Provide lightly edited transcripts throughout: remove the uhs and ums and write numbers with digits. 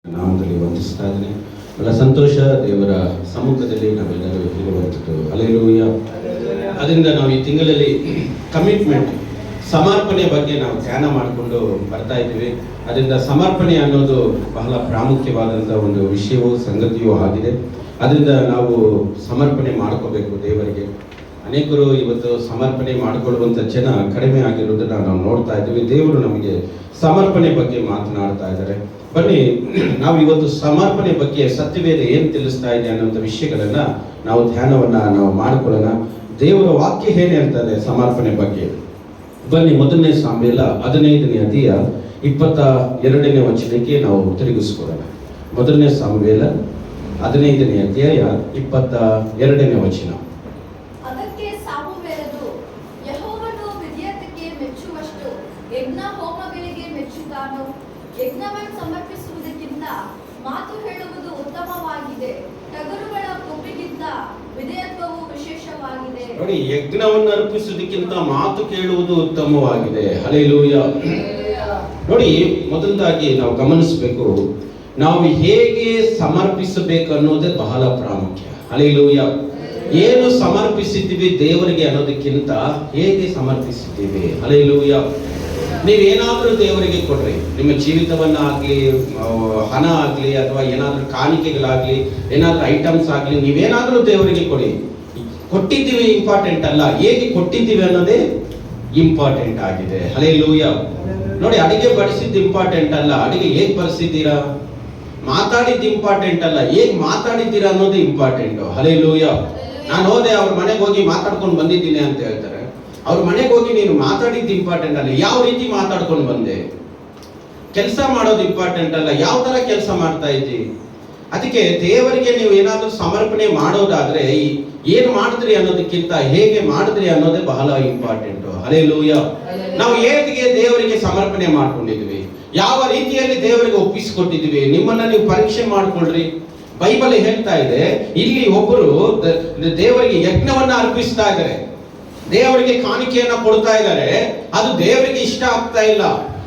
ನಾಮದಲ್ಲಿ ವಂದಿಸ್ತಾ ಇದ್ದೇನೆ. ಬಹಳ ಸಂತೋಷ ದೇವರ ಸಮ್ಮುಖದಲ್ಲಿ ನಾವೆಲ್ಲರೂ ಇರುವಂಥದ್ದು. ಹಲ್ಲೆಲೂಯಾ. ಅದರಿಂದ ನಾವು ಈ ತಿಂಗಳಲ್ಲಿ ಕಮಿಟ್ಮೆಂಟ್ ಸಮರ್ಪಣೆ ಬಗ್ಗೆ ನಾವು ಧ್ಯಾನ ಮಾಡಿಕೊಂಡು ಬರ್ತಾ ಇದ್ದೀವಿ. ಅದರಿಂದ ಸಮರ್ಪಣೆ ಅನ್ನೋದು ಬಹಳ ಪ್ರಾಮುಖ್ಯವಾದಂಥ ಒಂದು ವಿಷಯವೂ ಸಂಗತಿಯೂ ಆಗಿದೆ. ಅದರಿಂದ ನಾವು ಸಮರ್ಪಣೆ ಮಾಡ್ಕೋಬೇಕು ದೇವರಿಗೆ. ಅನೇಕರು ಇವತ್ತು ಸಮರ್ಪಣೆ ಮಾಡಿಕೊಳ್ಳುವಂಥ ಜನ ಕಡಿಮೆ ಆಗಿರೋದನ್ನ ನಾವು ನೋಡ್ತಾ ಇದ್ದೀವಿ. ದೇವರು ನಮಗೆ ಸಮರ್ಪಣೆ ಬಗ್ಗೆ ಮಾತನಾಡ್ತಾ ಇದ್ದಾರೆ. ಬನ್ನಿ, ನಾವು ಇವತ್ತು ಸಮರ್ಪಣೆ ಬಗ್ಗೆ ಸತ್ಯವೇದ ಏನು ತಿಳಿಸ್ತಾ ಇದೆ ಅನ್ನೋಂಥ ವಿಷಯಗಳನ್ನ ನಾವು ಧ್ಯಾನವನ್ನ ನಾವು ಮಾಡಿಕೊಳ್ಳೋಣ. ದೇವರ ವಾಕ್ಯ ಏನ್ ಹೇಳ್ತಾರೆ ಸಮರ್ಪಣೆ ಬಗ್ಗೆ. ಬನ್ನಿ, ಮೊದಲನೇ ಸಾಮ್ಯಲ 15ನೇ ಅಧ್ಯಾಯ 22ನೇ ವಚನಕ್ಕೆ ನಾವು ತಿರುಗಿಸ್ಕೊಳ್ಳೋಣ. ಮೊದಲನೇ ಸಾಮ್ಯಲ 15ನೇ ಅಧ್ಯಾಯ 22ನೇ ವಚನ. ಅದಕ್ಕೆ ಸಾಮುವೇಲನು, ಯೆಹೋವನು ವಿಧೇಯತೆಗೆ ಮೆಚ್ಚುವಷ್ಟು ಯಜ್ಞ ಹೋಮಗಳಿಗೆ ಮೆಚ್ಚುತ್ತಾನೋ? ಯಜ್ಞವನ್ನು ಸಮರ್ಪಿಸುವುದಕ್ಕಿಂತ ಮಾತು ಹೇಳುವುದು ಉತ್ತಮವಾಗಿದೆ, ಟಗರುಗಳ ಕೊಬ್ಬಿಗಿಂತ ವಿಧೇಯತ್ವವು ವಿಶೇಷವಾಗಿದೆ. ನೋಡಿ, ಯಜ್ಞವನ್ನು ಅರ್ಪಿಸುವುದಕ್ಕಿಂತ ಮಾತು ಕೇಳುವುದು ಉತ್ತಮವಾಗಿದೆ. ಹಲ್ಲೆಲೂಯಾ. ನೋಡಿ, ಮೊದಲದಾಗಿ ನಾವು ಗಮನಿಸಬೇಕು, ನಾವು ಹೇಗೆ ಸಮರ್ಪಿಸಬೇಕು ಅನ್ನೋದೇ ಬಹಳ ಪ್ರಾಮುಖ್ಯ. ಹಲ್ಲೆಲೂಯಾ. ಏನು ಸಮರ್ಪಿಸಿದ್ದೀವಿ ದೇವರಿಗೆ ಅನ್ನೋದಕ್ಕಿಂತ ಹೇಗೆ ಸಮರ್ಪಿಸಿದ್ದೀವಿ. ಹಲ್ಲೆಲೂಯಾ. ನೀವೇನಾದ್ರೂ ದೇವರಿಗೆ ಕೊಡ್ರಿ, ನಿಮ್ಮ ಜೀವಿತವನ್ನಾಗ್ಲಿ, ಹಣ ಆಗ್ಲಿ, ಅಥವಾ ಏನಾದ್ರೂ ಕಾಣಿಕೆಗಳಾಗ್ಲಿ, ಏನಾದ್ರೂ ಐಟಮ್ಸ್ ಆಗ್ಲಿ, ನೀವೇನಾದ್ರೂ ದೇವರಿಗೆ ಕೊಡಿ. ಕೊಟ್ಟಿದ್ದೀವಿ ಇಂಪಾರ್ಟೆಂಟ್ ಅಲ್ಲ, ಹೇಗೆ ಕೊಟ್ಟಿದ್ದೀವಿ ಅನ್ನೋದೇ ಇಂಪಾರ್ಟೆಂಟ್ ಆಗಿದೆ. ಹಲ್ಲೆಲೂಯಾ. ನೋಡಿ, ಅಡಿಗೆ ಬಡಿಸಿದ್ದು ಇಂಪಾರ್ಟೆಂಟ್ ಅಲ್ಲ, ಅಡಿಗೆ ಹೇಗೆ ಬಡಿಸಿದ್ದೀರಾ. ಮಾತಾಡಿದ್ದು ಇಂಪಾರ್ಟೆಂಟ್ ಅಲ್ಲ, ಹೇಗೆ ಮಾತಾಡಿದ್ದೀರಾ ಅನ್ನೋದೇ ಇಂಪಾರ್ಟೆಂಟ್. ಹಲ್ಲೆಲೂಯಾ. ನಾನು ಹೋದೆ, ಅವ್ರ ಮನೆಗೆ ಹೋಗಿ ಮಾತಾಡ್ಕೊಂಡು ಬಂದಿದ್ದೀನಿ ಅಂತ ಹೇಳ್ತಾರೆ. ಅವ್ರ ಮನೆಗೆ ಹೋಗಿ ನೀನು ಮಾತಾಡಿದ್ದು ಇಂಪಾರ್ಟೆಂಟ್ ಅಲ್ಲ, ಯಾವ ರೀತಿ ಮಾತಾಡ್ಕೊಂಡು ಬಂದೆ. ಕೆಲಸ ಮಾಡೋದು ಇಂಪಾರ್ಟೆಂಟ್ ಅಲ್ಲ, ಯಾವ ತರ ಕೆಲಸ ಮಾಡ್ತಾ ಇದ್ದಿ. ಅದಕ್ಕೆ ದೇವರಿಗೆ ನೀವು ಏನಾದ್ರೂ ಸಮರ್ಪಣೆ ಮಾಡೋದಾದ್ರೆ ಏನು ಮಾಡಿದ್ರಿ ಅನ್ನೋದಕ್ಕಿಂತ ಹೇಗೆ ಮಾಡಿದ್ರಿ ಅನ್ನೋದೇ ಬಹಳ ಇಂಪಾರ್ಟೆಂಟ್. ಹಲ್ಲೆಲೂಯಾ. ನಾವು ಹೇಗೆ ದೇವರಿಗೆ ಸಮರ್ಪಣೆ ಮಾಡ್ಕೊಂಡಿದ್ವಿ, ಯಾವ ರೀತಿಯಲ್ಲಿ ದೇವರಿಗೆ ಒಪ್ಪಿಸಿಕೊಟ್ಟಿದ್ವಿ, ನಿಮ್ಮನ್ನ ನೀವು ಪರೀಕ್ಷೆ ಮಾಡ್ಕೊಳ್ರಿ. ಬೈಬಲ್ ಹೇಳ್ತಾ ಇದೆ, ಇಲ್ಲಿ ಒಬ್ಬರು ದೇವರಿಗೆ ಯಜ್ಞವನ್ನ ಅರ್ಪಿಸ್ತಾ ಇದ್ದಾರೆ, ದೇವರಿಗೆ ಕಾಣಿಕೆಯನ್ನ ಕೊಡ್ತಾ ಇದ್ದಾರೆ. ಅದು ದೇವರಿಗೆ ಇಷ್ಟ ಆಗ್ತಾ ಇಲ್ಲ.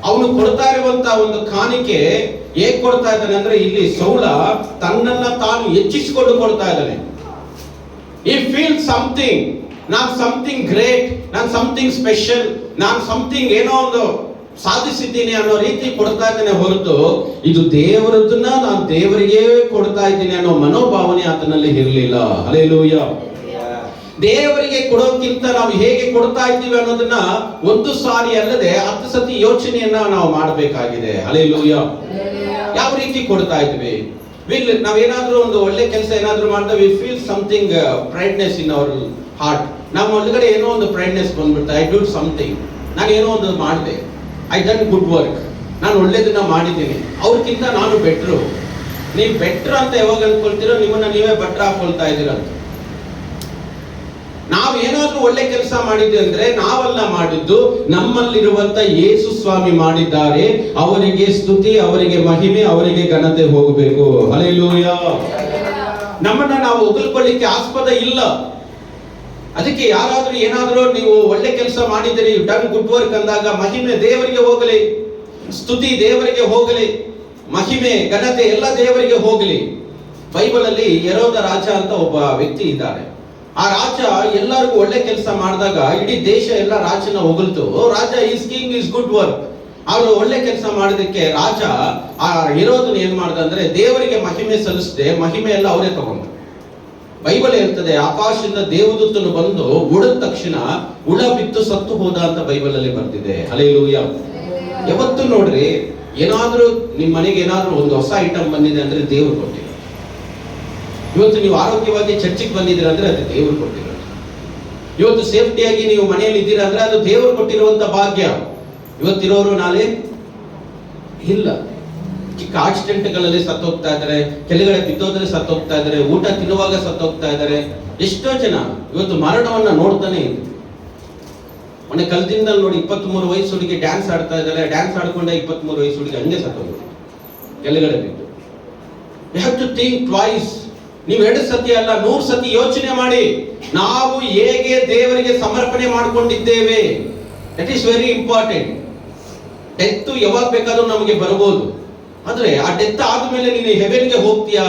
ಅವನು ಕೊಡ್ತಾ ಇರುವಂತ ಒಂದು ಕಾಣಿಕೆ ಹೇಗ್ ಕೊಡ್ತಾ ಇದ್ದಾನೆ ಅಂದ್ರೆ, ಇಲ್ಲಿ ಸೌಲ ತನ್ನನ್ನ ತಾನು ಹೆಚ್ಚಿಸಿಕೊಂಡು ಕೊಡ್ತಾ ಇದ್ದಾನೆ. ಈ ಫೀಲ್ ಸಮಥಿಂಗ್, ನಾನ್ ಸಮಥಿಂಗ್ ಗ್ರೇಟ್, ನಾನ್ ಸಮಥಿಂಗ್ ಸ್ಪೆಷಲ್, ನಾನ್ ಸಮಥಿಂಗ್ ಏನೋ ಒಂದು ಸಾಧಿಸಿದ್ದೀನಿ ಅನ್ನೋ ರೀತಿ ಕೊಡ್ತಾ ಇದ್ದೇನೆ ಹೊರತು ಇದು ದೇವರದನ್ನ ನಾನು ದೇವರಿಗೆ ಕೊಡ್ತಾ ಇದ್ದೀನಿ ಅನ್ನೋ ಮನೋಭಾವನೆ ಆತನಲ್ಲಿ ಇರಲಿಲ್ಲ. ಹಲ್ಲೆಲೂಯಾ. ದೇವರಿಗೆ ಕೊಡೋಕ್ಕಿಂತ ನಾವು ಹೇಗೆ ಕೊಡ್ತಾ ಇದ್ದೀವಿ ಅನ್ನೋದನ್ನ ಒಂದು ಸಾರಿ ಅಲ್ಲದೆ 10 ಸತಿ ಯೋಚನೆಯನ್ನ ನಾವು ಮಾಡಬೇಕಾಗಿದೆ. ಹಲ್ಲೆಲೂಯಾ. ಯಾವ ರೀತಿ ಕೊಡ್ತಾ ಇದ್ವಿ. ನಾವೇನಾದ್ರೂ ಒಂದು ಒಳ್ಳೆ ಕೆಲಸ ಏನಾದ್ರೂ ಮಾಡಿದ್ರೆ we feel something prideness in our heart. ನಮ್ಮ ಒಳಗಡೆ ಏನೋ ಒಂದು ಪ್ರೈಡ್ನೆಸ್ ಬಂದ್ಬಿಡ್ತಾ, ಐ ಡೂ ಸಮಥಿಂಗ್, ನಾನು ಏನೋ ಒಂದು ಮಾಡಿದೆ, ಐ ಡನ್ ಗುಡ್ ವರ್ಕ್, ನಾನು ಒಳ್ಳೇದನ್ನ ಮಾಡಿದ್ದೀನಿ, ಅವ್ರಿಗಿಂತ ನಾನು ಬೆಟ್ರು. ನೀವು ಬೆಟ್ರ್ ಅಂತ ಯಾವಾಗ ಅನ್ಕೊಳ್ತೀರೋ ನಿಮ್ಮನ್ನ ನೀವೇ ಬೆಟ್ರ್ ಹಾಕೊಳ್ತಾ ಇದ್ದೀರ. ನಾವು ಏನಾದ್ರೂ ಒಳ್ಳೆ ಕೆಲಸ ಮಾಡಿದ್ದೆ ಅಂದ್ರೆ ನಾವಲ್ಲ ಮಾಡಿದ್ದು, ನಮ್ಮಲ್ಲಿರುವಂತ ಯೇಸು ಸ್ವಾಮಿ ಮಾಡಿದ್ದಾರೆ. ಅವರಿಗೆ ಸ್ತುತಿ, ಅವರಿಗೆ ಮಹಿಮೆ, ಅವರಿಗೆ ಘನತೆ ಹೋಗಬೇಕು. ಹಲ್ಲೆಲೂಯಾ. ನಮ್ಮನ್ನ ನಾವು ಹೊಗಳ್ಕೊಳ್ಳಿಕ್ಕೆ ಆಸ್ಪದ ಇಲ್ಲ. ಅದಕ್ಕೆ ಯಾರಾದ್ರೂ ಏನಾದ್ರೂ ನೀವು ಒಳ್ಳೆ ಕೆಲಸ ಮಾಡಿದಿರಿ, ಡನ್ ಗುಡ್ ವರ್ಕ್ ಅಂದಾಗ ಮಹಿಮೆ ದೇವರಿಗೆ ಹೋಗಲಿ, ಸ್ತುತಿ ದೇವರಿಗೆ ಹೋಗಲಿ, ಮಹಿಮೆ ಘನತೆ ಎಲ್ಲ ದೇವರಿಗೆ ಹೋಗಲಿ. ಬೈಬಲ್ ಅಲ್ಲಿ ಹೆರೋದ ರಾಜ ಅಂತ ಒಬ್ಬ ವ್ಯಕ್ತಿ ಇದ್ದಾರೆ. ಆ ರಾಜ ಎಲ್ಲರಿಗೂ ಒಳ್ಳೆ ಕೆಲಸ ಮಾಡಿದಾಗ ಇಡೀ ದೇಶ ಎಲ್ಲ ರಾಜನ ಹೊಗಳ್ತು. Raja is king is good work. ಅವರು ಒಳ್ಳೆ ಕೆಲಸ ಮಾಡೋದಕ್ಕೆ ರಾಜ ಆ ಹೆರೋದನ ಏನ್ ಮಾಡ್ದ ಅಂದ್ರೆ ದೇವರಿಗೆ ಮಹಿಮೆ ಸಲ್ಲಿಸದೆ ಮಹಿಮೆ ಎಲ್ಲ ಅವರೇ ತಗೊಂಡು. ಬೈಬಲ್ ಹೇಳ್ತದೆ, ಆಕಾಶದಿಂದ ದೇವದೂತನು ಬಂದು ಉಳಿದ ತಕ್ಷಣ ಹುಳ ಬಿತ್ತು ಸತ್ತು ಹೋದ ಅಂತ ಬೈಬಲ್ ಅಲ್ಲಿ ಬರ್ತಿದೆ. ಹಲ್ಲೆಲೂಯಾ. ಯಾವತ್ತು ನೋಡ್ರಿ, ಏನಾದ್ರೂ ನಿಮ್ ಮನೆಗೆ ಏನಾದ್ರೂ ಒಂದು ಹೊಸ ಐಟಮ್ ಬಂದಿದೆ ಅಂದ್ರೆ ದೇವರು ಕೊಟ್ಟಿರೋ. ಇವತ್ತು ನೀವು ಆರೋಗ್ಯವಾಗಿ ಚರ್ಚಿಗೆ ಬಂದಿದ್ದೀರ ಅಂದ್ರೆ ಅದು ದೇವರು ಕೊಟ್ಟಿರೋದು. ಇವತ್ತು ಸೇಫ್ಟಿಯಾಗಿ ನೀವು ಮನೆಯಲ್ಲಿ ಇದ್ದೀರಾ ಅಂದ್ರೆ ಅದು ದೇವರು ಕೊಟ್ಟಿರುವಂತ ಭಾಗ್ಯ. ಇವತ್ತಿರೋರು ನಾಳೆ ಇಲ್ಲ. ಚಿಕ್ಕ ಆಕ್ಸಿಡೆಂಟ್ಗಳಲ್ಲಿ ಸತ್ತೋಗ್ತಾ ಇದ್ದಾರೆ, ಕೆಳಗಡೆ ಬಿದ್ದೋದ್ರೆ ಸತ್ತೋಗ್ತಾ ಇದ್ದಾರೆ, ಊಟ ತಿನ್ನುವಾಗ ಸತ್ತೋಗ್ತಾ ಇದ್ದಾರೆ. ಎಷ್ಟೋ ಜನ ಇವತ್ತು ಮರಣವನ್ನ ನೋಡ್ತಾನೆ ಇದ್ರು. ಮೊನ್ನೆ ಕಲ್ದಿಂದ ನೋಡಿ 23 ವಯಸ್ಸು ಹುಡುಗಿ ಡ್ಯಾನ್ಸ್ ಆಡ್ತಾ ಇದ್ದಾರೆ, ಡ್ಯಾನ್ಸ್ ಆಡ್ಕೊಂಡೆ 23 ವಯಸ್ಸು ಹುಡುಗಿ ಹಂಗೆ ಸತ್ತೋಗ್ಬಿಟ್ಟು ಕೆಳಗಡೆ ಬಿದ್ದು. You have to think twice. ನೀವು 2 ಸತಿ ಅಲ್ಲ 100 ಸತಿ ಯೋಚನೆ ಮಾಡಿ, ನಾವು ಹೇಗೆ ದೇವರಿಗೆ ಸಮರ್ಪಣೆ ಮಾಡಿಕೊಂಡಿದ್ದೇವೆ. That is very important. Death ಯಾವಾಗ ಬೇಕಾದ್ರೂ ನಮಗೆ ಬರಬಹುದು. ಆದ್ರೆ ಆ ಡೆತ್ ಆದ್ಮೇಲೆ ನೀನು ಹೆವೆನ್ಗೆ ಹೋಗ್ತೀಯಾ,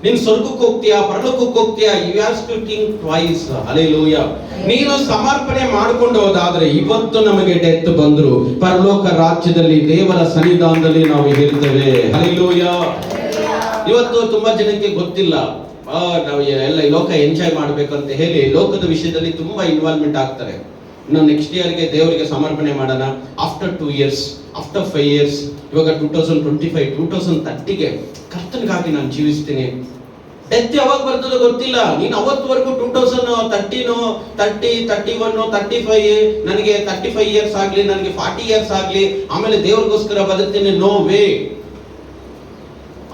ನೀನ್ ಸ್ವರ್ಗಕ್ಕೆ ಹೋಗ್ತೀಯಾ, ಪರಲೋಕಕ್ಕೆ ಹೋಗ್ತೀಯಾ, you have to think twice. Hallelujah. ನೀನು ಸಮರ್ಪಣೆ ಮಾಡ್ಕೊಂಡು ಹೋದಾದ್ರೆ ಇವತ್ತು ನಮಗೆ ಡೆತ್ ಬಂದ್ರು ಪರಲೋಕ ರಾಜ್ಯದಲ್ಲಿ ದೇವರ ಸನ್ನಿಧಾನದಲ್ಲಿ ನಾವು ಇರ್ತೇವೆ. ಹಲ್ಲೆಲೂಯಾ. ಇವತ್ತು ತುಂಬಾ ಜನಕ್ಕೆ ಗೊತ್ತಿಲ್ಲ, ನಾವು ಎಲ್ಲ ಲೋಕ ಎಂಜಾಯ್ ಮಾಡ್ಬೇಕಂತ ಹೇಳಿ ಲೋಕದ ವಿಷಯದಲ್ಲಿ ತುಂಬಾ ಇನ್ವಾಲ್ವ್ಮೆಂಟ್ ಆಗ್ತಾರೆ. ಇನ್ನು ನೆಕ್ಸ್ಟ್ ಇಯರ್ಗೆ ದೇವರಿಗೆ ಸಮರ್ಪಣೆ ಮಾಡೋಣ, ಆಫ್ಟರ್ 2 years, ಆಫ್ಟರ್ 5 years, ಇವಾಗ 2025, 2030ಗೆ ಕರ್ತನಿಗಾಗಿ ನಾನು ಜೀವಿಸ್ತೀನಿ. ಡೆತ್ ಯಾವಾಗ ಬರ್ತದೋ ಗೊತ್ತಿಲ್ಲ. ನೀನು ಅವತ್ತವರೆಗೂ 2013, 30, 31, 35, ನನಗೆ 35 years ಆಗ್ಲಿ, ನನಗೆ 40 years ಆಗ್ಲಿ, ಆಮೇಲೆ ದೇವ್ರಿಗೋಸ್ಕರ ಬದುಕ್ತೀನಿ, ನೋ ವೇ.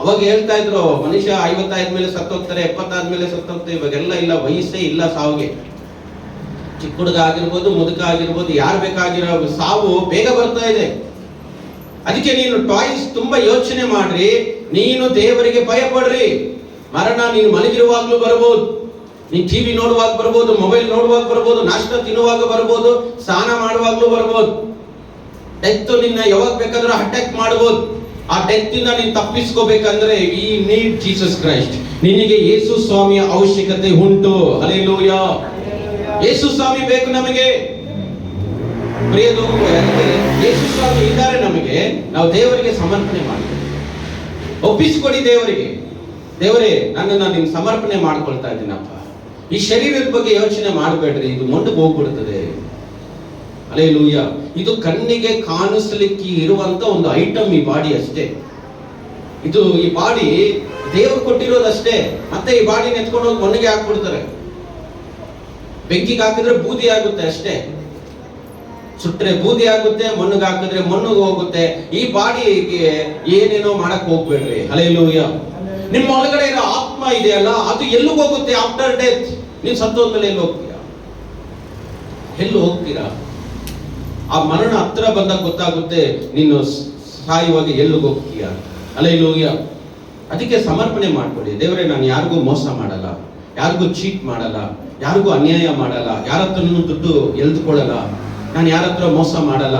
ಅವಾಗ ಹೇಳ್ತಾ ಇದ್ರು ಮನುಷ್ಯ 50 ಆದ್ಮೇಲೆ ಸತ್ತೋಗ್ತಾರೆ, 70 ಆದ್ಮೇಲೆ ಸತ್ತೋಗ್ತಾರೆ. ಇವಾಗೆಲ್ಲ ಇಲ್ಲ, ವಯಸ್ಸೇ ಇಲ್ಲ ಸಾವಿಗೆ. ಚಿಕ್ಕ ಹುಡುಗ ಆಗಿರ್ಬೋದು, ಮುದುಕ ಆಗಿರ್ಬೋದು, ಯಾರು ಬೇಕಾಗಿರೋ ಸಾವು ಬೇಗ ಬರ್ತಾ ಇದೆ. ಅದಕ್ಕೆ ನೀನು ಟಾಯ್ಸ್ ತುಂಬಾ ಯೋಚನೆ ಮಾಡ್ರಿ. ನೀನು ದೇವರಿಗೆ ಭಯ ಪಡ್ರಿ. ಮರಣ ನೀನು ಮಲಗಿರುವಾಗ್ಲೂ ಬರ್ಬೋದು, ನೀನ್ ಟಿವಿ ನೋಡುವಾಗ ಬರ್ಬೋದು, ಮೊಬೈಲ್ ನೋಡುವಾಗ ಬರ್ಬೋದು, ನಾಷ್ಟ ತಿನ್ನುವಾಗ ಬರ್ಬೋದು, ಸ್ನಾನ ಮಾಡುವಾಗ್ಲೂ ಬರ್ಬೋದು. ಡೆತ್ ನಿನ್ನ ಯಾವಾಗ ಬೇಕಾದ್ರೂ ಅಟ್ಯಾಕ್ ಮಾಡ್ಬೋದು. ಆ ಡೆತ್ ಇಂದ ನೀನು ತಪ್ಪಿಸ್ಕೋಬೇಕಂದ್ರೆ ವಿ ನೀಡ್ ಜೀಸಸ್ ಕ್ರೈಸ್ಟ್. ನಿನಗೆ ಯೇಸು ಸ್ವಾಮಿಯ ಅವಶ್ಯಕತೆ ಉಂಟು. ಹಲ್ಲೆಲೂಯಾ. ಯೇಸು ಸ್ವಾಮಿ ಬೇಕು ನಮಗೆ. ಪ್ರಿಯದು, ಯೇಸು ಸ್ವಾಮಿ ಇದ್ದಾರೆ ನಮಗೆ. ನಾವು ದೇವರಿಗೆ ಸಮರ್ಪಣೆ ಮಾಡಬೇಕು, ಒಪ್ಪಿಸಿಕೊಡಿ ದೇವರಿಗೆ. ದೇವರೇ, ನನ್ನನ್ನು ನೀನು ಸಮರ್ಪಣೆ ಮಾಡ್ಕೊಳ್ತಾ ಇದ್ದೀನಪ್ಪ. ಈ ಶರೀರದ ಬಗ್ಗೆ ಯೋಚನೆ ಮಾಡಬೇಡ್ರಿ, ಇದು ಮೊಂಡಿಗೆ ಹೋಗ್ಬಿಡ್ತದೆ. ಹಲ್ಲೆಲೂಯಾ. ಇದು ಕಣ್ಣಿಗೆ ಕಾಣಿಸ್ಲಿಕ್ಕೆ ಇರುವಂತ ಒಂದು ಐಟಮ್ ಈ ಬಾಡಿ ಅಷ್ಟೇ. ಇದು ಈ ಬಾಡಿ ದೇವರು ಕೊಟ್ಟಿರೋದಷ್ಟೇ. ಮತ್ತೆ ಈ ಬಾಡಿ ಎತ್ಕೊಂಡು ಹೋಗಿ ಮಣ್ಣಿಗೆ ಹಾಕ್ಬಿಡ್ತಾರೆ. ಬೆಂಕಿಗೆ ಹಾಕಿದ್ರೆ ಬೂದಿ ಆಗುತ್ತೆ ಅಷ್ಟೇ, ಸುಟ್ರೆ ಬೂದಿ ಆಗುತ್ತೆ, ಮಣ್ಣಿಗೆ ಹಾಕಿದ್ರೆ ಮಣ್ಣಿಗೆ ಹೋಗುತ್ತೆ. ಈ ಬಾಡಿಗೆ ಏನೇನೋ ಮಾಡಕ್ ಹೋಗ್ಬೇಡ್ರಿ. ಹಲ್ಲೆಲೂಯಾ. ನಿಮ್ಮ ಒಳಗಡೆ ಇರೋ ಆತ್ಮ ಇದೆಯಲ್ಲ, ಅದು ಎಲ್ಲಿಗೆ ಹೋಗುತ್ತೆ ಆಫ್ಟರ್ ಡೆತ್? ನೀನ್ ಸತ್ತೋದ್ಮೇಲೆ ಎಲ್ಲಿ ಹೋಗ್ತೀರಾ? ಎಲ್ಲಿ ಹೋಗ್ತೀರಾ? ಆ ಮರಣ ಹತ್ರ ಬಂದಾಗ ಗೊತ್ತಾಗುತ್ತೆ ನೀನು ಸಾಯುವಾಗ ಎಲ್ಲಿಗೆ ಹೋಗ್ತೀಯಾ. ಹಲ್ಲೆಲೂಯಾ. ಅದಕ್ಕೆ ಸಮರ್ಪಣೆ ಮಾಡ್ಕೊಳ್ಳಿ. ದೇವರೇ, ನಾನು ಯಾರಿಗೂ ಮೋಸ ಮಾಡಲ್ಲ, ಯಾರಿಗೂ ಚೀಟ್ ಮಾಡಲ್ಲ, ಯಾರಿಗೂ ಅನ್ಯಾಯ ಮಾಡಲ್ಲ, ಯಾರ ಹತ್ರನೂ ದುಡ್ಡು ಎಲ್ದುಕೊಳ್ಳಲ್ಲ, ನಾನು ಯಾರ ಹತ್ರ ಮೋಸ ಮಾಡಲ್ಲ.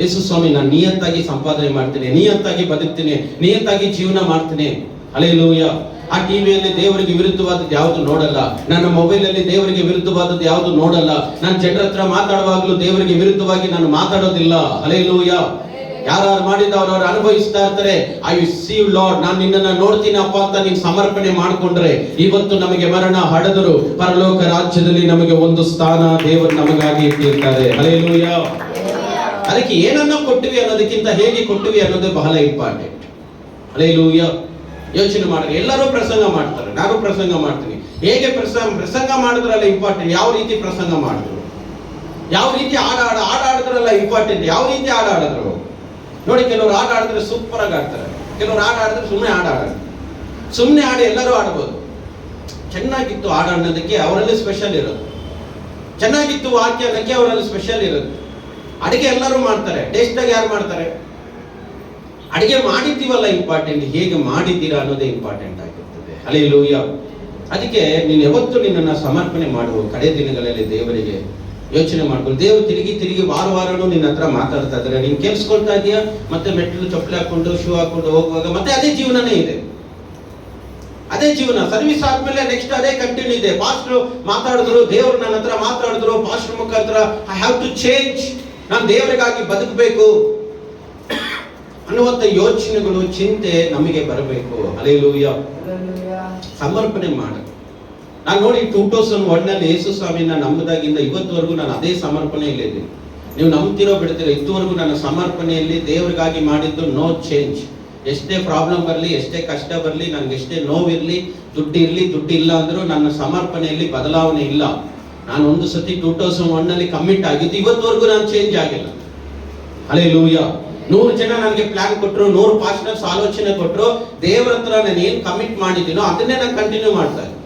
ಯೇಸು ಸ್ವಾಮಿ, ನಾನು ನಿಯತ್ತಾಗಿ ಸಂಪಾದನೆ ಮಾಡ್ತೀನಿ, ನಿಯತ್ತಾಗಿ ಬದುಕ್ತೀನಿ, ನಿಯತ್ತಾಗಿ ಜೀವನ ಮಾಡ್ತೀನಿ. ಹಲ್ಲೆಲೂಯಾ. ಆ ಟಿವಿಯಲ್ಲಿ ದೇವರಿಗೆ ವಿರುದ್ಧವಾದದ್ದು ಯಾವುದು ನೋಡಲ್ಲ, ನನ್ನ ಮೊಬೈಲ್ ಅಲ್ಲಿ ದೇವರಿಗೆ ವಿರುದ್ಧವಾದದ್ದು ಯಾವುದು ನೋಡಲ್ಲ, ನಾನು ಜನರ ಹತ್ರ ಮಾತಾಡುವಾಗಲೂ ದೇವರಿಗೆ ವಿರುದ್ಧವಾಗಿ ನಾನು ಮಾತಾಡೋದಿಲ್ಲ. ಹಲ್ಲೆಲೂಯಾ. ಯಾರು ಮಾಡಿದವರು ಅನುಭವಿಸ್ತಾ ಇರ್ತಾರೆ. ಐ ಸೀವ್ ಲಾರ್ಡ್, ನಾನು ನಿನ್ನನ್ನು ನೋಡ್ತೀನಪ್ಪ ಅಂತ ನೀನು ಸಮರ್ಪಣೆ ಮಾಡಿಕೊಂಡ್ರೆ ಇವತ್ತು ನಮಗೆ ಮರಣ ಹಡೆದರು ಪರಲೋಕ ರಾಜ್ಯದಲ್ಲಿ ನಮಗೆ ಒಂದು ಸ್ಥಾನ ದೇವರು ನಮಗಾಗಿ ಇಟ್ಟಿರ್ತಾರೆ. ಹಲ್ಲೆಲೂಯಾ. ಅದಕ್ಕೆ ಏನನ್ನ ಕೊಟ್ಟಿವಿ ಅನ್ನೋದಕ್ಕಿಂತ ಹೇಗೆ ಕೊಟ್ಟಿವಿ ಅನ್ನೋದೇ ಬಹಳ ಇಂಪಾರ್ಟೆಂಟ್. ಹಲ್ಲೆಲೂಯಾ. ಯೋಚನೆ ಮಾಡ್ರಿ. ಎಲ್ಲರೂ ಪ್ರಸಂಗ ಮಾಡ್ತಾರೆ, ನಾನು ಪ್ರಸಂಗ ಮಾಡ್ತೀನಿ. ಹೇಗೆ ಪ್ರಸಂಗ ಮಾಡಿದ್ರಲ್ಲ ಇಂಪಾರ್ಟೆಂಟ್, ಯಾವ ರೀತಿ ಪ್ರಸಂಗ ಮಾಡಿದ್ರು, ಯಾವ ರೀತಿ ಆಡಿದ್ರಲ್ಲ ಇಂಪಾರ್ಟೆಂಟ್, ಯಾವ ರೀತಿ ಆಡಿದ್ರು ನೋಡಿ. ಕೆಲವರು ಆಡಿದ್ರೆ ಸೂಪರ್ ಆಗಿ ಆಡ್ತಾರೆ, ಕೆಲವರು ಆಡಿದ್ರೆ ಸುಮ್ಮನೆ ಆಡೋದು. ಸುಮ್ಮನೆ ಆಡಿ ಎಲ್ಲರೂ ಆಡ್ಬೋದು. ಚೆನ್ನಾಗಿತ್ತು ಅನ್ನೋದಕ್ಕೆ ಅವರಲ್ಲಿ ಸ್ಪೆಷಲ್ ಇರೋದು, ಚೆನ್ನಾಗಿತ್ತು ವಾಕ್ಯ ಅನ್ನೋಕ್ಕೆ ಅವರಲ್ಲಿ ಸ್ಪೆಷಲ್ ಇರೋದು. ಅಡಿಗೆ ಎಲ್ಲರೂ ಮಾಡ್ತಾರೆ, ಟೇಸ್ಟ್ ಆಗಿ ಯಾರು ಮಾಡ್ತಾರೆ? ಅಡಿಗೆ ಮಾಡಿದ್ದೀವಲ್ಲ ಇಂಪಾರ್ಟೆಂಟ್, ಹೇಗೆ ಮಾಡಿದ್ದೀರಾ ಅನ್ನೋದೇ ಇಂಪಾರ್ಟೆಂಟ್ ಆಗಿರ್ತದೆ. ಹಲ್ಲೆಲೂಯಾ. ಅದಕ್ಕೆ ನೀನು ಯಾವತ್ತು ನಿನ್ನನ್ನು ಸಮರ್ಪಣೆ ಮಾಡುವ ಕಡೆ ದಿನಗಳಲ್ಲಿ ದೇವರಿಗೆ ಯೋಚನೆ ಮಾಡ್ಕೊಂಡು, ದೇವರು ತಿರುಗಿ ವಾರನೂ ನಿನ್ನ ಹತ್ರ ಮಾತಾಡ್ತಾ ಇದ್ದಾರೆ, ನೀನು ಕೇಳಿಸ್ಕೊಳ್ತಾ ಇದೆಯಾ? ಮತ್ತೆ ಮೆಟ್ಟಲು ಚಪ್ಪಲಿ ಹಾಕೊಂಡು ಶೂ ಹಾಕೊಂಡು ಹೋಗುವಾಗ ಮತ್ತೆ ಅದೇ ಜೀವನನೇ ಇದೆ, ಅದೇ ಜೀವನ. ಸರ್ವಿಸ್ ಆದ್ಮೇಲೆ ನೆಕ್ಸ್ಟ್ ಅದೇ ಕಂಟಿನ್ಯೂ ಇದೆ. ಪಾಸ್ಟರ್ ಮಾತಾಡಿದ್ರು, ದೇವರು ನನ್ನ ಹತ್ರ ಮಾತಾಡಿದ್ರು, ಪಾಸ್ಟರ್ ಮುಖಾಂತರ ಐ ಹ್ಯಾವ್ ಟು ಚೇಂಜ್, ನಾನು ದೇವರಿಗಾಗಿ ಬದುಕಬೇಕು ಅನ್ನುವಂಥ ಯೋಚನೆಗಳು, ಚಿಂತೆ ನಮಗೆ ಬರಬೇಕು. ಹಲ್ಲೆಲೂಯಾ. ಸಮರ್ಪಣೆ ಮಾಡ. ನಾನು ನೋಡಿ 2001ನಲ್ಲಿ ಯೇಸು ಸ್ವಾಮಿನ ನಂಬದಾಗಿಂದ ಇವತ್ತುವರೆಗೂ ನಾನು ಅದೇ ಸಮರ್ಪಣೆಯಲ್ಲಿದ್ದೀನಿ. ನೀವು ನಂಬ್ತಿರೋ ಬಿಡ್ತೀರೋ, ಇದುವರೆಗೂ ನನ್ನ ಸಮರ್ಪಣೆಯಲ್ಲಿ ದೇವರಿಗಾಗಿ ಮಾಡಿದ್ದು ನೋ ಚೇಂಜ್. ಎಷ್ಟೇ ಪ್ರಾಬ್ಲಮ್ ಬರಲಿ, ಎಷ್ಟೇ ಕಷ್ಟ ಬರಲಿ, ನನಗೆ ಎಷ್ಟೇ ನೋವಿರಲಿ, ದುಡ್ಡಿಲ್ಲ ಅಂದರೂ ನನ್ನ ಸಮರ್ಪಣೆಯಲ್ಲಿ ಬದಲಾವಣೆ ಇಲ್ಲ. ನಾನು ಒಂದು ಸತಿ 2001ನಲ್ಲಿ ಕಮಿಟ್ ಆಗಿದ್ದು, ಇವತ್ತುವರೆಗೂ ನಾನು ಚೇಂಜ್ ಆಗಿಲ್ಲ. ಹಲ್ಲೆಲೂಯಾ. 100 ಜನ ನನಗೆ ಪ್ಲಾನ್ ಕೊಟ್ಟರು, 100 ಪಾಸ್ಟರ್ಸ್ ಆಲೋಚನೆ ಕೊಟ್ಟರು, ದೇವರ ಹತ್ರ ನಾನು ಏನು ಕಮಿಟ್ ಮಾಡಿದ್ದೀನೋ ಅದನ್ನೇ ನಾನು ಕಂಟಿನ್ಯೂ ಮಾಡ್ತಾ ಇದ್ದೀನಿ.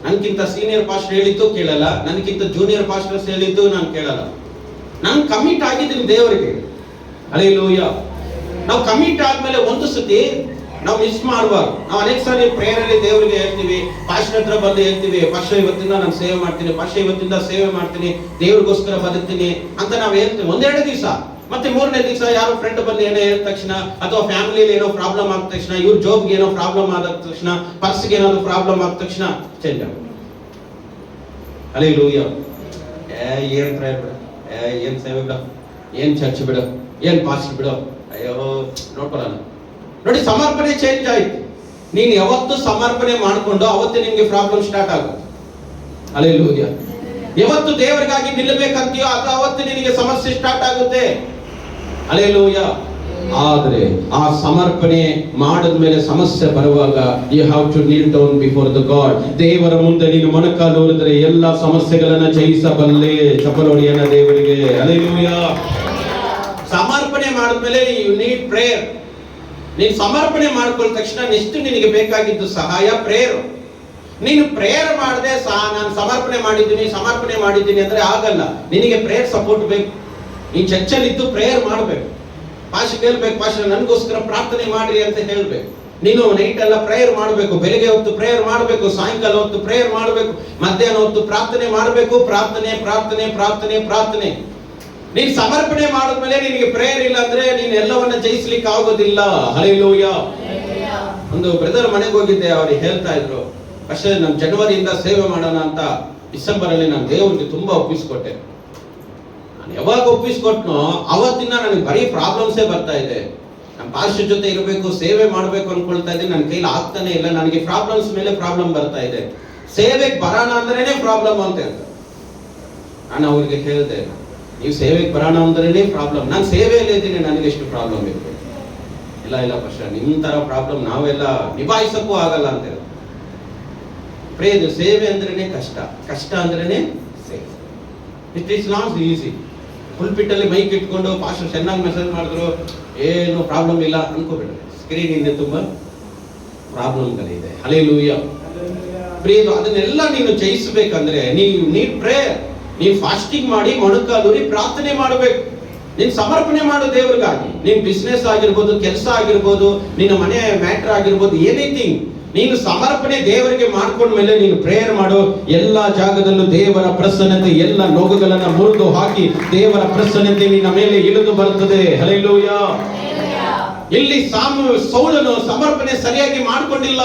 ನನಗಿಂತ ಸೀನಿಯರ್ ಪಾಸ್ಟರ್ ಹೇಳಿದ್ದು ಕೇಳಲ್ಲ, ನನಗಿಂತ ಜೂನಿಯರ್ ಪಾಸ್ಟರ್ಸ್ ಹೇಳಿದ್ದು ನಾನು ಕೇಳಲ್ಲ. ನಾನು ಕಮಿಟ್ ಆಗಿದ್ದೀನಿ ದೇವರಿಗೆ. ಹಲ್ಲೆಲೂಯಾ. ನಾವು ಕಮಿಟ್ ಆದ್ಮೇಲೆ ಒಂದು ಸತಿ ನಾವು ಮಿಸ್ ಮಾಡಬಾರ್ದು. ನಾವು ಅನೇಕ ಸಾರಿ ಪ್ರೇಯರಲ್ಲಿ ದೇವರಿಗೆ ಹೇಳ್ತೀವಿ, ಪಾಸ್ಟರ್ ಹತ್ರ ಬಂದು ಹೇಳ್ತೀವಿ, ಪಾಸ್ಟರ್ ಇವತ್ತಿಂದ ನಾನು ಸೇವೆ ಮಾಡ್ತೀನಿ, ಪಾಸ್ಟರ್ ಇವತ್ತಿಂದ ಸೇವೆ ಮಾಡ್ತೀನಿ, ದೇವ್ರಿಗೋಸ್ಕರ ಬದುಕ್ತೀನಿ ಅಂತ ನಾವು ಹೇಳ್ತೀವಿ. ಒಂದೆರಡು ದಿವಸ ಮತ್ತೆ ಮೂರನೇ ದಿವಸ ಯಾರೋ ಫ್ರೆಂಡ್ ಬಂದು ಏನೋ ಹೇಳಿದ ತಕ್ಷಣ, ಅಥವಾ ಫ್ಯಾಮಿಲಿಯಲ್ಲಿ ಏನೋ ಪ್ರಾಬ್ಲಮ್ ಆದ ತಕ್ಷಣ, ಇವ್ರ ಜಾಬ್ಗೆ ಏನೋ ಪ್ರಾಬ್ಲಮ್ ಆದ ತಕ್ಷಣ, ಪರ್ಸ್ಗೆ ಏನಾದ್ರು ಪ್ರಾಬ್ಲಮ್ ಆದ ತಕ್ಷಣ ಚೇಂಜ್ ಆಗುತ್ತೆ. ಹಲ್ಲೆಲೂಯಾ. ಏನ್ ಪ್ರೇಯರ್ ಬಿಡ, ಏನ್ ಸೇವೆ ಬಿಡ, ಏನ್ ಚರ್ಚ್ ಬಿಡ, ಏನ್ ಪಾಸ್ಟ್ ಬಿಡ, ಅಯ್ಯೋ ನೋಡ್ಕೊಳ್ಳೋಣ. ನೋಡಿ, ಸಮರ್ಪಣೆ ಚೇಂಜ್ ಆಯ್ತು. ನೀನು ಯಾವತ್ತು ಸಮರ್ಪಣೆ ಮಾಡಿಕೊಂಡು ಅವತ್ತೇ ನಿಮ್ಗೆ ಪ್ರಾಬ್ಲಮ್ ಸ್ಟಾರ್ಟ್ ಆಗುತ್ತೆ. ಹಲ್ಲೆಲೂಯಾ. ಯಾವತ್ತು ದೇವರಿಗಾಗಿ ನಿಲ್ಲಬೇಕಂತೀಯೋ ಅದು ಅವತ್ತು ನಿನಗೆ ಸಮಸ್ಯೆ ಸ್ಟಾರ್ಟ್ ಆಗುತ್ತೆ. ಹಲ್ಲೆಲೂಯಾ. ಆದ್ರೆ ಆ ಸಮರ್ಪಣೆ ಮಾಡಿದ್ಮೇಲೆ ಸಮಸ್ಯೆ ಬರುವಾಗ you have to kneel down before the god. ದೇವರ ಮುಂದೆ ನೀನು ಮೊಣಕಾಲು ಊರಿದ್ರೆ ಎಲ್ಲ ಸಮಸ್ಯೆಗಳನ್ನ ಜಯಿಸಬಲ್ಲೆ. ಚಪ್ಪಲೋಡಿಯನ ದೇವರಿಗೆ. ಹಲ್ಲೆಲೂಯಾ. ಸಮರ್ಪಣೆ ಮಾಡಿದ್ಮೇಲೆ ಯು ನೀಡ್ ಪ್ರೇಯರ್. ನೀನು ಸಮರ್ಪಣೆ ಮಾಡ್ಕೊಂಡ ತಕ್ಷಣ ನೆಕ್ಸ್ಟ್ ನಿನಗೆ ಬೇಕಾಗಿದ್ದು ಸಹಾಯ ಪ್ರೇಯರ್. ನೀನು ಪ್ರೇಯರ್ ಮಾಡದೆ ನಾನು ಸಮರ್ಪಣೆ ಮಾಡಿದ್ದೀನಿ ಅಂದ್ರೆ ಆಗಲ್ಲ. ನಿನಗೆ ಪ್ರೇಯರ್ ಸಪೋರ್ಟ್ ಬೇಕು. ನೀನು ಚರ್ಚಲ್ಲಿ ಇದ್ದು ಪ್ರೇಯರ್ ಮಾಡಬೇಕು. ಪಾಶ ಕೇಳ್ಬೇಕು, ಪಾಶ ನನಗೋಸ್ಕರ ಪ್ರಾರ್ಥನೆ ಮಾಡ್ರಿ ಅಂತ ಹೇಳ್ಬೇಕು. ನೀನು ನೈಟ್ ಎಲ್ಲ ಪ್ರೇಯರ್ ಮಾಡಬೇಕು. ಬೆಳಿಗ್ಗೆ ಹೊತ್ತು ಪ್ರೇಯರ್ ಮಾಡಬೇಕು, ಸಾಯಂಕಾಲ ಹೊತ್ತು ಪ್ರೇಯರ್ ಮಾಡಬೇಕು, ಮಧ್ಯಾಹ್ನ ಹೊತ್ತು ಪ್ರಾರ್ಥನೆ ಮಾಡಬೇಕು. ಪ್ರಾರ್ಥನೆ ಪ್ರಾರ್ಥನೆ ಪ್ರಾರ್ಥನೆ ಪ್ರಾರ್ಥನೆ. ನೀನು ಸಮರ್ಪಣೆ ಮಾಡಿದ್ಮೇಲೆ ನಿನಗೆ ಪ್ರೇಯರ್ ಇಲ್ಲ ಅಂದ್ರೆ ನೀನು ಎಲ್ಲವನ್ನ ಜಯಿಸ್ಲಿಕ್ಕೆ ಆಗೋದಿಲ್ಲ. ಹಲ್ಲೆಲೂಯಾ. ಒಂದು ಬ್ರದರ್ ಮನೆಗೆ ಹೋಗಿದ್ದೆ, ಅವ್ರಿಗೆ ಹೇಳ್ತಾ ಇದ್ರು, ಅಷ್ಟೇ ನಾನು ಜನವರಿಯಿಂದ ಸೇವೆ ಮಾಡೋಣ ಅಂತ ಡಿಸೆಂಬರ್ ಅಲ್ಲಿ ನಾನು ದೇವರಿಗೆ ತುಂಬಾ ಒಪ್ಪಿಸ್ಕೊಟ್ಟೆ. ನಾನು ಯಾವಾಗ ಒಪ್ಪಿಸ್ಕೊಟ್ನೋ ಅವತ್ತಿನ ನನಗೆ ಬರೀ ಪ್ರಾಬ್ಲಮ್ಸೇ ಬರ್ತಾ ಇದೆ. ನಮ್ಮ ಪಾಸ್ಟರ್ ಜೊತೆ ಇರಬೇಕು, ಸೇವೆ ಮಾಡಬೇಕು ಅನ್ಕೊಳ್ತಾ ಇದ್ದೀನಿ, ನನ್ನ ಕೈಲಿ ಆಗ್ತಾನೆ ಇಲ್ಲ. ನನಗೆ ಪ್ರಾಬ್ಲಮ್ಸ್ ಮೇಲೆ ಪ್ರಾಬ್ಲಮ್ ಬರ್ತಾ ಇದೆ. ಸೇವೆಗೆ ಬರೋಣ ಅಂದ್ರೇನೆ ಪ್ರಾಬ್ಲಮ್ ಅಂತ ಹೇಳ್ತಾರೆ. ನಾನು ಅವ್ರಿಗೆ ಹೇಳಿದೆ, ನೀವು ಸೇವೆಗೆ ಬರೋಣ ಅಂದ್ರೇನೆ ಪ್ರಾಬ್ಲಮ್. ನಾನು ಸೇವೆಯಲ್ಲಿ ಇದ್ದೀನಿ, ನನಗೆ ಎಷ್ಟು ಪ್ರಾಬ್ಲಮ್ ಇರ್ಬೇಕು. ಇಲ್ಲ ಪಾಸ್ಟರ್, ನಿಮ್ಮ ತರ ಪ್ರಾಬ್ಲಮ್ ನಾವೆಲ್ಲ ನಿಭಾಯಿಸಕ್ಕೂ ಆಗಲ್ಲ ಅಂತ ಹೇಳಿ. ಸೇವೆ ಅಂದ್ರೇನೆ ಕಷ್ಟ ಅಂದ್ರೇನೆ ಸೇವೆ. It is not easy. Pulpit ಅಲ್ಲಿ ಮೈಕ್ ಇಟ್ಕೊಂಡು ಪಾಸ್ಟರ್ ಚೆನ್ನಾಗಿ ಮೆಸೇಜ್ ಮಾಡಿದ್ರು, ಏನು ಪ್ರಾಬ್ಲಮ್ ಇಲ್ಲ ಅನ್ಕೋಬೇಡ್ರಿ. ಸ್ಕ್ರೀನ್ ಹಿಂದೆ ತುಂಬಾ ಪ್ರಾಬ್ಲಮ್ಗಳಿದೆ. ಹಲ್ಲೆಲೂಯಾ. ಪ್ರಿಯರು, ಅದನ್ನೆಲ್ಲ ನೀನು ಜಯಿಸಬೇಕಂದ್ರೆ ನೀವು ನೀಡ್ ಪ್ರೇಯರ್. ನೀವು ಫಾಸ್ಟಿಂಗ್ ಮಾಡಿ, ಮೊಣಕಾಲೂರಿ ಪ್ರಾರ್ಥನೆ ಮಾಡಬೇಕು. ನೀನು ಸಮರ್ಪಣೆ ಮಾಡು ದೇವರಿಗಾಗಿ. ನಿನ್ ಬಿಸ್ನೆಸ್ ಆಗಿರ್ಬೋದು, ಕೆಲಸ ಆಗಿರ್ಬೋದು, ನಿನ್ನ ಮನೆ ಮ್ಯಾಟರ್ ಆಗಿರ್ಬೋದು, ಎನಿಥಿಂಗ್ ನೀನು ಸಮರ್ಪಣೆ ದೇವರಿಗೆ ಮಾಡ್ಕೊಂಡ್ಮೇಲೆ ನೀನು ಪ್ರೇಯರ್ ಮಾಡು. ಎಲ್ಲಾ ಜಾಗದಲ್ಲೂ ದೇವರ ಪ್ರಸನ್ನತೆ, ಎಲ್ಲ ನೋವುಗಳನ್ನ ಮುರಿದು ಹಾಕಿ ದೇವರ ಪ್ರಸನ್ನತೆ ನಿನ್ನ ಮೇಲೆ ಇಳಿದು ಬರುತ್ತದೆ. ಹಲ್ಲೆಲೂಯಾ. ಇಲ್ಲಿ ಸೌಲನು ಸಮರ್ಪಣೆ ಸರಿಯಾಗಿ ಮಾಡ್ಕೊಂಡಿಲ್ಲ.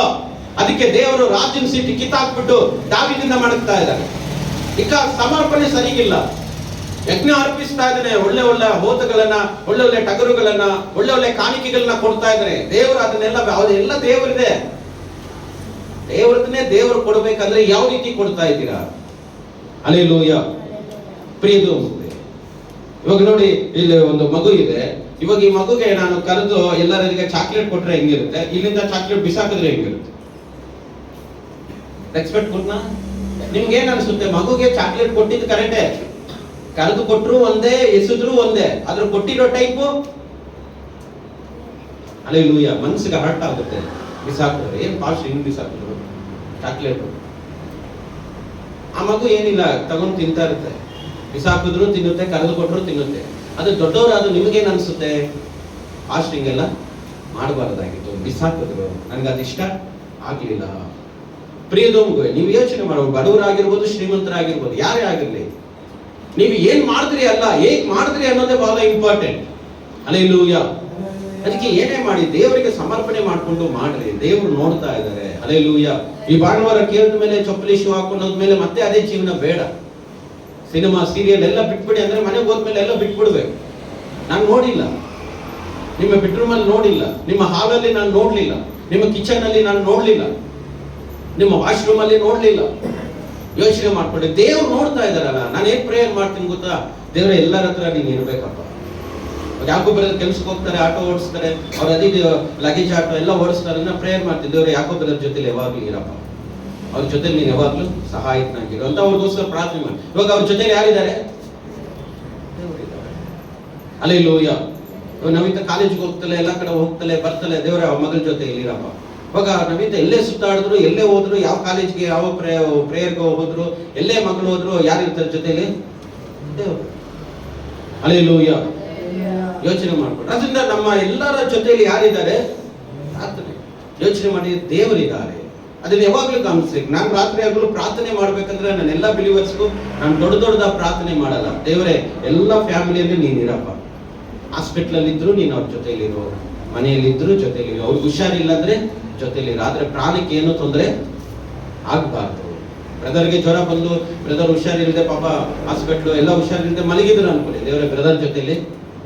ಅದಕ್ಕೆ ದೇವರು ರಾಜನ ಸೀಟಿ ಕಿತ್ತಾಕ್ಬಿಟ್ಟು ದಾವೀದನಿಂದ ಮಾಡುತ್ತಾ ಇದ್ದಾರೆ. ಈಗ ಸಮರ್ಪಣೆ ಸರಿಗಿಲ್ಲ. ಯಜ್ಞ ಅರ್ಪಿಸ್ತಾ ಇದ್ದಾನೆ, ಒಳ್ಳೆ ಒಳ್ಳೆ ಹೋತಗಳನ್ನ, ಒಳ್ಳೆ ಟಗರುಗಳನ್ನ, ಒಳ್ಳೆ ಕಾಣಿಕೆಗಳನ್ನ ಕೊಡ್ತಾ ಇದ್ದಾರೆ. ದೇವರು ಅದನ್ನೆಲ್ಲ ದೇವರಿದೆ. ದೇವರನ್ನೇ ದೇವರು ಕೊಡಬೇಕಂದ್ರೆ ಯಾವ ರೀತಿ ಕೊಡ್ತಾ ಇದ್ದೀರಾ? ಹಲ್ಲೆಲೂಯಾ. ಪ್ರಿಯದು, ಇವಾಗ ನೋಡಿ, ಇಲ್ಲಿ ಒಂದು ಮಗು ಇದೆ. ಇವಾಗ ಈ ಮಗುಗೆ ನಾನು ಕರೆದು ಎಲ್ಲರಿಗೆ ಚಾಕ್ಲೇಟ್ ಕೊಟ್ರೆ ಹೆಂಗಿರುತ್ತೆ, ಇಲ್ಲಿಂದ ಚಾಕ್ಲೇಟ್ ಬಿಸಾಕಿದ್ರೆ ಹೆಂಗಿರುತ್ತೆ? ರೆಸ್ಪೆಕ್ಟ್ ಕೊಟ್ನಾ? ನಿಮ್ಗೆ ಏನ್ ಅನ್ಸುತ್ತೆ? ಮಗುಗೆ ಚಾಕ್ಲೇಟ್ ಕೊಟ್ಟಿದ್ದು ಕರೆಕ್ಟೇ, ಕರೆದು ಕೊಟ್ರು ಒಂದೇ, ಎಸೆದ್ರು ಒಂದೇ, ಆದ್ರೆ ಕೊಟ್ಟಿರೋ ಟೈಪು ಹಲ್ಲೆಲೂಯಾ ಮನಸ್ಸಿಗೆ ಹರ್ಟ್ ಆಗುತ್ತೆ. ಬಿಸಾಕಿದ್ರೆ ಏನ್ ಪಾಸ್ಟ್ ಹಿಂಗ್ ಬಿಸಾಕಿದ್ರು ಚಾಕ್ಲೇಟ್. ಆ ಮಗು ಏನಿಲ್ಲ, ತಗೊಂಡು ತಿಂತಾ ಇರುತ್ತೆ. ಬಿಸಾಕಿದ್ರು ತಿನ್ನುತ್ತೆ, ಕರೆದು ಕೊಟ್ಟರು ತಿನ್ನುತ್ತೆ. ಅದು ದೊಡ್ಡವರಾದ್ರು ನಿಮಗೇನ್ ಅನ್ಸುತ್ತೆ? ಪಾಸ್ಟ್ ಹಿಂಗೆಲ್ಲ ಮಾಡಬಾರ್ದಾಗಿತ್ತು, ಬಿಸಾಕಿದ್ರು, ನನ್ಗೆ ಅದು ಇಷ್ಟ ಆಗ್ಲಿಲ್ಲ. ಪ್ರಿಯದೋಮ್ಗೆ ನೀವು ಯೋಚನೆ ಮಾಡೋ, ಬಡವರಾಗಿರ್ಬೋದು, ಶ್ರೀಮಂತರಾಗಿರ್ಬೋದು, ಯಾರೇ ಆಗಿರ್ಲಿ, ನೀವು ಏನ್ ಮಾಡಿದ್ರಿ ಅಲ್ಲ, ಹೇಗ್ ಮಾಡಿದ್ರಿ ಅನ್ನೋದೇ ಬಹಳ ಇಂಪಾರ್ಟೆಂಟ್. ಹಲ್ಲೆಲೂಯಾ. ಅದಕ್ಕೆ ಏನೇ ಮಾಡಿ ದೇವರಿಗೆ ಸಮರ್ಪಣೆ ಮಾಡ್ಕೊಂಡು ಮಾಡ್ರಿ. ದೇವರು ನೋಡ್ತಾ ಇದ್ದಾರೆ. ಹಲ್ಲೆಲೂಯಾ. ಈ ಭಾನುವಾರ ಕೇಳಿದ ಮೇಲೆ ಚಪ್ಪಲಿ ಶೂ ಹಾಕೊಂಡೋದ್ಮೇಲೆ ಮತ್ತೆ ಅದೇ ಜೀವನ ಬೇಡ. ಸಿನಿಮಾ, ಸೀರಿಯಲ್ ಎಲ್ಲ ಬಿಟ್ಬಿಡಿ ಅಂದ್ರೆ ಮನೆಗೆ ಹೋದ್ಮೇಲೆ ಎಲ್ಲ ಬಿಟ್ಬಿಡ್ಬೇಕು. ನಾನು ನೋಡಿಲ್ಲ, ನಿಮ್ಮ ಬೆಡ್ರೂಮ್ ಅಲ್ಲಿ ನೋಡಿಲ್ಲ, ನಿಮ್ಮ ಹಾಲಲ್ಲಿ ನಾನು ನೋಡ್ಲಿಲ್ಲ, ನಿಮ್ಮ ಕಿಚನ್ ಅಲ್ಲಿ ನಾನು ನೋಡ್ಲಿಲ್ಲ, ನಿಮ್ಮ ವಾಶ್ರೂಮ್ ಅಲ್ಲಿ ನೋಡ್ಲಿಲ್ಲ. ಯೋಚನೆ ಮಾಡ್ಕೊಂಡೆ, ದೇವ್ರು ನೋಡ್ತಾ ಇದಾರಲ್ಲ. ನಾನು ಏನ್ ಪ್ರೇಯರ್ ಮಾಡ್ತೀನಿ ಗೊತ್ತಾ? ದೇವ್ರ ಎಲ್ಲರ ಹತ್ರ ನೀನು ಇರ್ಬೇಕಪ್ಪ. ಯಾಕೋ ಬ್ರದರ್ ಕೆಲ್ಸಕ್ಕೆ ಹೋಗ್ತಾರೆ, ಆಟೋ ಓಡಿಸ್ತಾರೆ, ಅವ್ರ ಲಗೇಜ್ ಆಟೋ ಎಲ್ಲ ಓಡಿಸ್ತಾರೆ. ನಾನು ಪ್ರೇಯರ್ ಮಾಡ್ತೀನಿ, ದೇವ್ರ ಯಾಕೋ ಬ್ರದರ್ ಜೊತೆಲಿ ಯಾವಾಗ್ಲೂ ಇರಪ್ಪ, ಅವ್ರ ಜೊತೆ ನೀನು ಯಾವಾಗ್ಲೂ ಸಹಾಯಕನಾಗಿರು ಅಂತ ಅವ್ರಿಗೋಸ್ಕರ ಪ್ರಾರ್ಥನೆ ಮಾಡಿ. ಇವಾಗ ಅವ್ರ ಜೊತೆಲಿ ಯಾರಿದ್ದಾರೆ? ಹಲ್ಲೆಲೂಯಾ. ನವಿತಾ ಕಾಲೇಜ್ಗೆ ಹೋಗ್ತಲೆ, ಎಲ್ಲ ಕಡೆ ಹೋಗ್ತಲೆ ಬರ್ತಲೆ, ದೇವರ ಮಗಳ ಜೊತೆ ಇಲ್ಲಿರಪ್ಪ. ಇವಾಗ ನವಿತಾ ಎಲ್ಲೇ ಸುತ್ತಾಡಿದ್ರು, ಎಲ್ಲೇ ಹೋದ್ರು, ಯಾವ ಕಾಲೇಜ್ಗೆ, ಯಾವ ಪ್ರೇಯರ್ಗೆ ಹೋದ್ರು, ಎಲ್ಲೇ ಮಗಳು ಹೋದ್ರು, ಯಾರಿರ್ತಾರೆ ಜೊತೆಲಿ? ದೇವರು. ಹಲ್ಲೆಲೂಯಾ. ಯೋಚನೆ ಮಾಡ್ಕೊಂಡು ಅದರಿಂದ ನಮ್ಮ ಎಲ್ಲರ ಜೊತೆಯಲ್ಲಿ ಯಾರಿದ್ದಾರೆ? ಪ್ರಾರ್ಥನೆ. ಯೋಚನೆ ಮಾಡಿ, ದೇವರಿದ್ದಾರೆ. ಅದನ್ನ ಯಾವಾಗ್ಲೂ ಗಮನಿಸ್ಬೇಕು. ನಾನು ರಾತ್ರಿ ಆಗಲು ಪ್ರಾರ್ಥನೆ ಮಾಡ್ಬೇಕಂದ್ರೆ ನಾನು ಎಲ್ಲ ಬಿಲಿವರ್ಸ್ಗೂ ನಾನು ದೊಡ್ಡದಾದ ಪ್ರಾರ್ಥನೆ ಮಾಡಲ್ಲ. ದೇವರೇ ಎಲ್ಲ ಫ್ಯಾಮಿಲಿಯಲ್ಲಿ ನೀನಿರಪ್ಪ, ಹಾಸ್ಪಿಟ್ಲಲ್ಲಿದ್ರು ನೀನು ಅವ್ರ ಜೊತೆಲಿರು, ಮನೆಯಲ್ಲಿದ್ರು ಜೊತೆಲಿರು, ಅವ್ರಿಗೆ ಹುಷಾರಿಲ್ಲ ಅಂದ್ರೆ ಜೊತೆಲಿರು. ಆದ್ರೆ ಪ್ರಾಣಕ್ಕೆ ಏನು ತೊಂದರೆ ಆಗ್ಬಾರ್ದು. ಬ್ರದರ್ಗೆ ಜ್ವರ ಬಂದು ಬ್ರದರ್ ಹುಷಾರಿಲ್ಲದೆ ಪಾಪ ಹಾಸ್ಪಿಟ್ಲು ಎಲ್ಲ ಹುಷಾರಿಲ್ಲದೆ ಮಲಗಿದ್ರು ಅನ್ಕೊಳ್ಳಿ, ದೇವರೇ ಬ್ರದರ್ ಜೊತೆಲಿ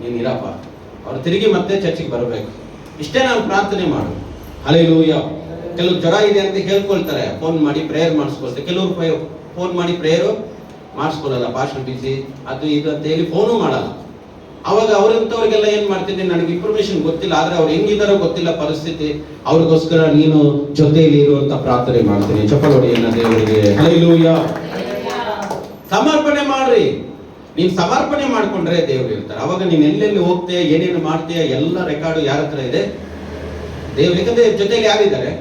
ನೀನು ಇರಪ್ಪ, ಅವ್ರು ತಿರುಗಿ ಮತ್ತೆ ಚರ್ಚಿಗೆ ಬರಬೇಕು. ಇಷ್ಟೇ ನಾನು ಪ್ರಾರ್ಥನೆ ಮಾಡು. ಹಲ್ಲೆಲೂಯಾ. ಕೆಲವು ಜ್ವರ ಇದೆ ಅಂತ ಹೇಳ್ಕೊಳ್ತಾರೆ, ಫೋನ್ ಮಾಡಿ ಪ್ರೇಯರ್ ಮಾಡಿಸ್ಕೊಳ್ತಾರೆ. ಕೆಲವರು ಫೋನ್ ಮಾಡಿ ಪ್ರೇಯರು ಮಾಡಿಸ್ಕೊಳ್ಳಲ್ಲ, ಪಾಸ್ಟರ್ ಬಿಸಿ ಅದು ಇದು ಅಂತ ಹೇಳಿ ಫೋನು ಮಾಡಲ್ಲ. ಅವಾಗ ಅವ್ರಂತವ್ರಿಗೆಲ್ಲ ಏನ್ ಮಾಡ್ತೀನಿ, ನನಗೆ ಇನ್ಫಾರ್ಮೇಶನ್ ಗೊತ್ತಿಲ್ಲ, ಆದ್ರೆ ಅವ್ರು ಹೆಂಗಿದಾರೋ ಗೊತ್ತಿಲ್ಲ ಪರಿಸ್ಥಿತಿ, ಅವ್ರಿಗೋಸ್ಕರ ನೀನು ಜೊತೆಯಲ್ಲಿ ಇರುವಂತ ಪ್ರಾರ್ಥನೆ ಮಾಡ್ತೀನಿ. ಚಪ್ಪಲೋಡಿ ಏನ ದೇವರಿಗೆ. ಹಲ್ಲೆಲೂಯಾ. ಸಮರ್ಪಣೆ ಮಾಡ್ರಿ. ನೀನ್ ಸಮರ್ಪಣೆ ಮಾಡ್ಕೊಂಡ್ರೆ ದೇವ್ರು ಇರ್ತಾರೆ. ಅವಾಗ ನೀನ್ ಎಲ್ಲೆಲ್ಲಿ ಹೋಗ್ತೀಯ, ಏನೇನು ಮಾಡ್ತೀಯ, ಎಲ್ಲ ರೆಕಾರ್ಡು ಯಾರ ಹತ್ರ ಇದೆ? ದೇವ್ರು. ಯಾಕಂದ್ರೆ ಜೊತೆಲಿ ಯಾರಿದ್ದಾರೆ?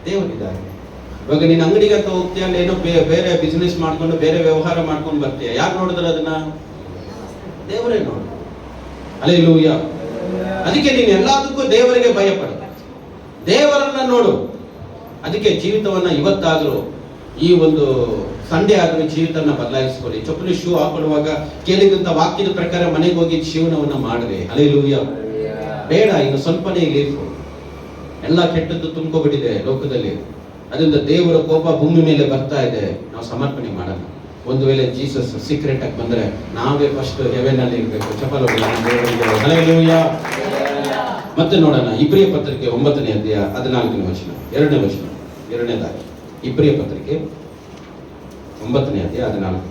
ದೇವರಿದ್ದಾರೆ. ಇವಾಗ ನೀನ್ ಅಂಗಡಿಗೆ ಅಂತ ಹೋಗ್ತೀಯ, ಅಲ್ಲಿ ಏನೋ ಬೇರೆ ಬಿಸ್ನೆಸ್ ಮಾಡ್ಕೊಂಡು ಬೇರೆ ವ್ಯವಹಾರ ಮಾಡ್ಕೊಂಡು ಬರ್ತೀಯ, ಯಾರು ನೋಡಿದ್ರೆ ಅದನ್ನ? ದೇವರೇ ನೋಡು. ಹಲ್ಲೆಲೂಯಾ. ಅದಕ್ಕೆ ನೀನು ಎಲ್ಲದಕ್ಕೂ ದೇವರಿಗೆ ಭಯಪಡು, ದೇವರನ್ನ ನೋಡು. ಅದಕ್ಕೆ ಜೀವಿತವನ್ನ ಇವತ್ತಾದ್ರೂ, ಈ ಒಂದು ಸಂಡೇ ಆದ್ರೂ ಜೀವಿತವನ್ನ ಬದಲಾಯಿಸ್ಕೊಳ್ಳಿ. ಚಪ್ಪಲಿ ಶೂ ಹಾಕೊಳ್ಳುವಾಗ ಕೇಳಿದಂತ ವಾಕ್ಯದ ಪ್ರಕಾರ ಮನೆಗೆ ಹೋಗಿ ಜೀವನವನ್ನ ಮಾಡ್ರಿ. ಹಲ್ಲೆಲೂಯಾ. ಬೇಡ, ಇನ್ನು ಸ್ವಲ್ಪನೇ ಲೀಫ್. ಎಲ್ಲ ಕೆಟ್ಟದ್ದು ತುಂಬಿಕೊಂಡಿದೆ ಲೋಕದಲ್ಲಿ, ಅದರಿಂದ ದೇವರ ಕೋಪ ಭೂಮಿ ಮೇಲೆ ಬರ್ತಾ ಇದೆ. ನಾವು ಸಮರ್ಪಣೆ ಮಾಡೋಣ. ಒಂದು ವೇಳೆ ಜೀಸಸ್ ಸೀಕ್ರೆಟ್ ಆಗಿ ಬಂದ್ರೆ ನಾವೇ ಫಸ್ಟ್ ಹೆವೆನ್ ಅಲ್ಲಿ ಇರ್ಬೇಕು. ಚಪ್ಪಲ. ಹಲ್ಲೆಲೂಯಾ. ಮತ್ತೆ ನೋಡೋಣ ಇಬ್ರಿಯ ಪತ್ರಿಕೆ 9ನೇ ಅಧ್ಯಾಯ 14ನೇ ವಚನ, 2ನೇ ವಚನ. ಎರಡನೇದಾಗಿ ಇಬ್ರಿಯ ಪತ್ರಿಕೆ 9ನೇ ಅಧ್ಯಾಯ 14.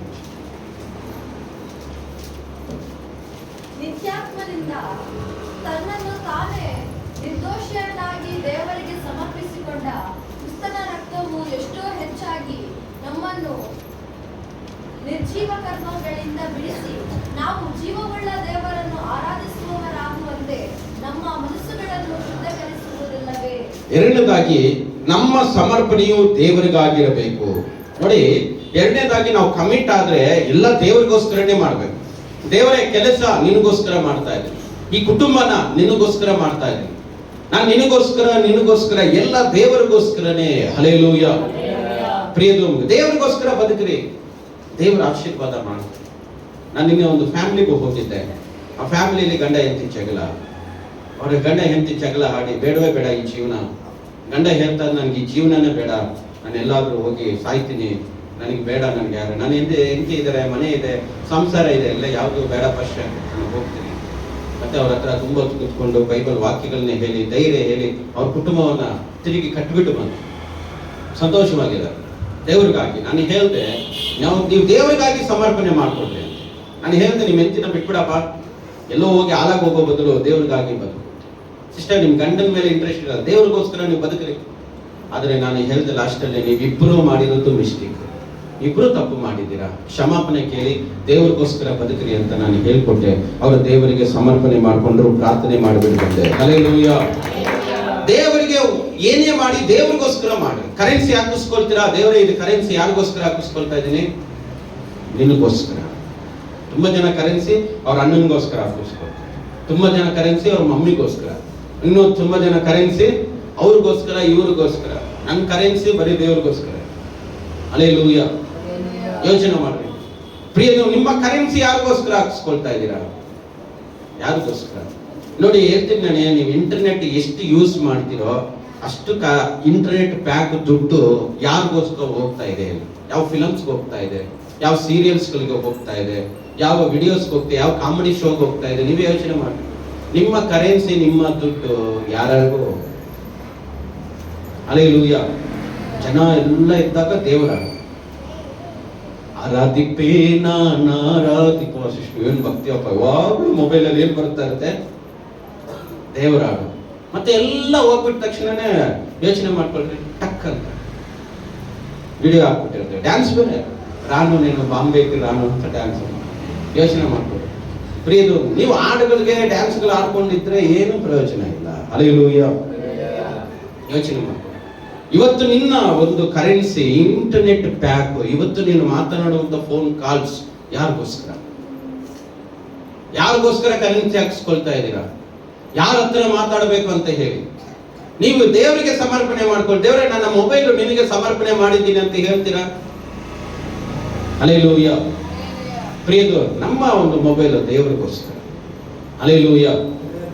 ನಿತ್ಯಾತ್ಮದಿಂದ ತನ್ನನ್ನು ತಾನೇ ನಿರ್ದೋಷಿಯನ್ನಾಗಿ ದೇವರಿಗೆ ಸಮರ್ಪಿಸಿಕೊಂಡ ಕ್ರಿಸ್ತನ ರಕ್ತವು ಎಷ್ಟೋ ಹೆಚ್ಚಾಗಿ ನಮ್ಮನ್ನು ನಿರ್ಜೀವ ಕರ್ಮಗಳಿಂದ ಬಿಡಿಸಿ ನಾವು ಜೀವವುಳ್ಳ ದೇವರನ್ನು ಆರಾಧಿಸುವವರಾಗುವಂತೆ ನಮ್ಮ ಮನಸ್ಸುಗಳನ್ನು ಶುದ್ಧೀಕರಿಸುವುದಿಲ್ಲವೇ? ಎರಡನೇದಾಗಿ ನಮ್ಮ ಸಮರ್ಪಣೆಯು ದೇವರಿಗಾಗಿರಬೇಕು. ನೋಡಿ, ಎರಡನೇದಾಗಿ ನಾವು ಕಮಿಟ್ ಆದ್ರೆ ಎಲ್ಲ ದೇವರಿಗೋಸ್ಕರನೇ ಮಾಡ್ಬೇಕು. ದೇವರೇ ಕೆಲಸ ನಿನಗೋಸ್ಕರ ಮಾಡ್ತಾ ಇದ್ದೀನಿ, ಈ ಕುಟುಂಬನ ನಿನಗೋಸ್ಕರ ಮಾಡ್ತಾ ಇದ್ದೀನಿ, ನಾನು ನಿನಗೋಸ್ಕರ ಎಲ್ಲ ದೇವರಿಗೋಸ್ಕರನೇ. ಹಲ್ಲೆಲೂಯಾ. ಪ್ರಿಯದು, ದೇವರಿಗೋಸ್ಕರ ಬದುಕ್ರಿ, ದೇವರ ಆಶೀರ್ವಾದ ಮಾಡ್ತಾರೆ. ನಾನು ನಿನ್ನೆ ಒಂದು ಫ್ಯಾಮಿಲಿಗೂ ಹೋಗಿದ್ದೆ. ಆ ಫ್ಯಾಮಿಲಿಯಲ್ಲಿ ಗಂಡ ಹೆಂಡತಿ ಜಗಳ. ಅವ್ರ ಗಂಡ ಹೆಂಡತಿ ಜಗಳ ಆಡಿ ಬೇಡವೇ ಬೇಡ ಈ ಜೀವನ. ಗಂಡ ಹೇಳ್ತಾರೆ, ನನಗೆ ಈ ಜೀವನನೇ ಬೇಡ, ನಾನು ಎಲ್ಲಾದ್ರೂ ಹೋಗಿ ಸಾಯ್ತೀನಿ, ನನಗೆ ಬೇಡ, ನನಗೆ ಯಾರು, ನನ್ನ ಹೆಂಡತಿ ಇದ್ದಾರೆ, ಮನೆ ಇದೆ, ಸಂಸಾರ ಇದೆ, ಎಲ್ಲ ಯಾವುದು ಬೇಡ, ಫಸ್ಟ್ ನಾನು ಹೋಗ್ತೀನಿ. ಮತ್ತೆ ಅವ್ರ ಹತ್ರ ತುಂಬಾ ಕೂತ್ಕೊಂಡು ಬೈಬಲ್ ವಾಕ್ಯಗಳನ್ನೇ ಹೇಳಿ ಧೈರ್ಯ ಹೇಳಿ ಅವ್ರ ಕುಟುಂಬವನ್ನ ತಿರುಗಿ ಕಟ್ಟಿಬಿಟ್ಟು ಬಂದು ಸಂತೋಷವಾಗಿದ್ದಾರೆ ದೇವ್ರಿಗಾಗಿ. ನಾನು ಹೇಳ್ದೆ, ನೀವು ದೇವರಿಗಾಗಿ ಸಮರ್ಪಣೆ ಮಾಡ್ಕೊಡ್ರಿ. ನಾನು ಹೇಳ್ದೆ, ನಿಮ್ಮ ಹೆಂಡತಿನ ಬಿಟ್ಬಿಡಪ್ಪ, ಎಲ್ಲೋ ಹೋಗಿ ಹಾಳಾಗಿ ಹೋಗೋ ಬದಲು ದೇವ್ರಿಗಾಗಿ ಬದುಕು. ಸಿಸ್ಟರ್, ನಿಮ್ ಗಂಡನ ಮೇಲೆ ಇಂಟ್ರೆಸ್ಟ್ ಇಲ್ಲ, ದೇವ್ರಿಗೋಸ್ಕರ ನೀವು ಬದುಕ್ರಿ. ಆದ್ರೆ ನಾನು ಹೇಳ್ದೆ ಲಾಸ್ಟಲ್ಲಿ, ನೀವಿಬ್ರು ಮಾಡಿರೋದು ಮಿಸ್ಟೇಕ್, ಇಬ್ರು ತಪ್ಪು ಮಾಡಿದ್ದೀರಾ, ಕ್ಷಮಾಪಣೆ ಕೇಳಿ ದೇವರಿಗೋಸ್ಕರ ಬದುಕ್ರಿ ಅಂತ ನಾನು ಹೇಳ್ಕೊಟ್ಟೆ. ಅವರು ದೇವರಿಗೆ ಸಮರ್ಪಣೆ ಮಾಡ್ಕೊಂಡ್ರು, ಪ್ರಾರ್ಥನೆ ಮಾಡಿಬಿಡ್ಬಂದೆ. ಹಲ್ಲೆಲೂಯಾ. ದೇವರಿಗೆ ಏನೇ ಮಾಡಿ ದೇವರಿಗೋಸ್ಕರ ಮಾಡಿ. ಕರೆನ್ಸಿ ಹಾಕಿಸ್ಕೊಳ್ತೀರಾ, ದೇವರೇ ಇದು ಕರೆನ್ಸಿ ಯಾರಿಗೋಸ್ಕರ ಹಾಕಿಸ್ಕೊಳ್ತಾ ಇದ್ದೀನಿ? ನಿನಗೋಸ್ಕರ. ತುಂಬಾ ಜನ ಕರೆನ್ಸಿ ಅವ್ರ ಅಣ್ಣನಿಗೋಸ್ಕರ ಹಾಕಿಸ್ಕೊಳ್ತಾರೆ, ತುಂಬಾ ಜನ ಕರೆನ್ಸಿ ಅವ್ರ ಮಮ್ಮಿಗೋಸ್ಕರ, ಇನ್ನು ತುಂಬಾ ಜನ ಕರೆನ್ಸಿ ಅವ್ರಿಗೋಸ್ಕರ ಇವ್ರಿಗೋಸ್ಕರ. ನನ್ನ ಕರೆನ್ಸಿ ಬರೀ ದೇವ್ರಿಗೋಸ್ಕರ. ಹಲ್ಲೆಲೂಯಾ. ಯೋಚನೆ ಮಾಡ್ರಿ ಪ್ರಿಯರು, ನಿಮ್ಮ ಕರೆನ್ಸಿ ಯಾರಿಗೋಸ್ಕರ ಹಾಕಿಸ್ಕೊಳ್ತಾ ಇದ್ದೀರಾ? ಯಾರಿಗೋಸ್ಕರ? ನೋಡಿ, ಹೇಳ್ತೀನಿ ನಾನೇ, ನೀವು ಇಂಟರ್ನೆಟ್ ಎಷ್ಟು ಯೂಸ್ ಮಾಡ್ತೀರೋ ಅಷ್ಟು ಇಂಟರ್ನೆಟ್ ಪ್ಯಾಕ್ ದುಡ್ಡು ಯಾರಿಗೋಸ್ಕರ ಹೋಗ್ತಾ ಇದೆ? ಯಾವ ಫಿಲಮ್ಸ್ಗೆ ಹೋಗ್ತಾ ಇದೆ, ಯಾವ ಸೀರಿಯಲ್ಸ್ಗಳಿಗೆ ಹೋಗ್ತಾ ಇದೆ, ಯಾವ ವಿಡಿಯೋಸ್ಗೆ ಹೋಗ್ತಾ, ಯಾವ ಕಾಮಿಡಿ ಶೋಗೆ ಹೋಗ್ತಾ ಇದೆ? ನೀವೇ ಯೋಚನೆ ಮಾಡಿ. ನಿಮ್ಮ ಕರೆನ್ಸಿ, ನಿಮ್ಮ ದುಡ್ಡು ಯಾರಿಗೂ. ಹಲ್ಲೆಲೂಯಾ. ಜನ ಎಲ್ಲ ಇದ್ದಾಗ ದೇವರ ಆರಾಧಿಪೇನ ನಾರಾಧಿಪ ಶಿಷ್ಟು ಏನ್ ಭಕ್ತಿಯಪ್ಪ, ಯಾವಾಗಲೂ ಮೊಬೈಲಲ್ಲಿ ಏನ್ ಬರ್ತಾ ಇರುತ್ತೆ? ದೇವರ ಹಾಡು. ಮತ್ತೆ ಎಲ್ಲ ಹೋಗ್ಬಿಟ್ಟ ತಕ್ಷಣನೇ ಯೋಚನೆ ಮಾಡ್ಕೊಳ್ರಿ, ಟಕ್ ಅಂತ ವಿಡಿಯೋ ಹಾಕ್ಬಿಟ್ಟಿರ್ತೇವೆ. ಡ್ಯಾನ್ಸ್ ಬೇರೆ, ರಾನು ನೀನು ಬಾಂಬೆಗೆ ರಾನು ಅಂತ ಡ್ಯಾನ್ಸ್ ಯೋಚನೆ ಮಾಡ್ಕೊಳ್ರಿ. ಪ್ರಿಯದು, ನೀವು ಹಾಡುಗಳಿಗೆ ಡ್ಯಾನ್ಸ್ಗಳು ಆಡ್ಕೊಂಡಿದ್ರೆ ಏನು ಪ್ರಯೋಜನ ಇಲ್ಲ. ಹಲ್ಲೆಲೂಯಾ. ಯೋಚನೆ ಮಾಡ್ಕೊಳ್ಳಿ. ಇವತ್ತು ನಿನ್ನ ಒಂದು ಕರೆನ್ಸಿ ಇಂಟರ್ನೆಟ್ ಪ್ಯಾಕ್, ಇವತ್ತು ನೀನು ಮಾತನಾಡುವಂತ ಫೋನ್ ಕಾಲ್ಸ್ ಯಾರಿಗೋಸ್ಕರ? ಯಾರಿಗೋಸ್ಕರ ಕರೆನ್ಸಿ ಹಾಕಿಸ್ಕೊಳ್ತಾ ಇದ್ದೀರಾ? ಯಾರ ಹತ್ರ ಮಾತಾಡಬೇಕು ಅಂತ ಹೇಳಿ ನೀವು ದೇವರಿಗೆ ಸಮರ್ಪಣೆ ಮಾಡ್ಕೊಂಡು, ದೇವರೇ ನನ್ನ ಮೊಬೈಲ್ ನಿನಗೆ ಸಮರ್ಪಣೆ ಮಾಡಿದ್ದೀನಿ ಅಂತ ಹೇಳ್ತೀರಾ? ಹಲ್ಲೆಲೂಯಾ. ಪ್ರಿಯದು, ನಮ್ಮ ಒಂದು ಮೊಬೈಲ್ ದೇವರಿಗೋಸ್ಕರ. ಹಲ್ಲೆಲೂಯ.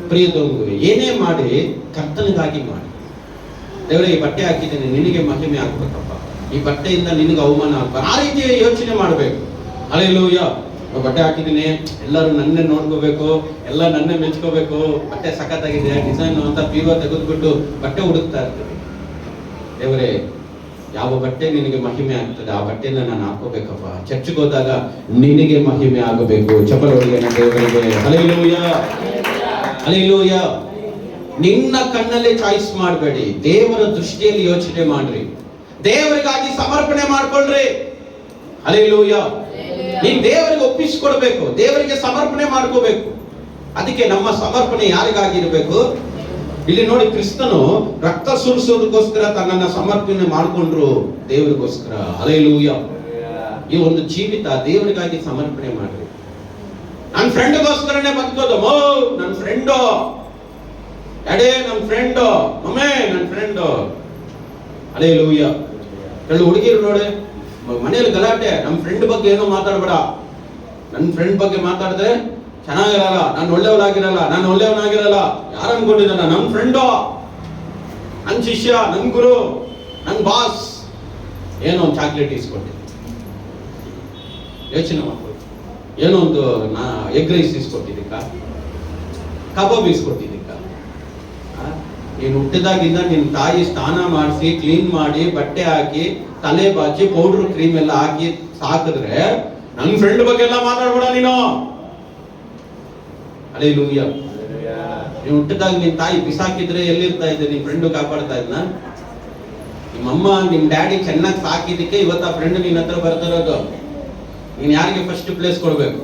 ಪ್ರಿಯತಮರೇ, ಏನೇ ಮಾಡಿ ಕರ್ತನಿಗಾಗಿ ಮಾಡಿ. ದೇವರೇ, ಈ ಬಟ್ಟೆ ಹಾಕಿದ್ದೇನೆ, ನಿನಗೆ ಮಹಿಮೆ ಆಗ್ಬೇಕಪ್ಪ, ಈ ಬಟ್ಟೆಯಿಂದ ನಿನಗೆ ಅವಮಾನ ಆಗ್ಬಾರ್ದು, ಆ ರೀತಿ ಯೋಚನೆ ಮಾಡಬೇಕು. ಹಲ್ಲೆಲೂಯ. ಬಟ್ಟೆ ಹಾಕಿದ್ದೀನಿ, ಎಲ್ಲರೂ ನನ್ನೇ ನೋಡ್ಕೋಬೇಕು, ಎಲ್ಲ ನನ್ನೇ ಮೆಚ್ಕೋಬೇಕು, ಬಟ್ಟೆ ಸಖತ್ತಾಗಿದೆ, ಡಿಸೈನ್ ಅಂತ ಪೀವ ತೆಗೆದುಬಿಟ್ಟು ಬಟ್ಟೆ ಹುಡುಕ್ತಾ ಇರ್ತೀವಿ. ದೇವರೇ, ಯಾವ ಬಟ್ಟೆ ನಿನಗೆ ಮಹಿಮೆ ಆಗ್ತದೆ ಆ ಬಟ್ಟೆನ ನಾನು ಹಾಕೋಬೇಕಪ್ಪ. ಚರ್ಚ್ಗೆ ಹೋದಾಗ ನಿನಗೆ ಮಹಿಮೆ ಆಗಬೇಕು. ಚಪ್ಪಲೊಳಗೆ ದೇವರಿಗೆ ಹಲ್ಲೆಲೂಯ, ಹಲ್ಲೆಲೂಯ. ನಿನ್ನ ಕಣ್ಣಲ್ಲೇ ಚಾಯ್ಸ್ ಮಾಡಬೇಡಿ, ದೇವರ ದೃಷ್ಟಿಯಲ್ಲಿ ಯೋಚನೆ ಮಾಡ್ರಿ, ದೇವರಿಗಾಗಿ ಸಮರ್ಪಣೆ ಮಾಡ್ಕೊಳ್ರಿ. ಹಲ್ಲೆಲೂಯ. ನೀನ್ ದೇವರಿಗೆ ಒಪ್ಪಿಸಿಕೊಡ್ಬೇಕು, ದೇವರಿಗೆ ಸಮರ್ಪಣೆ ಮಾಡ್ಕೋಬೇಕು. ಅದಕ್ಕೆ ನಮ್ಮ ಸಮರ್ಪಣೆ ಯಾರಿಗಾಗಿರ್ಬೇಕು? ಇಲ್ಲಿ ನೋಡಿ, ಕ್ರಿಸ್ತನು ರಕ್ತ ಸುರಿಸೋದಕ್ಕೋಸ್ಕರ ತನ್ನನ್ನ ಸಮರ್ಪಣೆ ಮಾಡ್ಕೊಂಡ್ರು, ದೇವರಿಗೋಸ್ಕರ. ಹಲ್ಲೆಲೂಯ. ಈ ಒಂದು ಜೀವಿತ ದೇವರಿಗಾಗಿ ಸಮರ್ಪಣೆ ಮಾಡ್ರಿ. ನನ್ನ ಫ್ರೆಂಡ್ಗೋಸ್ಕರನೇ ಬದುಕೋದು. ನನ್ನ ಫ್ರೆಂಡು ಎಡೆ, ನನ್ನ ಫ್ರೆಂಡು ಮಮ್ಮೇ, ನನ್ನ ಫ್ರೆಂಡು. ಹಲ್ಲೆಲೂಯ. ಕೆಲವು ಹುಡುಗಿರು ನೋಡಿ, ಮನೆಯಲ್ಲಿ ಗಲಾಟೆ, ನಮ್ಮ ಫ್ರೆಂಡ್ ಬಗ್ಗೆ ಏನೋ ಮಾತಾಡಬೇಡ, ನನ್ನ ಫ್ರೆಂಡ್ ಬಗ್ಗೆ ಮಾತಾಡಿದ್ರೆ ಚೆನ್ನಾಗಿರಲ್ಲ, ನಾನು ಒಳ್ಳೆಯವನಾಗಿರಲ್ಲ, ನಾನು ಒಳ್ಳೆಯವನಾಗಿರಲ್ಲ. ಯಾರು ಅನ್ಕೊಂಡಿದ್ದಾನ? ನನ್ನ ಫ್ರೆಂಡು, ನನ್ನ ಶಿಷ್ಯ, ನನ್ನ ಗುರು, ನನ್ನ ಬಾಸ್. ಏನೋ ಒಂದು ಚಾಕ್ಲೇಟ್ ಇಸ್ಕೊಟ್ಟಿದ್ದೆ, ಯೋಚನೆ ಮಾಡ್ಬೋದು. ಏನೋ ಒಂದು ಎಗ್ ರೈಸ್ ಇಸ್ಕೊಟ್ಟಿದ್ದಕ್ಕ, ಕಬಾಬ್ ಇಸ್ಕೊಟ್ಟಿದ್ದಕ್ಕ. ನೀನು ಹುಟ್ಟಿದಾಗಿಂದ ನಿನ್ನ ತಾಯಿ ಸ್ನಾನ ಮಾಡಿಸಿ, ಕ್ಲೀನ್ ಮಾಡಿ, ಬಟ್ಟೆ ಹಾಕಿ, ತಲೆ ಬಾಚಿ, ಪೌಡ್ರ್ ಕ್ರೀಮ್ ಎಲ್ಲ ಹಾಕಿ ಸಾಕಿದ್ರೆ ನನ್ನ ಫ್ರೆಂಡ್ ಬಗ್ಗೆ ಎಲ್ಲ ಮಾತಾಡ್ಬೇಡ ನೀನು. ಹಲ್ಲೆಲೂಯ. ನೀನು ಹುಟ್ಟಿದಾಗ ನಿನ್ನ ತಾಯಿ ಬಿಸಾಕಿದ್ರೆ ಎಲ್ಲಿರ್ತಾ ಇದ್ದೆ? ನಿನ್ ಫ್ರೆಂಡ್ ಕಾಪಾಡ್ತಾ ಇದ್ನ? ನಿಮ್ಮಮ್ಮ ನಿಮ್ ಡ್ಯಾಡಿ ಚೆನ್ನಾಗಿ ಸಾಕಿದಕ್ಕೆ ಇವತ್ತು ಆ ಫ್ರೆಂಡ್ ನಿನ್ನ ಹತ್ರ ಬರ್ತಿರೋದು. ನೀನ್ ಯಾರಿಗೆ ಫಸ್ಟ್ ಪ್ಲೇಸ್ ಕೊಡ್ಬೇಕು?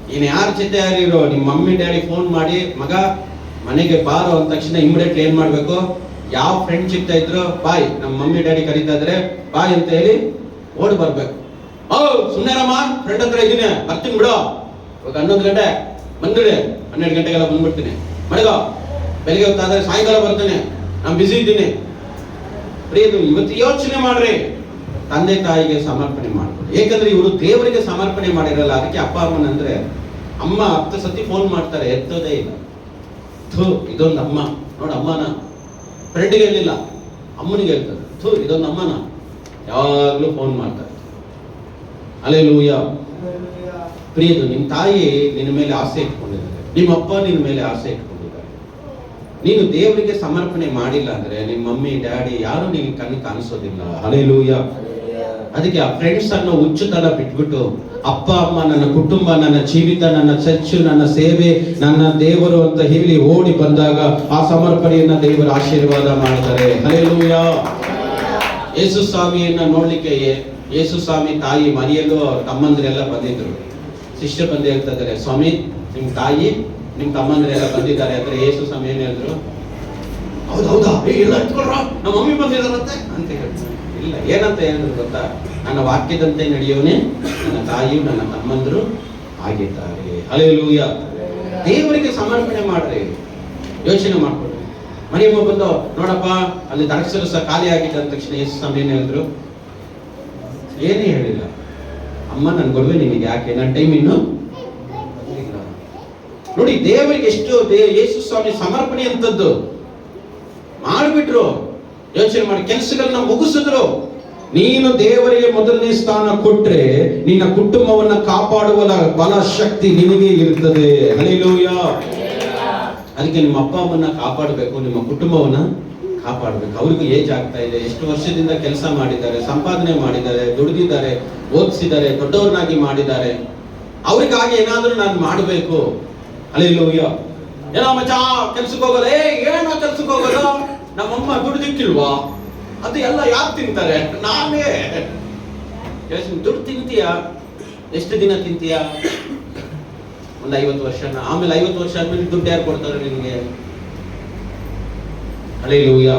ನೀನ್ ಯಾರ ಜೊತೆ ಯಾರಿರೋ? ನಿಮ್ಮ ಮಮ್ಮಿ ಡ್ಯಾಡಿ ಫೋನ್ ಮಾಡಿ ಮಗ ಮನೆಗೆ ಬಾರೋ ಅಂದ ತಕ್ಷಣ ಇಮಿಡಿಯೇಟ್ ಏನ್ ಮಾಡ್ಬೇಕು? ಯಾವ ಫ್ರೆಂಡ್ ಸಿಗ್ತಾ ಇದ್ರು, ಬಾಯ್, ನಮ್ಮ ಮಮ್ಮಿ ಡ್ಯಾಡಿ ಕರೀತಾ ಇದ್ರೆ ಬಾಯ್ ಅಂತ ಹೇಳಿ ಓಡಿ ಬರ್ಬೇಕು. ಸುಮ್ಮನೆರಮ್ಮ, ಫ್ರೆಂಡ್ ಹತ್ರ ಇದ್ದೀನಿ, ಬರ್ತೀನಿ ಬಿಡು. ಇವಾಗ 11 ಗಂಟೆ ಬಂದ್ಬಿಡಿ, 12 ಗಂಟೆಗೆಲ್ಲ ಬಂದ್ಬಿಡ್ತೀನಿ. ಮಡಗ ಬೆಳಿಗ್ಗೆ ಹೊತ್ತಾದ್ರೆ ಸಾಯಂಕಾಲ ಬರ್ತೀನಿ, ನಾನು ಬಿಸಿ ಇದ್ದೀನಿ. ಪ್ರಿಯದು, ಇವತ್ತು ಯೋಚನೆ ಮಾಡ್ರಿ, ತಂದೆ ತಾಯಿಗೆ ಸಮರ್ಪಣೆ ಮಾಡ್ಕೊಳ್ಳಿ. ಏಕೆಂದ್ರೆ ಇವರು ದೇವರಿಗೆ ಸಮರ್ಪಣೆ ಮಾಡಿರಲ್ಲ. ಅದಕ್ಕೆ ಅಪ್ಪ ಅಮ್ಮನಂದ್ರೆ, ಅಮ್ಮ 10 ಸತಿ ಫೋನ್ ಮಾಡ್ತಾರೆ, ಎತ್ತೋದೇ ಇಲ್ಲ. ಇದೊಂದು ಅಮ್ಮ ನೋಡ, ಅಮ್ಮನ ಫ್ರೆಂಡ್ಗೆ ಹೇಳಿಲ್ಲ, ಅಮ್ಮನಿಗೆ ಹೇಳ್ತಾರೆ, ಇದೊಂದು ಅಮ್ಮನ ಯಾವಾಗ್ಲೂ ಫೋನ್ ಮಾಡ್ತಾರೆ. ಹಲ್ಲೆಲೂಯ. ಪ್ರಿಯದು, ನಿನ್ನ ತಾಯಿ ನಿನ್ನ ಮೇಲೆ ಆಸೆ ಇಟ್ಕೊಂಡಿದ್ದಾರೆ, ನಿಮ್ಮ ಅಪ್ಪ ನಿನ್ನ ಮೇಲೆ ಆಸೆ ಇಟ್ಕೊಂಡಿದ್ದಾರೆ. ನೀನು ದೇವರಿಗೆ ಸಮರ್ಪಣೆ ಮಾಡಿಲ್ಲ ಅಂದ್ರೆ ನಿಮ್ಮ ಮಮ್ಮಿ ಡ್ಯಾಡಿ ಯಾರು ನಿನಗೆ ಕಣ್ಣು ಕಾಣಿಸೋದಿಲ್ಲ. ಹಲ್ಲೆಲೂಯ. ಅದಕ್ಕೆ ಆ ಫ್ರೆಂಡ್ಸ್ ಅನ್ನೋ ಹುಚ್ಚುತನ ಬಿಟ್ಬಿಟ್ಟು, ಅಪ್ಪ ಅಮ್ಮ, ನನ್ನ ಕುಟುಂಬ, ನನ್ನ ಜೀವಿತ, ನನ್ನ ಚರ್ಚು, ನನ್ನ ಸೇವೆ, ನನ್ನ ದೇವರು ಅಂತ ಹೇಳಿ ಓಡಿ ಬಂದಾಗ ಆ ಸಮರ್ಪಣೆಯನ್ನ ದೇವರ ಆಶೀರ್ವಾದ ಮಾಡ್ತಾರೆ. ಹಲ್ಲೆಲೂಯ. ಯೇಸು ಸ್ವಾಮಿಯನ್ನ ನೋಡ್ಲಿಕ್ಕೆ ಯೇಸು ಸ್ವಾಮಿ ತಾಯಿ ಮರಿಯಲ್ಲೂ ಅವ್ರ ತಮ್ಮಂದ್ರೆಲ್ಲ ಬಂದಿದ್ರು. ಶಿಷ್ಯರು ಬಂದು ಹೇಳ್ತಾ ಇದ್ದಾರೆ, ಸ್ವಾಮಿ ನಿಮ್ ತಾಯಿ ನಿಮ್ ತಮ್ಮಂದ್ರೆಲ್ಲ ಬಂದಿದ್ದಾರೆ ಅಂದ್ರೆ ಯೇಸು ಸ್ವಾಮಿ ಏನ್ ಹೇಳಿದ್ರು? ಹೌದಾ, ಎಲ್ಲ ಎತ್ಕೊಳ್ರ, ನಮ್ಮ ಮಮ್ಮಿ ಬಂದಿದ್ದಾರಂತೆ ಅಂತ ಹೇಳ್ತಾರೆ. ಇಲ್ಲ, ಏನಂತ ಹೇಳಿದ್ರು ಗೊತ್ತಾ? ನನ್ನ ವಾಕ್ಯದಂತೆ ನಡೆಯೋನೆ ನನ್ನ ತಾಯಿಯು ನನ್ನ ತಮ್ಮಂದರು ಆಗಿದ್ದಾರೆ. ಹಲ್ಲೆಲೂಯ. ದೇವರಿಗೆ ಸಮರ್ಪಣೆ ಮಾಡ್ರಿ. ಯೋಚನೆ ಮಾಡ್ಕೊಡ್ರಿ. ಮನೆಯಮ್ಮ ಬಂದು, ನೋಡಪ್ಪ ಅಲ್ಲಿ ದ್ರಾಕ್ಷರಸ ಖಾಲಿ ಆಗಿದ್ದ ಅಂದ ತಕ್ಷಣ ಯೇಸು ಸ್ವಾಮಿ ಏನ್ ಹೇಳಿದ್ರು? ಏನೇ ಹೇಳಿಲ್ಲ. ಅಮ್ಮ ನನ್ ಗೊಡವೆ ನಿನಗೆ ಯಾಕೆ, ನನ್ನ ಟೈಮ್ ಇನ್ನು ಇಲ್ಲ. ನೋಡಿ, ದೇವರಿಗೆ ಎಷ್ಟು ಯೇಸು ಸ್ವಾಮಿ ಸಮರ್ಪಣೆ ಅಂತದ್ದು ಮಾಡ್ಬಿಟ್ರು. ಯೋಚನೆ ಮಾಡಿ, ಕೆಲಸಗಳನ್ನ ಮುಗಿಸಿದ್ರು. ನೀನು ದೇವರಿಗೆ ಮೊದಲನೇ ಸ್ಥಾನ ಕೊಟ್ರೆ ನಿನ್ನ ಕುಟುಂಬವನ್ನ ಕಾಪಾಡುವ ಬಲ ಶಕ್ತಿ ನಿನಗೆ ಇರ್ತದೆ. ಹಲ್ಲೆಲೂಯ. ಅದಕ್ಕೆ ನಿಮ್ಮ ಅಪ್ಪ ಅಮ್ಮನ್ನ ಕಾಪಾಡಬೇಕು, ನಿಮ್ಮ ಕುಟುಂಬವನ್ನ ಕಾಪಾಡಬೇಕು. ಅವ್ರಿಗೂ ಏಜ್ ಆಗ್ತಾ ಇದೆ, ಎಷ್ಟು ವರ್ಷದಿಂದ ಕೆಲಸ ಮಾಡಿದ್ದಾರೆ, ಸಂಪಾದನೆ ಮಾಡಿದ್ದಾರೆ, ದುಡಿದಿದ್ದಾರೆ, ಓದಿಸಿದ್ದಾರೆ, ದೊಡ್ಡವ್ರನ್ನಾಗಿ ಮಾಡಿದ್ದಾರೆ. ಅವ್ರಿಗಾಗಿ ಏನಾದ್ರೂ ನಾನು ಮಾಡಬೇಕು. ಹಲ್ಲೆಲೂಯ. ಏನೋ ಮಚ್ಚ ಕೆಲ್ಸಕ್ಕೆ ಹೋಗೋದು, ಏನೋ ಕೆಲ್ಸಕ್ಕೆ ಹೋಗೋದು, ನಮ್ಮಮ್ಮ ದುಡ್ದಿಕ್ಕಿಲ್ವಾ? ಅದು ಎಲ್ಲ ಯಾರು ತಿಂತಾರೆ? ನಾನೇ. ದುಡ್ಡು ತಿಂತೀಯ? ಎಷ್ಟು ದಿನ ತಿಂತೀಯ? ಒಂದು 50 ವರ್ಷನ. ಆಮೇಲೆ 50 ವರ್ಷ ಆದ್ಮೇಲೆ ದುಡ್ಡು ಯಾರು ಕೊಡ್ತಾರೆ ನಿನ್ಗೆ? ಹಲ್ಲೆಲೂಯ.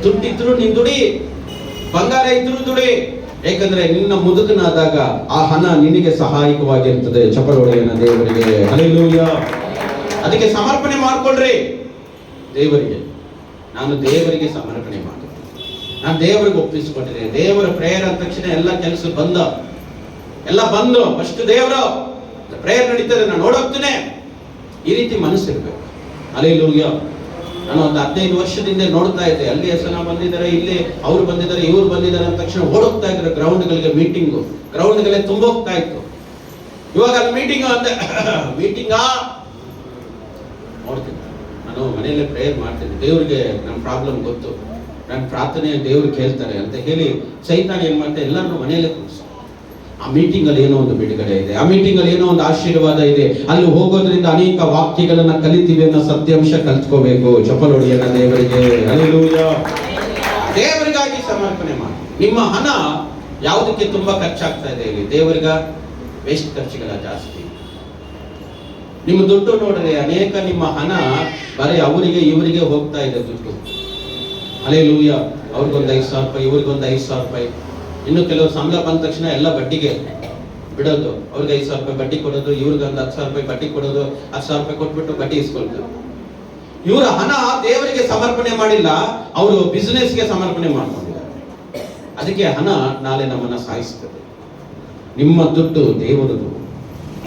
ದುಡ್ಡಿದ್ರು ನೀನ್ ದುಡಿ, ಬಂಗಾರ ಇದ್ರು ದುಡಿ. ಯಾಕಂದ್ರೆ ನಿನ್ನ ಮುದುಕನಾದಾಗ ಆ ಹಣ ನಿನಗೆ ಸಹಾಯಕವಾಗಿರ್ತದೆ. ಚಪ್ಪಲೊಡೆಯನ ದೇವರಿಗೆ. ಹಲ್ಲೆಲೂಯ. ಅದಕ್ಕೆ ಸಮರ್ಪಣೆ ಮಾಡ್ಕೊಳ್ರಿ ದೇವರಿಗೆ. ನಾನು ದೇವರಿಗೆ ಸಮರ್ಪಣೆ ಮಾಡಿ, ನಾನು ದೇವರಿಗೆ ಒಪ್ಪಿಸಿಕೊಟ್ಟಿದ್ದೇನೆ. ದೇವರ ಪ್ರೇಯರ್ ಅಂದ ತಕ್ಷಣ ಎಲ್ಲ ಕೆಲಸ ಎಲ್ಲ ಬಂದು ಫಸ್ಟ್ ದೇವರು ಪ್ರೇಯರ್ ನಡೀತದೆ, ನಾನು ಓಡೋಗ್ತೇನೆ, ಈ ರೀತಿ ಮನಸ್ಸಿರ್ಬೇಕು. ಹಲ್ಲೆಲೂಯ. ನಾನು ಒಂದು 15 ವರ್ಷದಿಂದ ನೋಡ್ತಾ ಇದ್ದೆ, ಅಲ್ಲಿ ಎಸನ ಬಂದಿದ್ದಾರೆ, ಇಲ್ಲಿ ಅವ್ರು ಬಂದಿದ್ದಾರೆ, ಇವ್ರು ಬಂದಿದ್ದಾರೆ ಅಂದ ತಕ್ಷಣ ಓಡೋಗ್ತಾ ಇದ್ರು ಗ್ರೌಂಡ್ಗಳಿಗೆ, ಗ್ರೌಂಡ್ಗಳೇ ತುಂಬೋಗ್ತಾ ಇತ್ತು. ಇವಾಗ ಅಲ್ಲಿ ಮೀಟಿಂಗಾ ನೋಡ್ತೀನಿ. ನಾನು ಮನೆಯಲ್ಲೇ ಪ್ರೇಯರ್ ಮಾಡ್ತೀನಿ, ದೇವ್ರಿಗೆ ನನ್ನ ಪ್ರಾಬ್ಲಮ್ ಗೊತ್ತು, ನನ್ನ ಪ್ರಾರ್ಥನೆ ದೇವ್ರು ಕೇಳ್ತಾರೆ ಅಂತ ಹೇಳಿ ಸೈತಾನ ಏನ್ ಮಾಡ್ತಾರೆ, ಎಲ್ಲರನ್ನೂ ಮನೆಯಲ್ಲೇ ಕೂರಿಸ. ಆ ಮೀಟಿಂಗ್ ಅಲ್ಲಿ ಏನೋ ಒಂದು ಬಿಡುಗಡೆ ಇದೆ, ಆ ಮೀಟಿಂಗ್ ಅಲ್ಲಿ ಏನೋ ಒಂದು ಆಶೀರ್ವಾದ ಇದೆ, ಅಲ್ಲಿ ಹೋಗೋದ್ರಿಂದ ಅನೇಕ ವಾಕ್ಯಗಳನ್ನ ಕಲಿತೀವಿ ಅನ್ನೋ ಸತ್ಯಾಂಶ ಕಲ್ತ್ಕೋಬೇಕು. ಚಪ್ಪಲೊಡಿಯನ್ನ ದೇವರಿಗೆ. ಹಲ್ಲೆಲೂಯ. ದೇವರಿಗಾಗಿ ಸಮರ್ಪಣೆ ಮಾಡಿ. ನಿಮ್ಮ ಹಣ ಯಾವುದಕ್ಕೆ ತುಂಬಾ ಖರ್ಚಾಗ್ತಾ ಇದೆ ಇಲ್ಲಿ? ದೇವರಿಗ ವೇಸ್ಟ್ ಖರ್ಚುಗಳ ಜಾಸ್ತಿ. ನಿಮ್ಮ ದುಡ್ಡು ನೋಡ್ರಿ, ಅನೇಕ ನಿಮ್ಮ ಹಣ ಬರೀ ಅವರಿಗೆ ಇವರಿಗೆ ಹೋಗ್ತಾ ಇದೆ ದುಡ್ಡು. ಹಲ್ಲೆಲೂಯ. ಅವ್ರಿಗೊಂದು 5,000 ರೂಪಾಯಿ, ಇವ್ರಿಗೊಂದು 5,000 ರೂಪಾಯಿ. ಇನ್ನು ಕೆಲವರು ಸಂಬಳ ಬಂದ ತಕ್ಷಣ ಎಲ್ಲ ಬಡ್ಡಿಗೆ ಬಿಡೋದು, ಅವ್ರಿಗೆ 5,000 ರೂಪಾಯಿ ಬಡ್ಡಿ ಕೊಡೋದು, ಇವ್ರಿಗೆ ಒಂದು 10,000 ರೂಪಾಯಿ ಬಡ್ಡಿ ಕೊಡೋದು, 10,000 ರೂಪಾಯಿ ಕೊಟ್ಬಿಟ್ಟು ಬಡ್ಡಿ ಇಸ್ಕೊಳ್ತಾರೆ. ಇವರ ಹಣ ದೇವರಿಗೆ ಸಮರ್ಪಣೆ ಮಾಡಿಲ್ಲ, ಅವರು ಬಿಸ್ನೆಸ್ಗೆ ಸಮರ್ಪಣೆ ಮಾಡ್ಕೊಂಡಿದ್ದಾರೆ. ಅದಕ್ಕೆ ಹಣ ನಾಳೆ ನಮ್ಮನ್ನ ಸಾಯಿಸ್ತದೆ. ನಿಮ್ಮ ದುಡ್ಡು ದೇವರದು,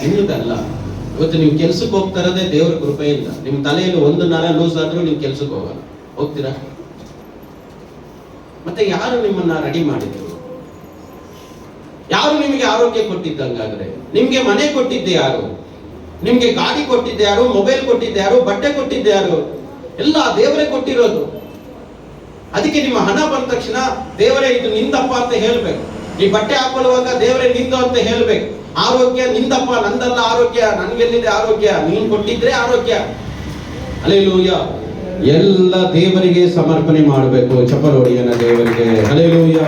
ನಿಮ್ಮದಲ್ಲ. ಇವತ್ತು ನೀವು ಕೆಲ್ಸಕ್ಕೆ ಹೋಗ್ತಾ ಇರೋದೇ ದೇವರ ಕೃಪೆಯಿಂದ. ನಿಮ್ಮ ತಲೆಯಲ್ಲಿ ಒಂದು ನರ ಲೂಸ್ ಆದ್ರೂ ನೀವು ಕೆಲ್ಸಕ್ಕೆ ಹೋಗಲ್ಲ, ಹೋಗ್ತೀರಾ? ಮತ್ತೆ ಯಾರು ನಿಮ್ಮನ್ನ ರೆಡಿ ಮಾಡಿದ್ರು? ಯಾರು ನಿಮಗೆ ಆರೋಗ್ಯ ಕೊಟ್ಟಿದ್ದಂಗಾದ್ರೆ? ನಿಮ್ಗೆ ಮನೆ ಕೊಟ್ಟಿದ್ದೆ ಯಾರು? ನಿಮ್ಗೆ ಗಾಡಿ ಕೊಟ್ಟಿದ್ದೆ ಯಾರು? ಮೊಬೈಲ್ ಕೊಟ್ಟಿದ್ದೆ ಯಾರು? ಬಟ್ಟೆ ಕೊಟ್ಟಿದ್ದೆ ಯಾರು? ಎಲ್ಲ ದೇವರೇ ಕೊಟ್ಟಿರೋದು. ಅದಕ್ಕೆ ನಿಮ್ಮ ಹಣ ಬಂದ ತಕ್ಷಣ ದೇವರೇ ಇದು ನಿಂದಪ್ಪ ಅಂತ ಹೇಳ್ಬೇಕು. ಈ ಬಟ್ಟೆ ಹಾಕೊಳ್ಳುವಾಗ ದೇವರೇ ನಿಂದು ಅಂತ ಹೇಳ್ಬೇಕು. ಆರೋಗ್ಯ ನಿಂದಪ್ಪ, ನಂದಲ್ಲ ಆರೋಗ್ಯ, ನನ್ಗೆಲ್ಲಿದೆ ಆರೋಗ್ಯ? ನೀನು ಕೊಟ್ಟಿದ್ರೆ ಆರೋಗ್ಯ. ಹಲ್ಲೆಲೂಯ. ಎಲ್ಲ ದೇವರಿಗೆ ಸಮರ್ಪಣೆ ಮಾಡಬೇಕು. ಚಪ್ಪಲೊಡಿಯನ ದೇವರಿಗೆ. ಹಲ್ಲೆಲೂಯ.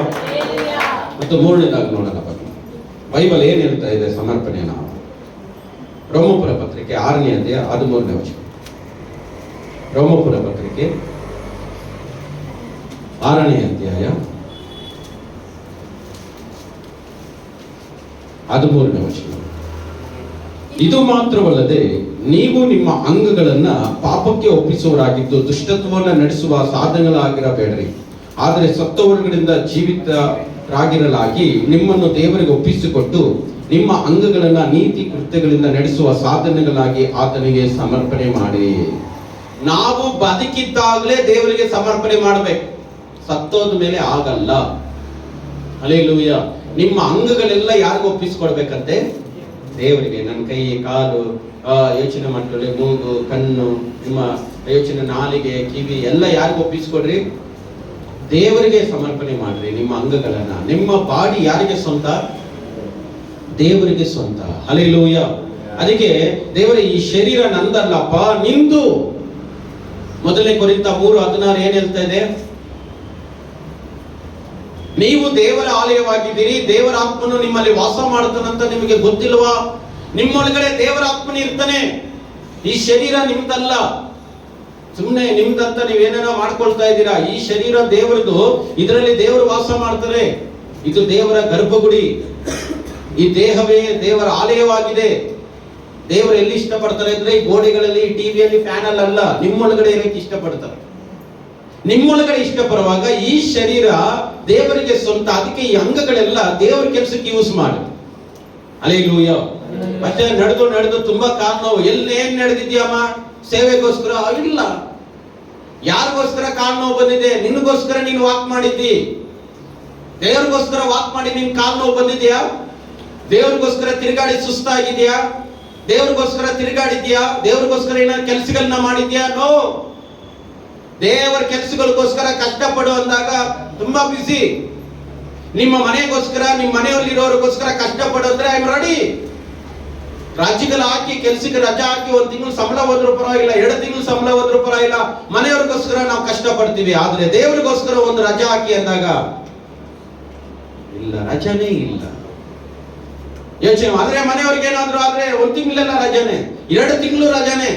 ಮತ್ತು ಮೂರನೇದಾಗಿ ನೋಡೋಣ, ಬೈಬಲ್ ಏನ್ ಹೇಳ್ತಾ ಇದೆ ಸಮರ್ಪಣೆನ? ರೋಮಪುರ ಪತ್ರಿಕೆ 6ನೇ ಅಧ್ಯಾಯ 13ನೇ ವಚನ. ರೋಮಪುರ ಪತ್ರಿಕೆ 6ನೇ ಅಧ್ಯಾಯ 13ನೇ ವಚನ. ಇದು ಮಾತ್ರವಲ್ಲದೆ ನೀವು ನಿಮ್ಮ ಅಂಗಗಳನ್ನ ಪಾಪಕ್ಕೆ ಒಪ್ಪಿಸುವವರಾಗಿದ್ದು ದುಷ್ಟತ್ವವನ್ನು ನಡೆಸುವ ಸಾಧನಗಳಾಗಿರಬೇಡ್ರಿ, ಆದರೆ ಸತ್ತವರುಗಳಿಂದ ಜೀವಿತರಾಗಿರಲಾಗಿ ನಿಮ್ಮನ್ನು ದೇವರಿಗೆ ಒಪ್ಪಿಸಿಕೊಟ್ಟು ನಿಮ್ಮ ಅಂಗಗಳನ್ನ ನೀತಿ ಕೃತ್ಯಗಳಿಂದ ನಡೆಸುವ ಸಾಧನೆಗಳಾಗಿ ಆತನಿಗೆ ಸಮರ್ಪಣೆ ಮಾಡಿ. ನಾವು ಬದುಕಿದ್ದಾಗಲೇ ದೇವರಿಗೆ ಸಮರ್ಪಣೆ ಮಾಡಬೇಕು, ಸತ್ತೋದ ಮೇಲೆ ಆಗಲ್ಲ. ಹಲ್ಲೆಲೂಯ. ನಿಮ್ಮ ಅಂಗಗಳೆಲ್ಲ ಯಾರಿಗೂ ಒಪ್ಪಿಸಿಕೊಡ್ಬೇಕಂತೆ? ದೇವರಿಗೆ. ನನ್ನ ಕೈ, ಕಾಲು, ಯೋಚನೆ ಮಾಡ್ಕೊಳ್ಳಿ, ಮೂಗು, ಕಣ್ಣು, ನಿಮ್ಮ ಯೋಚನೆ, ನಾಲಿಗೆ, ಕಿವಿ ಎಲ್ಲ ಯಾರಿಗೂ ಒಪ್ಪಿಸಿಕೊಡ್ರಿ? ದೇವರಿಗೆ ಸಮರ್ಪಣೆ ಮಾಡ್ರಿ ನಿಮ್ಮ ಅಂಗಗಳನ್ನ. ನಿಮ್ಮ ಬಾಡಿ ಯಾರಿಗೆ ಸ್ವಂತ? ದೇವರಿಗೆ ಸ್ವಂತ. ಹಲ್ಲೆಲೂಯ. ಅದಕ್ಕೆ ದೇವರೇ ಈ ಶರೀರ ನಂದಲ್ಲಪ್ಪ, ನಿಂದು. 1 ಕೊರಿಂಥ 3:16 ಏನ್ ಹೇಳ್ತಾ ಇದೆ? ನೀವು ದೇವರ ಆಲಯವಾಗಿದ್ದೀರಿ, ದೇವರ ಆತ್ಮನು ನಿಮ್ಮಲ್ಲಿ ವಾಸ ಮಾಡುತ್ತಾನಂತ ನಿಮಗೆ ಗೊತ್ತಿಲ್ವಾ? ನಿಮ್ಮೊಳಗಡೆ ದೇವರ ಆತ್ಮನ ಇರ್ತಾನೆ. ಈ ಶರೀರ ನಿಮ್ದಲ್ಲ, ಸುಮ್ಮನೆ ನಿಮ್ದಂತ ನೀವೇನೇನೋ ಮಾಡ್ಕೊಳ್ತಾ ಇದ್ದೀರಾ. ಈ ಶರೀರ ದೇವರದು, ಇದರಲ್ಲಿ ದೇವರು ವಾಸ ಮಾಡ್ತಾರೆ. ಇದು ದೇವರ ಗರ್ಭಗುಡಿ. ಈ ದೇಹವೇ ದೇವರ ಆಲಯವಾಗಿದೆ. ದೇವರು ಎಲ್ಲಿ ಇಷ್ಟಪಡ್ತಾರೆ ಅಂದ್ರೆ ಈ ಗೋಡೆಗಳಲ್ಲಿ, ಟಿವಿಯಲ್ಲಿ, ಫ್ಯಾನ್ ಅಲ್ಲ, ನಿಮ್ಮೊಳಗಡೆ ಇರಕ್ಕೆ ಇಷ್ಟಪಡ್ತಾರೆ. ನಿಮ್ಮೊಳಗಡೆ ಇಷ್ಟಪಡುವಾಗ ಈ ಶರೀರ ದೇವರಿಗೆ ಸ್ವಂತ. ಅದಕ್ಕೆ ಈ ಅಂಗಗಳೆಲ್ಲ ದೇವರ ಕೆಲಸಕ್ಕೆ ಯೂಸ್ ಮಾಡಿ. ಹಲ್ಲೆಲೂಯ. ಮತ್ತೆ ನಡೆದು ತುಂಬಾ ಕಾಲು ನೋವು. ಏನ್ ನಡೆದಿದ್ಯಮ್ಮ? ಸೇವೆಗೋಸ್ಕರ? ಇಲ್ಲ. ಯಾರಿಗೋಸ್ಕರ ಕಾಲು ನೋವು ಬಂದಿದೆ? ನಿನಗೋಸ್ಕರ ನೀನು ವಾಕ್ ಮಾಡಿದ್ದಿ. ದೇವ್ರಿಗೋಸ್ಕರ ವಾಕ್ ಮಾಡಿ ನಿನ್ ಕಾಲು ನೋವು ಬಂದಿದ್ಯಾ? ದೇವ್ರಿಗೋಸ್ಕರ ತಿರುಗಾಡಿ ಸುಸ್ತಾಗಿದ್ಯಾ? ದೇವ್ರಿಗೋಸ್ಕರ ತಿರುಗಾಡಿದ್ಯಾ? ದೇವ್ರಿಗೋಸ್ಕರ ಏನಾದ್ರು ಕೆಲಸಗಳನ್ನ ಮಾಡಿದ್ಯಾ? ನೋ. ದೇವರ ಕೆಲಸಗಳಿಗೋಸ್ಕರ ಕಷ್ಟಪಡು ಅಂದಾಗ ತುಂಬಾ ಬಿಸಿ. ನಿಮ್ಮ ಮನೆಗೋಸ್ಕರ, ನಿಮ್ಮ ಮನೆಯಲ್ಲಿರೋರಿಗೋಸ್ಕರ ಕಷ್ಟಪಡೋದ್ರೆ ಐ ಆಮ್ ರೆಡಿ. ರಾಜ್ಯಗಳು ಹಾಕಿ, ಕೆಲ್ಸಕ್ಕೆ ರಜಾ ಹಾಕಿ 1 ತಿಂಗಳು ಸಂಬಳ ಹೋದ್ರೂ ಪರವಾಗಿಲ್ಲ, 2 ತಿಂಗಳು ಸಂಬಳ ಹೋದ್ರೂ ಪರವಾಗಿಲ್ಲ, ಮನೆಯವ್ರಿಗೋಸ್ಕರ ನಾವು ಕಷ್ಟಪಡ್ತೀವಿ. ಆದ್ರೆ ದೇವರಿಗೋಸ್ಕರ ಒಂದು ರಜಾ ಹಾಕಿ ಅಂದಾಗ ಇಲ್ಲ, ರಜಾನೇ ಇಲ್ಲ. ಯೋಚನೆ ಆದ್ರೆ ಮನೆಯವ್ರಿಗೆ ಏನಾದ್ರು ಆದ್ರೆ 1 ತಿಂಗಳೆಲ್ಲ ರಜಾನೆ, 2 ತಿಂಗಳು ರಜಾನೆ.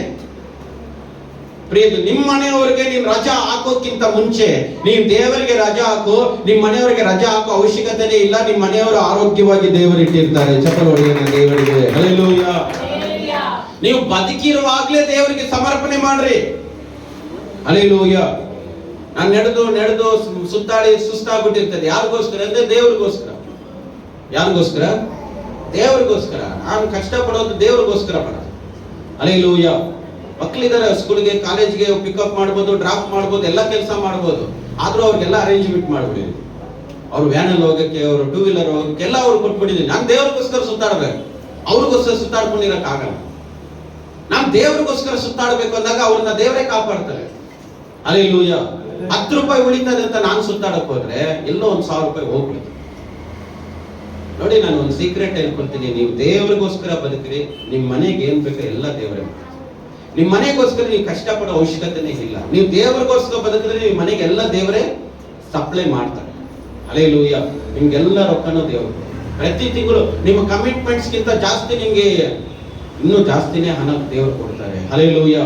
ಪ್ರಿಯದು, ನಿಮ್ಮ ಮನೆಯವರಿಗೆ ನೀನು ರಜಾ ಹಾಕೋಕ್ಕಿಂತ ಮುಂಚೆ ನೀನ್ ದೇವರಿಗೆ ರಜಾ ಹಾಕು. ನಿಮ್ಮ ಮನೆಯವರಿಗೆ ರಜಾ ಹಾಕೋ ಅವಶ್ಯಕತೆನೇ ಇಲ್ಲ. ನಿಮ್ಮ ಮನೆಯವರು ಆರೋಗ್ಯವಾಗಿ ದೇವರಿಟ್ಟಿರ್ತಾರೆ. ಚಪ್ಪಲೊಡಿಯನ್ನ ದೇವರಿಗೆ. ಹಲ್ಲೆಲೂಯ. ನೀವು ಬದುಕಿರುವಾಗ್ಲೇ ದೇವರಿಗೆ ಸಮರ್ಪಣೆ ಮಾಡ್ರಿ. ಹಲ್ಲೆಲೂಯ. ನಾನು ನಡೆದು ಸುತ್ತಾಡಿ ಸುಸ್ತಾಗ್ಬಿಟ್ಟಿರ್ತದೆ. ಯಾರಿಗೋಸ್ಕರ ಅಂದ್ರೆ ದೇವರಿಗೋಸ್ಕರ. ಯಾರಿಗೋಸ್ಕರ? ದೇವರಿಗೋಸ್ಕರ. ನಾನು ಕಷ್ಟಪಡೋದು ದೇವರಿಗೋಸ್ಕರ ಪಡೋದು. ಹಲ್ಲೆಲೂಯಾ. ಮಕ್ಕಳಿದ್ದಾರೆ, ಸ್ಕೂಲ್ಗೆ ಕಾಲೇಜ್ಗೆ ಪಿಕಪ್ ಮಾಡ್ಬೋದು, ಡ್ರಾಪ್ ಮಾಡ್ಬೋದು, ಎಲ್ಲ ಕೆಲಸ ಮಾಡ್ಬೋದು. ಆದ್ರೂ ಅವ್ರಿಗೆಲ್ಲ ಅರೇಂಜ್ಮೆಂಟ್ ಮಾಡ್ಬಿಟ್ಟಿದ್ದೀನಿ. ಅವ್ರು ವ್ಯಾನಲ್ಲಿ ಹೋಗಕ್ಕೆ, ಅವರು ಟೂ ವೀಲರ್ ಹೋಗಕ್ಕೆ ಎಲ್ಲ ಅವ್ರು ಕೊಟ್ಬಿಟ್ಟಿದ್ದೀನಿ. ನಾನು ದೇವ್ರಿಗೋಸ್ಕರ ಸುತ್ತಾಡ್ಬೇಕು, ಅವ್ರಿಗೋಸ್ಕರ ಸುತ್ತಾಡ್ಕೊಂಡಿರಕ್ ಆಗಲ್ಲ. ನಾನು ದೇವ್ರಿಗೋಸ್ಕರ ಸುತ್ತಾಡ್ಬೇಕು ಅಂದಾಗ ಅವ್ರನ್ನ ದೇವರೇ ಕಾಪಾಡ್ತಾರೆ. ಹಲ್ಲೆಲೂಯಾ. 10 ರೂಪಾಯಿ ಉಳಿತದೆ ಅಂತ ನಾನು ಸುತ್ತಾಡಕ್ ಹೋದ್ರೆ ಎಲ್ಲೋ 1,000 ರೂಪಾಯಿ ಹೋಗ್ಬಿಡುತ್ತೆ. ನೋಡಿ, ನಾನು ಒಂದು ಸೀಕ್ರೆಟ್ ಹೇಳ್ಕೊಳ್ತೀನಿ. ನೀವು ದೇವರಿಗೋಸ್ಕರ ಬದುಕ್ರಿ, ನಿಮ್ಮ ಮನೆಗೆ ಏನ್ ಬೇಕೋ ಎಲ್ಲ ದೇವರೇ. ನಿಮ್ಮ ಮನೆಗೋಸ್ಕರ ನೀವು ಕಷ್ಟಪಡೋ ಅವಶ್ಯಕತೆನೇ ಇಲ್ಲ. ನೀವು ದೇವರಿಗೋಸ್ಕರ ಬದುಕಿದ್ರೆ ನಿಮ್ಮ ಮನೆಗೆ ಎಲ್ಲ ದೇವರೇ ಸಪ್ಲೈ ಮಾಡ್ತಾರೆ. ಹಲ್ಲೆಲೂಯಾ. ನಿಮ್ಗೆಲ್ಲ ರೊಕ್ಕನೂ ದೇವರು. ಪ್ರತಿ ತಿಂಗಳು ನಿಮ್ಮ ಕಮಿಟ್ಮೆಂಟ್ಸ್ ಗಿಂತ ಜಾಸ್ತಿ ನಿಮ್ಗೆ ಇನ್ನೂ ಜಾಸ್ತಿನೇ ಹಣ ದೇವರು ಕೊಡ್ತಾರೆ. ಹಲ್ಲೆಲೂಯಾ.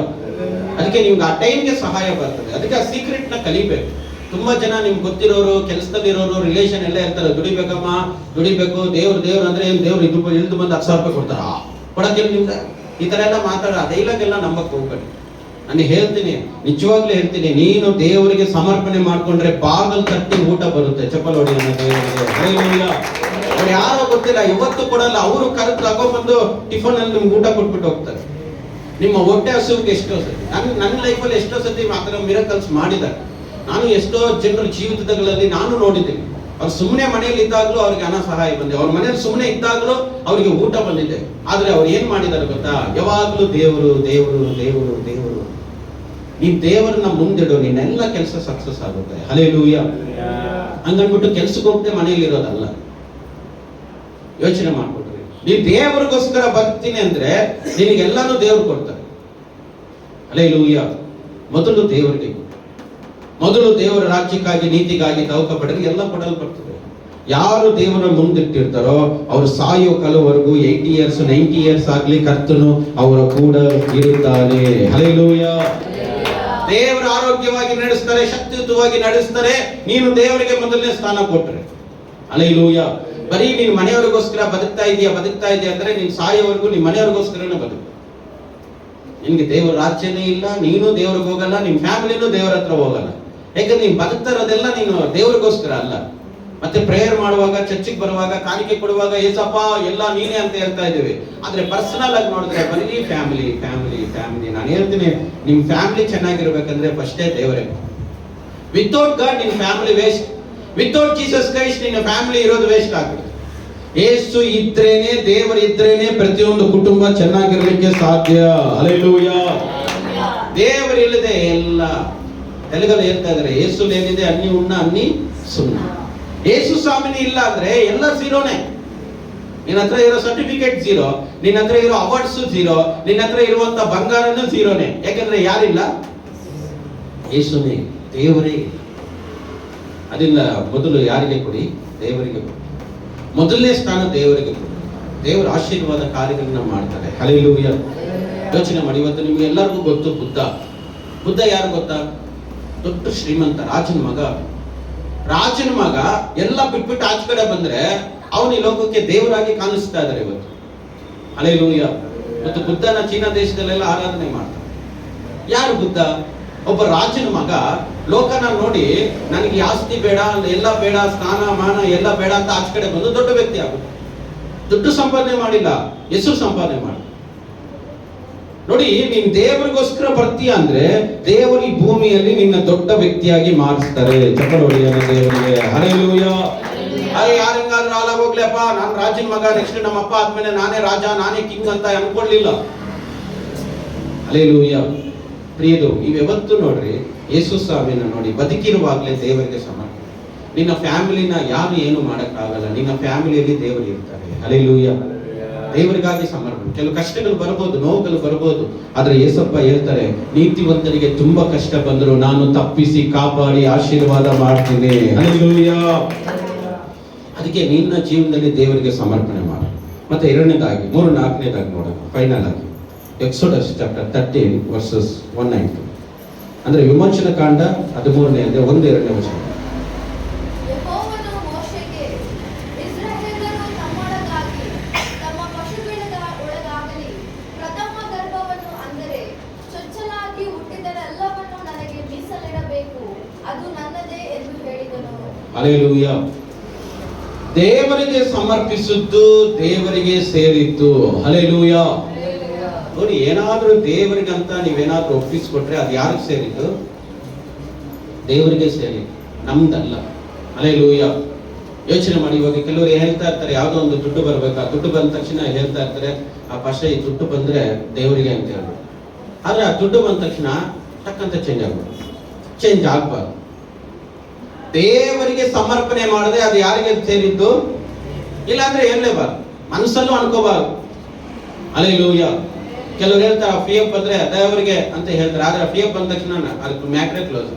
ಅದಕ್ಕೆ ನಿಮ್ಗೆ ಆ ಟೈಮ್ಗೆ ಸಹಾಯ ಬರ್ತದೆ. ಅದಕ್ಕೆ ಆ ಸೀಕ್ರೆಟ್ ನ ಕಲಿಬೇಕು. ತುಂಬಾ ಜನ ನಿಮ್ಗೆ ಗೊತ್ತಿರೋರು, ಕೆಲಸದಲ್ಲಿರೋರು, ರಿಲೇಷನ್ ಎಲ್ಲ ಇರ್ತಾರೆ. ದುಡಿಬೇಕಮ್ಮ, ದುಡಿಬೇಕು, ದೇವ್ರು ಅಂದ್ರೆ ಏನ್ ದೇವ್ರು ಇಳಿದು ಬಂದು 10,000 ರೂಪಾಯಿ ಕೊಡ್ತಾರ, ಕೊಡಕ್ಕಿಲ್ಲ ನಿಮ್ಗೆ. ಈ ತರ ಎಲ್ಲ ಮಾತಾಡ ಡೈಲಾಗ್ ಎಲ್ಲ ನಂಬಕ್ ಹೋಗ್ಬೇಡಿ. ನಾನು ಹೇಳ್ತೀನಿ, ನಿಜವಾಗ್ಲೂ ಹೇಳ್ತೀನಿ, ನೀನು ದೇವರಿಗೆ ಸಮರ್ಪಣೆ ಮಾಡ್ಕೊಂಡ್ರೆ ಬಾಗಲ್ ತಟ್ಟಿ ಊಟ ಬರುತ್ತೆ. ಚಪ್ಪಲ್ ಹೊಡಿ ನನ್ನ ದೇವರಿಗೆ. ಅವ್ರು ಯಾರೋ ಗೊತ್ತಿಲ್ಲ, ಇವತ್ತು ಕೊಡಲ್ಲ, ಅವರು ಕರೆದು ತಗೊಂಡ್ಬಂದು ಟಿಫನ್ ಅಲ್ಲಿ ನಿಮ್ಗೆ ಊಟ ಕೊಟ್ಬಿಟ್ಟು ಹೋಗ್ತಾರೆ. ನಿಮ್ಮ ಹೊಟ್ಟೆ ಹಸುವಿಗೆ ಎಷ್ಟೋ ಸತಿ, ನನ್ನ ಲೈಫಲ್ಲಿ ಎಷ್ಟೋ ಸತಿ ಮಾತ್ರ ಮಿರಕಲ್ಸ್ ಮಾಡಿದ್ದಾರೆ. ನಾನು ಎಷ್ಟೋ ಜನರ ಜೀವಿತಗಳಲ್ಲಿ ನಾನು ನೋಡಿದ್ದೀನಿ. ಅವ್ರು ಸುಮ್ಮನೆ ಮನೆಯಲ್ಲಿ ಇದ್ದಾಗಲೂ ಅವ್ರಿಗೆ ಹಣ ಸಹಾಯ ಬಂದಿದೆ, ಅವ್ರ ಮನೆಯಲ್ಲಿ ಸುಮ್ಮನೆ ಇದ್ದಾಗಲೂ ಅವರಿಗೆ ಊಟ ಬಂದಿದೆ. ಆದ್ರೆ ಅವ್ರು ಏನ್ ಮಾಡಿದ್ದಾರೆ ಗೊತ್ತಾ? ಯಾವಾಗ್ಲೂ ದೇವರು ದೇವರು ದೇವರು ದೇವರು. ನೀನ್ ದೇವರನ್ನ ಮುಂದಿಡು, ನಿನ್ನೆಲ್ಲ ಕೆಲಸ ಸಕ್ಸಸ್ ಆಗುತ್ತೆ. ಹಲ್ಲೆಲೂಯಾ. ಹಂಗನ್ಬಿಟ್ಟು ಕೆಲ್ಸಕ್ಕೆ ಹೋಗ್ದೆ ಮನೆಯಲ್ಲಿ ಇರೋದಲ್ಲ. ಯೋಚನೆ ಮಾಡ್ಕೊಡ್ರಿ. ನೀನ್ ದೇವರಿಗೋಸ್ಕರ ಬದುಕ್ತೀನಿ ಅಂದ್ರೆ ನಿನಗೆಲ್ಲಾನು ದೇವ್ರು ಕೊಡ್ತಾರೆ. ಹಲ್ಲೆಲೂಯಾ. ಮೊದಲು ದೇವರಿಗೆ, ಮೊದಲು ದೇವರ ರಾಜ್ಯಕ್ಕಾಗಿ ನೀತಿಗಾಗಿ ತವಕ ಪಡೆದ್ರೆ ಎಲ್ಲ ಕೊಡಲ್ಪಡ್ತದೆ. ಯಾರು ದೇವರ ಮುಂದಿಟ್ಟಿರ್ತಾರೋ ಅವರು ಸಾಯೋ ಕಾಲವರೆಗೂ 80 ಇಯರ್ಸ್ 90 ಇಯರ್ಸ್ ಆಗ್ಲಿ ಕರ್ತನು ಅವರ ಕೂಡ ಇರುತ್ತಾನೆ. ಹಲ್ಲೆಲೂಯಾ. ದೇವರ ಆರೋಗ್ಯವಾಗಿ ನಡೆಸ್ತಾರೆ, ಶಕ್ತಿಯುತವಾಗಿ ನಡೆಸ್ತಾರೆ. ನೀನು ದೇವರಿಗೆ ಮೊದಲನೇ ಸ್ಥಾನ ಕೊಟ್ರೆ. ಹಲ್ಲೆಲೂಯಾ. ಬರೀ ನೀನ್ ಮನೆಯವರಿಗೋಸ್ಕರ ಬದುಕ್ತಾ ಇದೀಯ ಅಂದ್ರೆ ನೀನ್ ಸಾಯೋವರೆಗೂ ನಿಮ್ ಮನೆಯವ್ರಿಗೋಸ್ಕರನೇ ಬದುಕು. ನಿನ್ಗೆ ದೇವರ ರಾಜ್ಯನೇ ಇಲ್ಲ, ನೀನು ದೇವ್ರಿಗೆ ಹೋಗಲ್ಲ, ನಿಮ್ ಫ್ಯಾಮಿಲಿನೂ ದೇವರ ಹತ್ರ ಹೋಗಲ್ಲ. ಯಾಕಂದ್ರೆ ನೀನ್ ಬದುಕ್ತಾ ಇರೋದೆಲ್ಲ ನೀನು ದೇವ್ರಿಗೋಸ್ಕರ ಅಲ್ಲ. ಮತ್ತೆ ಪ್ರೇಯರ್ ಮಾಡುವಾಗ, ಚರ್ಚಿಗೆ ಬರುವಾಗ, ಕಾಣಿಕೆ ಕೊಡುವಾಗ ಏಸಪ್ಪ ಎಲ್ಲ ನೀನೇ ಅಂತ ಹೇಳ್ತಾ ಇದ್ದೀವಿ. ಆದ್ರೆ ಪರ್ಸನಲ್ ಆಗಿ ನೋಡಿದ್ರೆ ಬರೀ ಫ್ಯಾಮಿಲಿ ಫ್ಯಾಮಿಲಿ ಫ್ಯಾಮಿಲಿ. ನಾನು ಹೇಳ್ತೀನಿ, ನಿಮ್ ಫ್ಯಾಮಿಲಿ ಚೆನ್ನಾಗಿರ್ಬೇಕಂದ್ರೆ ಫಸ್ಟೇ ದೇವರೇ. ವಿತೌಟ್ ಗಾಡ್ ನಿನ್ family waste. Without Jesus Christ ನಿನ್ನ ಫ್ಯಾಮಿಲಿ ಇರೋದು ವೇಸ್ಟ್ ಆಗುತ್ತೆ. ಯೇಸು ಇದ್ರೇನೆ, ದೇವರು ಇದ್ರೇನೆ ಪ್ರತಿಯೊಂದು ಕುಟುಂಬ ಚೆನ್ನಾಗಿರ್ಲಿಕ್ಕೆ ಸಾಧ್ಯ. ಹಲ್ಲೆಲೂಯಾ. ದೇವರು ಇಲ್ಲದೆ ಎಲ್ಲ ತೆಲುಗಲ್ಲಿ ಹೇಳ್ತಾ ಇದಾರೆ, ಯೇಸು ಏನಿದೆ ಅನ್ನಿ ಉಣ್ಣ ಅನ್ನಿ ಸುಣ್ಣ. ಯೇಸು ಸ್ವಾಮಿನಿ ಇಲ್ಲ ಅಂದ್ರೆ ಎಲ್ಲ ಝೀರೋನೇ. ನಿನ್ನ ಹತ್ರ ಇರೋ ಸರ್ಟಿಫಿಕೇಟ್ ಝೀರೋ, ನಿನ್ನ ಹತ್ರ ಇರೋ ಅವಾರ್ಡ್ಸ್ ಝೀರೋ, ನಿನ್ನ ಹತ್ರ ಇರುವಂತ ಬಂಗಾರನೂ ಝೀರೋನೇ. ಯಾಕಂದ್ರೆ ಯಾರಿಲ್ಲ? ಯೇಸುನೇ, ದೇವರೇ. ಅದರಿಂದ ಮೊದಲು ಯಾರಿಗೆ ಕೊಡಿ? ದೇವರಿಗೆ ಕೊಡಿ. ಮೊದಲನೇ ಸ್ಥಾನ ದೇವರಿಗೆ ಕೊಡಿ. ದೇವರ ಆಶೀರ್ವಾದ ಕಾರ್ಯಗಳನ್ನ ಮಾಡ್ತಾರೆ. ಹಲ್ಲೆಲೂಯಾ. ಯೋಚನೆ ಮಾಡಿ, ಇವತ್ತು ನಿಮ್ಗೆ ಎಲ್ಲರಿಗೂ ಗೊತ್ತು ಬುದ್ಧ ಯಾರು ಗೊತ್ತಾ? ದೊಡ್ಡ ಶ್ರೀಮಂತ ರಾಜನ ಮಗ ಎಲ್ಲ ಬಿಟ್ಬಿಟ್ಟು ಆಚೆ ಕಡೆ ಬಂದ್ರೆ ಅವನು ಈ ಲೋಕಕ್ಕೆ ದೇವರಾಗಿ ಕಾಣಿಸ್ತಾ ಇದ್ದಾರೆ ಇವತ್ತು. ಹಲ್ಲೆಲೂಯಾ. ಮತ್ತು ಬುದ್ಧನ ಚೀನಾ ದೇಶದಲ್ಲೆಲ್ಲ ಆರಾಧನೆ ಮಾಡ್ತಾರೆ. ಯಾರು ಬುದ್ಧ? ಒಬ್ಬ ರಾಜನ ಮಗ ಲೋಕನ ನೋಡಿ ನನಗೆ ಆಸ್ತಿ ಬೇಡ, ಎಲ್ಲ ಬೇಡ, ಸ್ನಾನ ಮಾನ ಎಲ್ಲ ಬೇಡ ಅಂತ ಆಚೆ ಕಡೆ ಬಂದು ದೊಡ್ಡ ವ್ಯಕ್ತಿ ಆಗುತ್ತೆ. ದುಡ್ಡು ಸಂಪಾದನೆ ಮಾಡಿಲ್ಲ, ಹೆಸರು ಸಂಪಾದನೆ ಮಾಡಿ. ನೋಡಿ, ನೀನ್ ದೇವರಿಗೋಸ್ಕರ ಬರ್ತೀಯ ಅಂದ್ರೆ ದೇವರು ಈ ಭೂಮಿಯಲ್ಲಿ ನಿನ್ನ ದೊಡ್ಡ ವ್ಯಕ್ತಿಯಾಗಿ ಮಾಡಿಸ್ತಾರೆ. ಚಪ್ಪಲ್ ಹೊಡೆಯ ದೇವರಿಗೆ. ಹಲ್ಲೆಲೂಯಾ. ಯಾರಿಂಗಾದ್ರೂ ಹಾಲಾಗ ಹೋಗ್ಲಪ್ಪ, ನಾನು ರಾಜನ ಮಗ, ನೆಕ್ಸ್ಟ್ ನಮ್ಮ ಅಪ್ಪ ಆದ್ಮೇಲೆ ನಾನೇ ರಾಜ, ನಾನೇ ಕಿಂಗ್ ಅಂತ ಅನ್ಕೊಳ್ಳಿಲ್ಲ. ಹಲ್ಲೆಲೂಯಾ. ಪ್ರಿಯದು, ನೀವ್ಯಾವತ್ತು ನೋಡ್ರಿ ಯೇಸು ಸ್ವಾಮಿನ ನೋಡಿ ಬದುಕಿರುವಾಗಲೇ ದೇವರಿಗೆ ಸಮರ್ಪಣೆ. ನಿನ್ನ ಫ್ಯಾಮಿಲಿನ ಯಾರು ಏನು ಮಾಡಕ್ಕಾಗಲ್ಲ. ನಿನ್ನ ಫ್ಯಾಮಿಲಿಯಲ್ಲಿ ದೇವರು ಇರ್ತಾರೆ. ಹಲ್ಲೆಲೂಯಾ. ದೇವರಿಗಾಗಿ ಸಮರ್ಪಣೆ. ಕೆಲವು ಕಷ್ಟಗಳು ಬರ್ಬೋದು, ನೋವುಗಳು ಬರ್ಬೋದು, ಆದ್ರೆ ಯೇಸಪ್ಪ ಹೇಳ್ತಾರೆ, ನೀತಿವಂತರಿಗೆ ತುಂಬಾ ಕಷ್ಟ ಬಂದ್ರು ನಾನು ತಪ್ಪಿಸಿ ಕಾಪಾಡಿ ಆಶೀರ್ವಾದ ಮಾಡ್ತೀನಿ. ಹಲ್ಲೆಲೂಯಾ. ಅದಕ್ಕೆ ನಿನ್ನ ಜೀವನದಲ್ಲಿ ದೇವರಿಗೆ ಸಮರ್ಪಣೆ ಮಾಡು. ಮತ್ತೆ ಎರಡನೇದಾಗಿ 3-4ನೇದಾಗಿ ನೋಡೋಣ ಫೈನಲ್ ಆಗಿ. Exodus chapter 13 versus 1-9. ಅಂದ್ರೆ ವಿಮೋಚನ ಕಾಂಡ 13ನೇ ಅಂದ್ರೆ 1-2ನೇ ವಚನ. ಹಲ್ಲೆಲೂಯಾ. ದೇವರಿಗೆ ಸಮರ್ಪಿಸಿದ್ದು ದೇವರಿಗೆ ಸೇರಿದ್ದು. ಹಲ್ಲೆಲೂಯ. ನೋಡಿ, ಏನಾದ್ರೂ ದೇವರಿಗಂತ ನೀವೇನಾದ್ರೂ ಒಪ್ಪಿಸ್ಕೊಟ್ರೆ ಅದು ಯಾರಿಗೆ ಸೇರಿದ್ದು? ದೇವರಿಗೆ ಸೇರಿದ್ದು, ನಮ್ದಲ್ಲ. ಹಲ್ಲೆಲೂಯ. ಯೋಚನೆ ಮಾಡಿ, ಇವಾಗ ಕೆಲವರು ಹೇಳ್ತಾ ಇರ್ತಾರೆ, ಯಾವುದೋ ಒಂದು ದುಡ್ಡು ಬರ್ಬೇಕಾ, ದುಡ್ಡು ಬಂದ ತಕ್ಷಣ ಹೇಳ್ತಾ ಇರ್ತಾರೆ, ಆ ಪಾಶ ಈ ದುಡ್ಡು ಬಂದ್ರೆ ದೇವರಿಗೆ ಅಂತ ಹೇಳ್ಬೋದು. ಆದ್ರೆ ಆ ದುಡ್ಡು ಬಂದ ತಕ್ಷಣ ಟಕ್ಕಂತ ಚೇಂಜ್ ಆಗ್ಬೋದು. ಚೇಂಜ್ ಆಗ್ಬಾರ್ದು. ದೇವರಿಗೆ ಸಮರ್ಪಣೆ ಮಾಡದೆ ಅದು ಯಾರಿಗೆ ಸೇರಿದ್ದು? ಇಲ್ಲಾಂದ್ರೆ ಹೇಳಲೇಬಾರ್ದು, ಮನಸ್ಸಲ್ಲೂ ಅನ್ಕೋಬಾರ್ದು. ಹಲ್ಲೆಲೂಯ. ಕೆಲವರು ಹೇಳ್ತಾರೆ ಪಿ ಎಫ್ ಬಂದ್ರೆ ದೇವರಿಗೆ ಅಂತ ಹೇಳ್ತಾರೆ, ಆದ್ರೆ ಪಿ ಎಫ್ ಬಂದ ತಕ್ಷಣ ಅದಕ್ಕೆ ಮ್ಯಾಕ್ರೆ ಕ್ಲೋಸ್.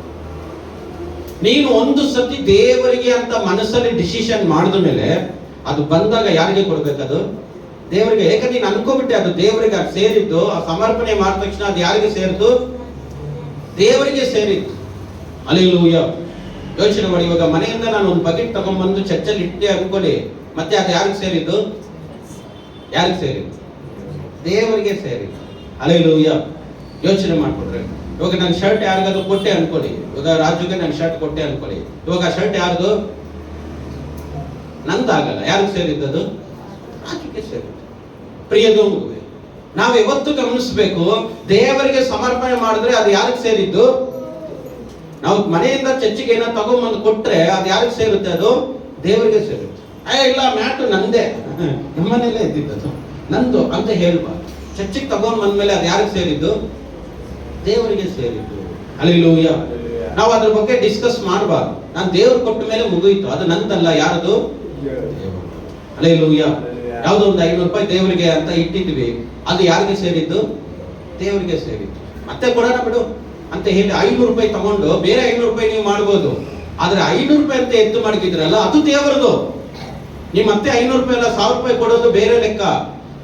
ನೀನು ಒಂದು ಸತಿ ದೇವರಿಗೆ ಅಂತ ಮನಸ್ಸಲ್ಲಿ ಡಿಸಿಷನ್ ಮಾಡಿದ ಮೇಲೆ ಅದು ಬಂದಾಗ ಯಾರಿಗೆ ಕೊಡ್ಬೇಕದು? ದೇವರಿಗೆ. ಯಾಕಂದ್ರೆ ನೀನು ಅನ್ಕೋಬಿಟ್ಟೆ ಅದು ದೇವರಿಗೆ ಅದು ಸೇರಿದ್ದು. ಆ ಸಮರ್ಪಣೆ ಮಾಡಿದ ತಕ್ಷಣ ಅದು ಯಾರಿಗೆ ಸೇರಿದ್ದು? ದೇವರಿಗೆ ಸೇರಿದ್ದು. ಹಲ್ಲೆಲೂಯ. ಯೋಚನೆ ಮಾಡಿ, ಇವಾಗ ಮನೆಯಿಂದ ನಾನು ಒಂದು ಬಕೆಟ್ ತಗೊಂಡ್ಬಂದು ಚರ್ಚಲ್ಲಿ ಇಟ್ಟೆ ಅನ್ಕೊಳ್ಳಿ, ಮತ್ತೆ ಅದು ಯಾರಿಗೆ ಸೇರಿದ್ದು? ಯಾರಿಗೆ ಸೇರಿದ್ದು? ದೇವರಿಗೆ ಸೇರಿದ್ದು. ಹಲ್ಲೆಲೂಯ. ಯೋಚನೆ ಮಾಡ್ಕೊಡ್ರಿ. ಇವಾಗ ನನ್ನ ಶರ್ಟ್ ಯಾರಿಗಾದ್ರು ಕೊಟ್ಟೆ ಅನ್ಕೊಳ್ಳಿ, ಇವಾಗ ರಾಜುಗೆ ನನ್ನ ಶರ್ಟ್ ಕೊಟ್ಟೆ ಅನ್ಕೊಳ್ಳಿ, ಇವಾಗ ಆ ಶರ್ಟ್ ಯಾರ್ದು? ನಂದಾಗಲ್ಲ. ಯಾರಿಗೆ ಸೇರಿದ್ದದು? ರಾಜುಗೆ ಸೇರಿದ್ದು. ಪ್ರಿಯದು, ನಾವು ಯಾವತ್ತು ಗಮನಿಸಬೇಕು, ದೇವರಿಗೆ ಸಮರ್ಪಣೆ ಮಾಡಿದ್ರೆ ಅದು ಯಾರಿಗೆ ಸೇರಿದ್ದು? ನಾವು ಮನೆಯಿಂದ ಚರ್ಚಿಗೆ ಏನೋ ತಗೊಂಡ್ಬಂದು ಕೊಟ್ರೆ ಅದು ಯಾರಿಗೆ ಸೇರುತ್ತೆ? ಅದು ದೇವರಿಗೆ ಸೇರುತ್ತೆ. ಇಲ್ಲ, ಮ್ಯಾಟು ನಂದೇ, ನಮ್ಮನೆಯಲ್ಲೇ ಇದ್ದಿದ್ದದು, ನಂದು ಅಂತ ಹೇಳ್ಬಾರ್ದು. ಚರ್ಚಿಗೆ ತಗೊಂಡ್ ಬಂದ್ಮೇಲೆ ಅದು ಯಾರಿಗೆ ಸೇರಿದ್ದು? ದೇವರಿಗೆ ಸೇರಿದ್ದು. ಹಲ್ಲೆಲೂಯ. ನಾವು ಅದ್ರ ಬಗ್ಗೆ ಡಿಸ್ಕಸ್ ಮಾಡಬಾರ್ದು. ನಾನು ದೇವ್ರು ಕೊಟ್ಟ ಮೇಲೆ ಮುಗಿಯಿತು, ಅದು ನಂದಲ್ಲ. ಯಾರದು? ಹಲ್ಲೆಲೂಯ. ಯಾವುದೋ ಒಂದು 500 ರೂಪಾಯಿ ದೇವರಿಗೆ ಅಂತ ಇಟ್ಟಿದ್ವಿ, ಅದು ಯಾರಿಗೆ ಸೇರಿದ್ದು? ದೇವರಿಗೆ ಸೇರಿದ್ದು. ಮತ್ತೆ ಕೊಡೋಣ ಬಿಡು ಅಂತ ಹೇಳಿ 500 ರೂಪಾಯಿ ತಗೊಂಡು ಬೇರೆ 500 ರೂಪಾಯಿ ನೀವು ಮಾಡ್ಬೋದು. ಆದ್ರೆ 500 ರೂಪಾಯಿ ಅಂತ ಎತ್ತು ಮಾಡಿದ್ರಲ್ಲ, ಅದು ದೇವರದು. ನೀವು ಮತ್ತೆ 500 ರೂಪಾಯಿ ಅಲ್ಲ 1000 ರೂಪಾಯಿ ಕೊಡೋದು ಬೇರೆ ಲೆಕ್ಕ.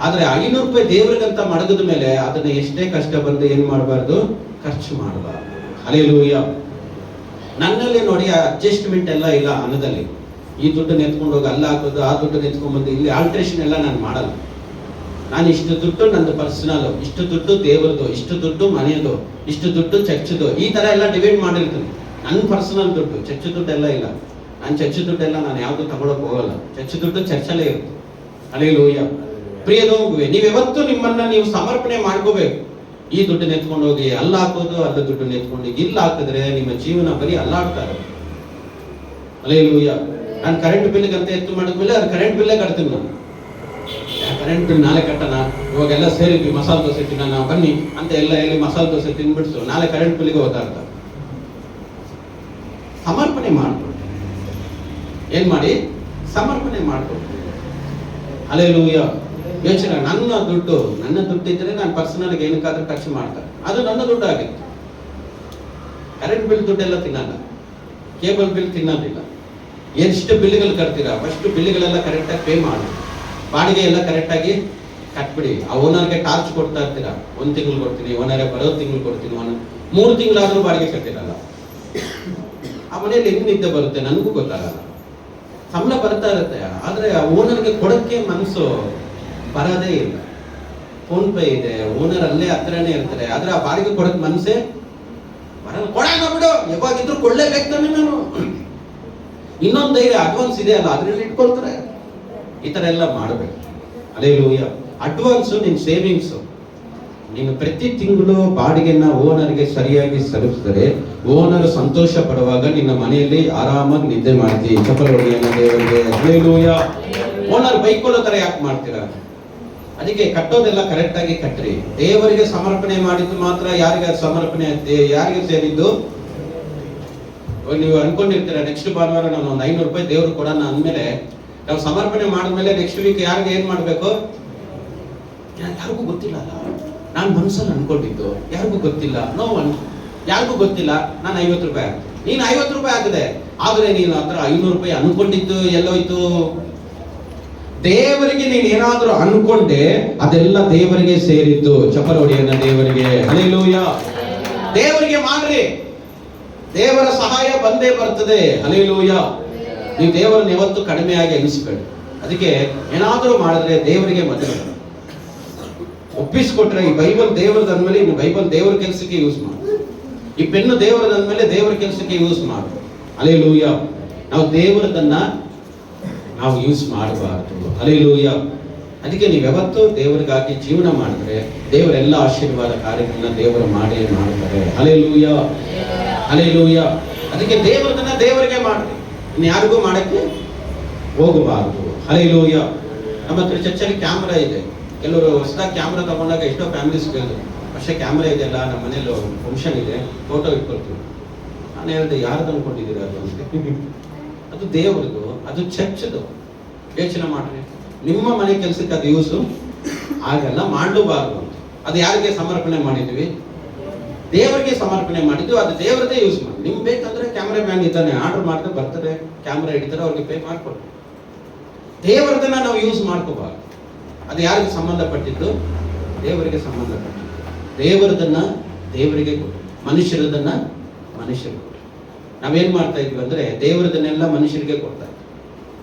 ಆದ್ರೆ 500 ರೂಪಾಯಿ ದೇವರಿಗಂತ ಮಡಗದ ಮೇಲೆ ಅದನ್ನ ಎಷ್ಟೇ ಕಷ್ಟ ಬಂದು ಏನ್ ಮಾಡಬಾರ್ದು? ಖರ್ಚು ಮಾಡಬಾರ್ದು. ಹಲ್ಲೆಲೂಯ. ನನ್ನಲ್ಲಿ ನೋಡಿ ಅಡ್ಜಸ್ಟ್ಮೆಂಟ್ ಎಲ್ಲ ಇಲ್ಲ ಅನ್ನದಲ್ಲಿ. ಈ ದುಡ್ಡನ್ನ ಎತ್ಕೊಂಡು ಹೋಗಿ ಅಲ್ಲ ಹಾಕೋದು, ಆ ದುಡ್ಡನ್ನ ಎತ್ಕೊಂಡ್ ಬಂದು ಇಲ್ಲಿ ಆಲ್ಟ್ರೇಷನ್ ಎಲ್ಲ ನಾನು ಮಾಡಲ್ಲ. ನಾನು ಇಷ್ಟು ದುಡ್ಡು ನಂದು ಪರ್ಸನಲ್, ಇಷ್ಟು ದುಡ್ಡು ದೇವರದು, ಇಷ್ಟು ದುಡ್ಡು ಮನೆಯದು, ಇಷ್ಟು ದುಡ್ಡು ಚರ್ಚದು, ಈ ತರ ಎಲ್ಲ ಡಿವೈಡ್ ಮಾಡಿರ್ತೀನಿ. ನನ್ನ ಪರ್ಸನಲ್ ದುಡ್ಡು, ಚರ್ಚ್ ದುಡ್ಡು ಎಲ್ಲ ಇಲ್ಲ. ನಾನು ಚರ್ಚ್ ದುಡ್ಡೆಲ್ಲ ನಾನು ಯಾವ್ದು ತಗೊಳಕ್ ಹೋಗಲ್ಲ. ಚರ್ಚ್ ದುಡ್ಡು ಚರ್ಚಲ್ಲೇ ಇರುತ್ತೆ. ಹಲ್ಲೆಲೂಯ. ಪ್ರಿಯದೋಗುವೆ, ನೀವು ಯಾವತ್ತು ನಿಮ್ಮನ್ನ ನೀವು ಸಮರ್ಪಣೆ ಮಾಡ್ಕೋಬೇಕು. ಈ ದುಡ್ಡನ್ನ ಎತ್ಕೊಂಡು ಹೋಗಿ ಅಲ್ಲ ಹಾಕೋದು, ಅಲ್ಲ ದುಡ್ಡನ್ನ ಎತ್ಕೊಂಡು ಇಲ್ಲ ಹಾಕಿದ್ರೆ ನಿಮ್ಮ ಜೀವನ ಬರೀ ಅಲ್ಲಾಡ್ತಾರೆ. ಹಲ್ಲೆಲೂಯ. ನಾನು ಕರೆಂಟ್ ಬಿಲ್ಗೆ ಅಂತ ಎತ್ತು ಮಾಡಿದ್ಮೇಲೆ ಅದು ಕರೆಂಟ್ ಬಿಲ್ಲೇ ಕಟ್ತೀನಿ. ನಾನು ಕರೆಂಟ್ ಬಿಲ್ ನಾಳೆ ಕಟ್ಟಣ, ಇವಾಗೆಲ್ಲ ಸೇರಿದ್ವಿ ಮಸಾಲೆ ದೋಸೆ ತಿನ್ನೋಣ ಬನ್ನಿ ಅಂತ ಎಲ್ಲ ಹೇಳಿ ಮಸಾಲೆ ದೋಸೆ ತಿನ್ಬಿಡ್ತು, ನಾಳೆ ಕರೆಂಟ್ ಬಿಲ್ಗೆ ಓದಾಡ್ತಾರೆ. ಸಮರ್ಪಣೆ ಮಾಡ್ಕೊಡ್ರಿ. ಏನ್ ಮಾಡಿ? ಸಮರ್ಪಣೆ ಮಾಡ್ಕೊಡ್ರಿ. ಹಲ್ಲೆಲೂಯ. ಯೋಚನೆ, ನನ್ನ ದುಡ್ಡು ಇದ್ರೆ ನಾನು ಪರ್ಸನಲ್ ಏನಕ್ಕಾದ್ರೂ ಖರ್ಚು ಮಾಡ್ತಾರೆ, ಅದು ನನ್ನ ದುಡ್ಡು ಆಗಿತ್ತು. ಕರೆಂಟ್ ಬಿಲ್ ದುಡ್ಡೆಲ್ಲ ತಿನ್ನಲ್ಲ, ಕೇಬಲ್ ಬಿಲ್ ತಿನ್ನೋದಿಲ್ಲ. ಎಷ್ಟು ಬಿಲ್ಗಳು ಕಟ್ತೀರಾ ಫಸ್ಟ್ ಬಿಲ್ಗಳೆಲ್ಲ ಕರೆಕ್ಟಾಗಿ ಪೇ ಮಾಡಿ, ಬಾಡಿಗೆ ಎಲ್ಲ ಕರೆಕ್ಟಾಗಿ ಕಟ್ಬಿಡಿ. ಆ ಓನರ್ಗೆ ಟಾರ್ಚ್ ಕೊಡ್ತಾ ಇರ್ತೀರಾ, 1 ತಿಂಗಳು ಕೊಡ್ತೀನಿ, ಓನರೇ ಬರೋ ತಿಂಗಳು ಕೊಡ್ತೀನಿ, 3 ತಿಂಗಳಾದ್ರೂ ಬಾಡಿಗೆ ಕಟ್ಟಿರಲ್ಲ. ಆ ಮನೆಯಲ್ಲಿ ಹೆಂಗ್ ನಿದ್ದೆ ಬರುತ್ತೆ ನನಗೂ ಗೊತ್ತಾಗಲ್ಲ. ಸಂಬಳ ಬರ್ತಾ ಇರುತ್ತೆ, ಆದ್ರೆ ಆ ಓನರ್ಗೆ ಕೊಡಕ್ಕೆ ಮನಸ್ಸು ಬರೋದೇ ಇಲ್ಲ. ಫೋನ್ ಪೇ ಇದೆ, ಓನರ್ ಅಲ್ಲೇ ಹತ್ರನೇ ಇರ್ತಾರೆ, ಆದ್ರೆ ಆ ಬಾಡಿಗೆ ಕೊಡಕ್ ಮನಸ್ಸೇ ಬರಲ್ಲ. ಕೊಡೋಣ ಬಿಡು, ಯಾವಾಗಿದ್ರು ಕೊಳ್ಳೇಬೇಕು ತಾನೆ ನಾನು. ಇನ್ನೊಂದು ಧೈರ್ಯ ಅಡ್ವಾನ್ಸ್ ಇದೆ ಅಲ್ಲ, ಅದ್ರಲ್ಲಿ ಇಟ್ಕೊಳ್ತಾರೆ. ಈ ತರ ಎಲ್ಲ ಮಾಡಬೇಕು. ಹಲ್ಲೆಲೂಯ. ಅಡ್ವಾನ್ಸ್ ನಿನ್ ಸೇವಿಂಗ್ಸ್. ನೀನು ಪ್ರತಿ ತಿಂಗಳು ಬಾಡಿಗೆನ ಓನರ್ಗೆ ಸರಿಯಾಗಿ ಸಲ್ಲಿಸಿದರೆ ಓನರ್ ಸಂತೋಷ ಪಡುವಾಗ ನಿನ್ನ ಮನೆಯಲ್ಲಿ ಆರಾಮಾಗಿ ನಿದ್ದೆ ಮಾಡ್ತೀವಿ. ಚಪ್ಪಲ್ ಹೊಡೆಯೋಣ ದೇವರಿಗೆ. ಹಲ್ಲೆಲೂಯ. ಓನರ್ ಬೈಕೊಳ್ಳೋ ತರ ಯಾಕೆ ಮಾಡ್ತೀರಾ? ಅದಕ್ಕೆ ಕಟ್ಟೋದೆಲ್ಲ ಕರೆಕ್ಟ್ ಆಗಿ ಕಟ್ಟ್ರಿ. ದೇವರಿಗೆ ಸಮರ್ಪಣೆ ಮಾಡಿದ್ದು ಮಾತ್ರ ಯಾರಿಗೆ ಸಮರ್ಪಣೆ, ಯಾರಿಗೆ ಸೇರಿದ್ದು? ನೀವು ಅನ್ಕೊಂಡಿರ್ತೀರ ನೆಕ್ಸ್ಟ್ ಭಾನುವಾರ ನಾನು ಒಂದು 500 ರೂಪಾಯಿ ದೇವ್ರು ಕೊಡೋಣ ಅಂದ್ಮೇಲೆ, ನಾವು ಸಮರ್ಪಣೆ ಮಾಡಿದ್ಮೇಲೆ ನೆಕ್ಸ್ಟ್ ವೀಕ್ ಯಾರಿಗೆ ಏನ್ ಮಾಡ್ಬೇಕು? ಯಾರಿಗೂ ಗೊತ್ತಿಲ್ಲ ಅಲ್ಲ. ನಾನು ಮನಸ್ಸಲ್ಲಿ ಅನ್ಕೊಂಡಿದ್ದು ಯಾರಿಗೂ ಗೊತ್ತಿಲ್ಲ, ಯಾರಿಗೂ ಗೊತ್ತಿಲ್ಲ. ನಾನು 50 ರೂಪಾಯಿ ಹಾಕ್ತೀನಿ, ನೀನು 50 ರೂಪಾಯಿ ಹಾಕಿದೆ, ಆದ್ರೆ ನೀನು ಹತ್ರ 500 ರೂಪಾಯಿ ಅನ್ಕೊಂಡಿದ್ದು ಎಲ್ಲೋಯ್ತು? ದೇವರಿಗೆ ನೀನು ಏನಾದ್ರೂ ಅನ್ಕೊಂಡೆ ಅದೆಲ್ಲ ದೇವರಿಗೆ ಸೇರಿದ್ದು. ಚಪ್ಪಲ ಹೊಡೆಯೋಣ ದೇವರಿಗೆ. ಹಲ್ಲೆಲೂಯ. ದೇವರಿಗೆ ಮಾಡ್ರಿ, ದೇವರ ಸಹಾಯ ಬಂದೇ ಬರ್ತದೆ. ಹಲ್ಲೆಲೂಯ. ನೀವು ದೇವರನ್ನ ಯಾವತ್ತು ಕಡಿಮೆಯಾಗಿ ಎನಿಸ್ಬೇಡಿ. ಅದಕ್ಕೆ ಏನಾದ್ರೂ ಮಾಡಿದ್ರೆ ದೇವರಿಗೆ ಮೊದಲು ಒಪ್ಪಿಸ್ಕೊಟ್ರೆ, ಈ ಬೈಬಲ್ ದೇವರದ ಅಂದ್ಮೇಲೆ ಇನ್ನು ಬೈಬಲ್ ದೇವರ ಕೆಲಸಕ್ಕೆ ಯೂಸ್ ಮಾಡು, ಈ ಪೆನ್ನು ದೇವರದ ಅಂದ್ಮೇಲೆ ದೇವರ ಕೆಲಸಕ್ಕೆ ಯೂಸ್ ಮಾಡು. ಹಲ್ಲೆಲೂಯ. ನಾವು ದೇವರದನ್ನ ನಾವು ಯೂಸ್ ಮಾಡಬಾರ್ದು. ಹಲ್ಲೆಲೂಯಾ. ಅದಕ್ಕೆ ನೀವು ಯಾವತ್ತೂ ದೇವರಿಗಾಗಿ ಜೀವನ ಮಾಡಿದ್ರೆ ದೇವರೆಲ್ಲ ಆಶೀರ್ವಾದ ಕಾರ್ಯಗಳನ್ನ ದೇವರು ಮಾಡೇ ಮಾಡ್ತಾರೆ. Hallelujah, hallelujah. ಅದಕ್ಕೆ ದೇವರನ್ನ ದೇವರಿಗೆ ಮಾಡಿ, ಇನ್ಯಾರಿಗೂ ಮಾಡಕ್ಕೆ ಹೋಗಬಾರದು. ಹಲ್ಲೆಲೂಯಾ. ನಮ್ಮ ಹತ್ರ ಚರ್ಚಲ್ಲಿ ಕ್ಯಾಮ್ರಾ ಇದೆ. ಕೆಲವರು ಹೊಸದಾಗಿ ಕ್ಯಾಮ್ರಾ ತಗೊಂಡಾಗ ಎಷ್ಟೋ ಫ್ಯಾಮಿಲೀಸ್ ಕೇಳಿದ್ರು, പക്ഷേ ಕ್ಯಾಮ್ರಾ ಇದೆಯಲ್ಲ, ನಮ್ಮ ಮನೇಲಿ ಫಂಕ್ಷನ್ ಇದೆ, ಫೋಟೋ ಇಟ್ಕೊಳ್ತೀವಿ. ನಾನು ಹೇಳಿದೆ, ಯಾರ್ದು ಅನ್ಕೊಂಡಿದ್ದೀರಾ ಅದು ಅಂತ. ಅದು ದೇವ್ರದ್ದು, ಅದು ಚರ್ಚದು. ಯೋಚನೆ ಮಾಡ್ರಿ, ನಿಮ್ಮ ಮನೆ ಕೆಲಸಕ್ಕೆ ಅದು ಯೂಸು ಆಗಲ್ಲ, ಮಾಡಲೂಬಾರ್ದು. ಅದು ಯಾರಿಗೆ ಸಮರ್ಪಣೆ ಮಾಡಿದ್ವಿ? ದೇವರಿಗೆ ಸಮರ್ಪಣೆ ಮಾಡಿದ್ವಿ. ಅದು ದೇವರದೇ ಯೂಸ್ ಮಾಡಿ. ನಿಮ್ಗೆ ಬೇಕಂದ್ರೆ ಕ್ಯಾಮ್ರಾ ಮ್ಯಾನ್ ಇದ್ದಾನೆ, ಆರ್ಡರ್ ಮಾಡಿದ್ರೆ ಬರ್ತಾರೆ, ಕ್ಯಾಮ್ರಾ ಹಿಡಿತಾರೆ, ಅವ್ರಿಗೆ ಪೇ ಮಾಡ್ಕೊಡ್ತೀವಿ. ದೇವರದನ್ನ ನಾವು ಯೂಸ್ ಮಾಡ್ಕೋಬಾರ್ದು. ಅದು ಯಾರಿಗೆ ಸಂಬಂಧಪಟ್ಟಿದ್ದು? ದೇವರಿಗೆ ಸಂಬಂಧಪಟ್ಟಿದ್ದು. ದೇವರದನ್ನ ದೇವರಿಗೆ ಕೊಟ್ಟು, ಮನುಷ್ಯರದನ್ನ ಮನುಷ್ಯರಿಗೆ ಕೊಟ್ಟು. ನಾವೇನ್ ಮಾಡ್ತಾ ಇದ್ವಿ ಅಂದ್ರೆ ದೇವರದನ್ನೆಲ್ಲ ಮನುಷ್ಯರಿಗೆ ಕೊಡ್ತಾ ಇದ್ವಿ.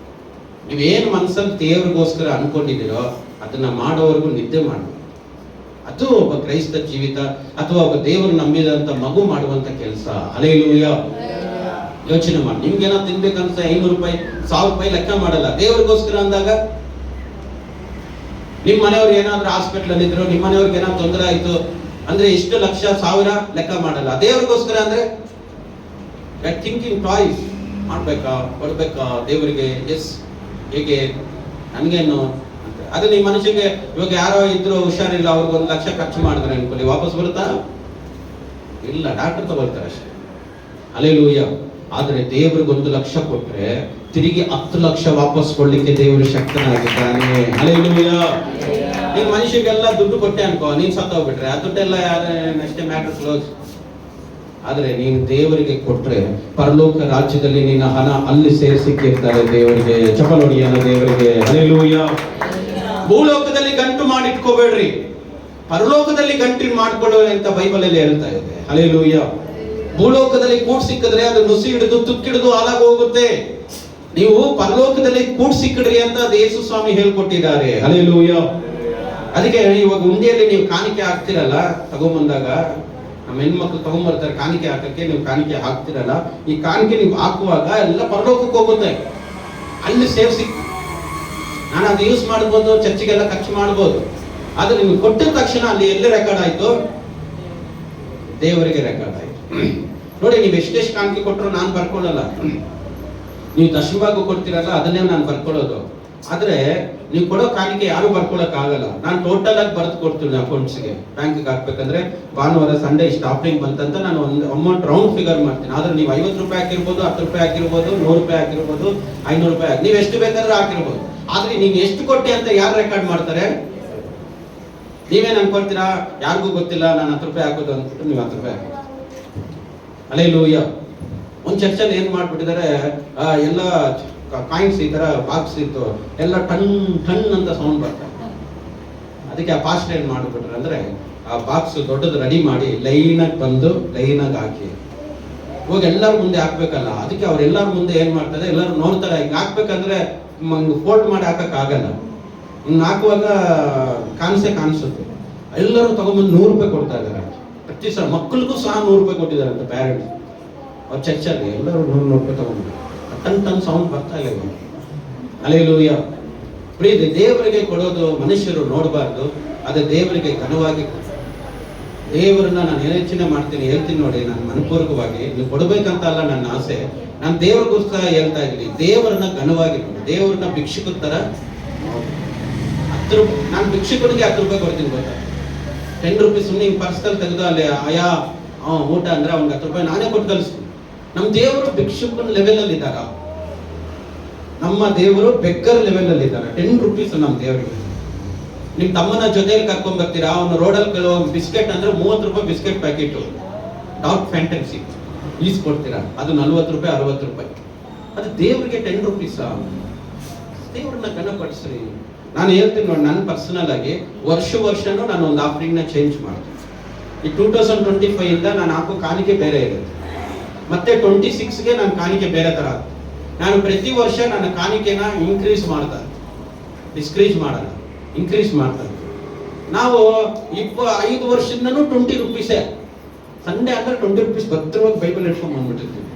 ನೀವೇನು ಮನಸ್ಸಲ್ಲಿ ದೇವರಿಗೋಸ್ಕರ ಅನ್ಕೊಂಡಿದ್ದೀರೋ ಅದನ್ನ ಮಾಡೋವರೆಗೂ ನಿದ್ದೆ ಮಾಡಬೇಕು. ಅದು ಒಬ್ಬ ಕ್ರೈಸ್ತ ಜೀವಿತ ಅಥವಾ ಒಬ್ಬ ದೇವರು ನಂಬಿದಂತ ಮಗು ಮಾಡುವಂತ ಕೆಲಸ. ಹಲ್ಲೆಲೂಯಾ. ಯೋಚನೆ ಮಾಡಿ, ನಿಮ್ಗೇನೋ ತಿನ್ಬೇಕಂತ 500 ರೂಪಾಯಿ 1000 ರೂಪಾಯಿ ಲೆಕ್ಕ ಮಾಡಲ್ಲ. ದೇವರಿಗೋಸ್ಕರ ಅಂದಾಗ ನಿಮ್ಮ ಮನೆಯವ್ರು ಏನಾದ್ರೂ ಹಾಸ್ಪಿಟಲ್ ಅಲ್ಲಿ ಇದ್ರು, ನಿಮ್ಮ ಮನೆಯವ್ರಿಗೆ ಏನಾದ್ರು ತೊಂದರೆ ಆಯ್ತು ಅಂದ್ರೆ ಇಷ್ಟು ಲಕ್ಷ 1000 ಲೆಕ್ಕ ಮಾಡಲ್ಲ. ದೇವರಿಗೋಸ್ಕರ ಅಂದ್ರೆ ಥಿಂಕಿಂಗ್ ಟಾಯ್ಸ್ ಮಾಡ್ಬೇಕಾ, ಕೊಡ್ಬೇಕಾ ದೇವರಿಗೆ, ಎಸ್ ಹೇಗೆ ನನ್ಗೇನು ಅಂತ. ಅದು ನಿಮ್ಮ ಮನುಷ್ಯಗೆ ಇವಾಗ ಯಾರೋ ಇದ್ರು ಹುಷಾರಿಲ್ಲ, ಅವ್ರಿಗೆ 1 ಲಕ್ಷ ಖರ್ಚು ಮಾಡಿದ್ರೆ ಅನ್ಕೊಳ್ಳಿ, ವಾಪಸ್ ಬರುತ್ತಾ? ಇಲ್ಲ, ಡಾಕ್ಟರ್ ತಗೊಳ್ತಾರೆ ಅಷ್ಟೇ. ಹಲ್ಲೆಲೂಯಾ. ಆದ್ರೆ ದೇವ್ರಿಗೆ 1 ಲಕ್ಷ ಕೊಟ್ರೆ ತಿರುಗಿ 10 ಲಕ್ಷ ವಾಪಸ್ ಕೊಡ್ಲಿಕ್ಕೆ ದೇವರು ಶಕ್ತನಾಗಿದ್ದಾನೆ. ಹಲ್ಲೆಲೂಯಾ. ನೀನ್ ಮನುಷ್ಯರಿಗೆಲ್ಲ ದುಡ್ಡು ಕೊಟ್ಟೆ ಅನ್ಕೋ, ನೀನ್ ಸತ್ತೋಗ್ಬಿಟ್ರೆ ಆ ದುಡ್ಡೆಲ್ಲ ಅಷ್ಟೇ, ಮ್ಯಾಟರ್ ಕ್ಲೋಸ್. ಆದ್ರೆ ನೀನು ದೇವರಿಗೆ ಕೊಟ್ರೆ ಪರಲೋಕ ರಾಜ್ಯದಲ್ಲಿ ನಿನ್ನ ಹಣ ಅಲ್ಲಿ ಸೇರಿಸಿಕ್ಕಿರ್ತಾರೆ ದೇವರಿಗೆ. ಚಪಲೊಡಿಯನ್ನ ದೇವರಿಗೆ. ಹಲ್ಲೆಲೂಯಾ. ಭೂಲೋಕದಲ್ಲಿ ಗಂಟು ಮಾಡಿಟ್ಕೋಬೇಡ್ರಿ, ಪರಲೋಕದಲ್ಲಿ ಗಂಟು ಮಾಡ್ಕೊಳ್ಳೋ ಅಂತ ಬೈಬಲ್ ಅಲ್ಲಿ ಹೇಳ್ತಾ ಇದೆ. ಹಲ್ಲೆಲೂಯಾ. ಭೂಲೋಕದಲ್ಲಿ ಕೂಡ್ ಸಿಕ್ಕಿದ್ರೆ ಅದು ನುಸಿ ಹಿಡಿದು ತುಕ್ಕಿಡಿದು ಹಾಳಾಗಿ ಹೋಗುತ್ತೆ. ನೀವು ಪರಲೋಕದಲ್ಲಿ ಕೂಡ್ ಸಿಕ್ಕಿಡ್ರಿ ಅಂತ ಯೇಸು ಸ್ವಾಮಿ ಹೇಳ್ಕೊಟ್ಟಿದ್ದಾರೆ. ಹಲ್ಲೆಲೂಯಾ. ಅದಕ್ಕೆ ಇವಾಗ ಉಂಡಿಯಲ್ಲಿ ನೀವು ಕಾಣಿಕೆ ಹಾಕ್ತಿರಲ್ಲ, ತಗೊಂಬಂದಾಗ ನಮ್ಮ ಹೆಣ್ಮಕ್ಳು ತಗೊಂಡ್ಬರ್ತಾರೆ ಕಾಣಿಕೆ ಹಾಕಕ್ಕೆ, ನೀವು ಕಾಣಿಕೆ ಹಾಕ್ತಿರಲ್ಲ, ಈ ಕಾಣಿಕೆ ನೀವು ಹಾಕುವಾಗ ಎಲ್ಲ ಪರಲೋಕಕ್ಕೆ ಹೋಗುತ್ತೆ, ಅಲ್ಲಿ ಸೇರಿಸಿ. ನಾನು ಅದು ಯೂಸ್ ಮಾಡ್ಬೋದು, ಚರ್ಚಿಗೆಲ್ಲ ಖರ್ಚು ಮಾಡ್ಬೋದು. ಆದ್ರೆ ನಿಮ್ಗೆ ಕೊಟ್ಟಿದ ತಕ್ಷಣ ಅಲ್ಲಿ ಎಲ್ಲಿ ರೆಕಾರ್ಡ್ ಆಯ್ತು? ದೇವರಿಗೆ ರೆಕಾರ್ಡ್ ಆಯ್ತು. ನೋಡಿ, ನೀವು ಎಷ್ಟೆಷ್ಟು ಕಾಣಿಕೆ ಕೊಟ್ಟರು ನಾನು ಬರ್ಕೊಳ್ಳಲ್ಲ. ನೀವು ದಶಭಾಗ ಕೊಡ್ತೀರಲ್ಲ, ಅದನ್ನೇ ನಾನು ಬರ್ಕೊಳ್ಳೋದು. ಆದ್ರೆ ನೀವು ಕೊಡೋ ಕಾಣಿಕೆ ಯಾರು ಬರ್ಕೊಳಕ್ ಆಗಲ್ಲ. ನಾನು ಟೋಟಲ್ ಆಗಿ ಬರೆದು ಕೊಡ್ತೀನಿ ಅಕೌಂಟ್ಸ್ಗೆ, ಬ್ಯಾಂಕ್ಗೆ ಹಾಕ್ಬೇಕಂದ್ರೆ ಭಾನುವಾರ ಸಂಡೇ ಇಷ್ಟು ಆಫ್ರಿಂಗ್ ಬಂತಂತ ನಾನು ಒಂದು ಅಮೌಂಟ್ ರೌಂಡ್ ಫಿಗರ್ ಮಾಡ್ತೀನಿ. ಆದ್ರೆ ನೀವು 50 ರೂಪಾಯಿ ಹಾಕಿರ್ಬೋದು, 10 ರೂಪಾಯಿ ಹಾಕಿರ್ಬೋದು, 100 ರೂಪಾಯಿ ಹಾಕಿರ್ಬೋದು, 500 ರೂಪಾಯಿ ನೀವು ಎಷ್ಟು ಬೇಕಾದ್ರೂ ಹಾಕಿರ್ಬೋದು. ಆದ್ರೆ ನೀವು ಎಷ್ಟು ಕೊಟ್ಟೆ ಅಂತ ಯಾರು ರೆಕಾರ್ಡ್ ಮಾಡ್ತಾರೆ? ನೀವೇನ್ ಅನ್ಕೊಳ್ತೀರಾ? ಯಾರಿಗೂ ಗೊತ್ತಿಲ್ಲ, ನಾನು 10 ರೂಪಾಯಿ ಹಾಕೋದು ಅಂದ್ಬಿಟ್ಟು ನೀವು 10 ರೂಪಾಯಿ ಹಾಕಿ. ಹಲ್ಲೆಲೂಯಾ. ಒಂದು ಚರ್ಚಲ್ಲಿ ಏನ್ ಮಾಡ್ಬಿಟ್ಟಿದ್ದಾರೆ, ಎಲ್ಲ ಕಾಯಿನ್ಸ್ ಈ ತರ ಬಾಕ್ಸ್ ಇತ್ತು, ಎಲ್ಲ ಟನ್ ಟನ್ ಅಂತ ಸೌಂಡ್ ಬರ್ತಾರೆ. ಅದಕ್ಕೆ ಆ ಪಾಸ್ಟ್ ಏನ್ ಮಾಡ್ಬಿಟ್ರೆ ಅಂದ್ರೆ ಆ ಬಾಕ್ಸ್ ದೊಡ್ಡದು ರೆಡಿ ಮಾಡಿ ಲೈನಾಗಿ ಬಂದು ಲೈನಾಗಿ ಹಾಕಿ. ಇವಾಗ ಎಲ್ಲರ ಮುಂದೆ ಹಾಕ್ಬೇಕಲ್ಲ, ಅದಕ್ಕೆ ಅವ್ರೆಲ್ಲರ ಮುಂದೆ ಏನ್ ಮಾಡ್ತಾರೆ, ಎಲ್ಲರೂ ನೋಡ್ತಾರೆ. ಹಿಂಗ್ ಹಾಕ್ಬೇಕಂದ್ರೆ ಫೋಲ್ಡ್ ಮಾಡಿ ಹಾಕಕ್ ಆಗಲ್ಲ. ಹಿಂಗ್ ಹಾಕುವಾಗ ಕಾಣಿಸುತ್ತೆ. ಎಲ್ಲರೂ ತಗೊಂಡ್ಬಂದು 100 ರೂಪಾಯಿ ಕೊಡ್ತಾ ಇದಾರೆ ಪ್ರತಿ ಸಲ. ಮಕ್ಕಳಿಗೂ ಸಹ 100 ರೂಪಾಯಿ ಕೊಟ್ಟಿದ್ದಾರೆ ಅಂತ ಪ್ಯಾರೆಂಟ್ಸ್. ಅವ್ರ ಚರ್ಚಲ್ಲಿ ಎಲ್ಲರೂ 100 ರೂಪಾಯಿ ತಗೊಂಡ್ರು. ಟನ್ ಸೌಂಡ್ ಬರ್ತಾ ಇಲ್ಲ. ಹಲ್ಲೆಲೂಯಾ. ಪ್ರೀತಿ ದೇವರಿಗೆ ಕೊಡೋದು ಮನುಷ್ಯರು ನೋಡಬಾರ್ದು, ಅದೇ ದೇವರಿಗೆ ಘನವಾಗಿ ದೇವರನ್ನ ನಾನು ಯೋಚನೆ ಮಾಡ್ತೀನಿ, ಹೇಳ್ತೀನಿ ನೋಡಿ. ನಾನು ಮನಪೂರ್ವಕವಾಗಿ ನೀವು ಕೊಡಬೇಕಂತ ಅಲ್ಲ ನನ್ನ ಆಸೆ, ನಾನು ದೇವರಿಗೋಸ್ಕರ ಹೇಳ್ತಾ ಇದ್ದೀನಿ. ದೇವರನ್ನ ಘನವಾಗಿ ನೋಡಿ. ದೇವರನ್ನ ಭಿಕ್ಷುಕರ ತರ ನಾನು ಭಿಕ್ಷುಕನಿಗೆ 10 ರೂಪಾಯಿ ಕೊಡ್ತೀನಿ ಗೊತ್ತಾ? 10 ರೂಪೀಸ್ ಸುಮ್ಮನೆ ಪರ್ಸಲ್ಲಿ ತೆಗೆದು ಅಲ್ಲಿ ಆಯಾ ಊಟ ಅಂದ್ರೆ ಅವ್ನಿಗೆ 10 ರೂಪಾಯಿ ನಾನೇ ಕೊಟ್ಟು ಕಳಿಸ್ತೀನಿ. ನಮ್ಮ ದೇವರು ಭಿಕ್ಷುಕನ ಲೆವೆಲ್ ಅಲ್ಲಿ ಇದ್ದಾರ? ನಮ್ಮ ದೇವರು ಬೆಕ್ಕರ್ ಲೆವೆಲ್ ಅಲ್ಲಿ ಇದ್ದಾರೆ. 10 ರೂಪೀಸ್ ನಮ್ಮ ದೇವರಿಗೆ. ನಿಮ್ ತಮ್ಮನ ಜೊತೆಯಲ್ಲಿ ಕರ್ಕೊಂಡ್ ಬರ್ತೀರಾ, ಅವನು ರೋಡಲ್ಲಿ ಕೆಲವು ಬಿಸ್ಕೆಟ್ ಅಂದ್ರೆ 30 ರೂಪಾಯಿ ಬಿಸ್ಕೆಟ್ ಪ್ಯಾಕೆಟ್ ಡಾರ್ಕ್ ಫ್ಯಾಂಟಸಿ ಕೊಡ್ತೀರಾ, ಅದು 40 ರೂಪಾಯಿ 60 ರೂಪಾಯಿ. ಅದು ದೇವರಿಗೆ 10 ರೂಪೀಸ್. ದೇವ್ರನ್ನ ಘನಪಡಿಸ್ರಿ. ನಾನು ಹೇಳ್ತೀನಿ ನೋಡಿ, ನನ್ನ ಪರ್ಸನಲ್ ಆಗಿ ವರ್ಷನೂ ನಾನು ಒಂದು ಆಫರಿಂಗ್ ನ ಚೇಂಜ್ ಮಾಡ್ತೀನಿ. ಈ 2025 ಇಂದ ನಾನು ಹಾಕೋ ಕಾಣಿಕೆ ಬೇರೆ ಇರುತ್ತೆ, ಮತ್ತೆ 26ಗೆ ನನ್ನ ಕಾಣಿಕೆ ಬೇರೆ ತರ ಆಗುತ್ತೆ. ನಾನು ಪ್ರತಿ ವರ್ಷ ನನ್ನ ಕಾಣಿಕೆನ ಇನ್ಕ್ರೀಸ್ ಮಾಡ್ತಾರೆ, ಡಿಸ್ಕ್ರೀಸ್ ಮಾಡಲ್ಲ, ಇನ್ಕ್ರೀಸ್ ಮಾಡ್ತಾರೆ. ನಾವು 5 ವರ್ಷದಿಂದನೂ 20 ರೂಪೀಸೇ. ಸಂಡೇ ಅಂದ್ರೆ 20 ರೂಪೀಸ್ ಭದ್ರವಾಗಿ ಬೈಬಲ್ ಇಟ್ಕೊಂಡ್ ಬಂದ್ಬಿಟ್ಟಿರ್ತೀವಿ.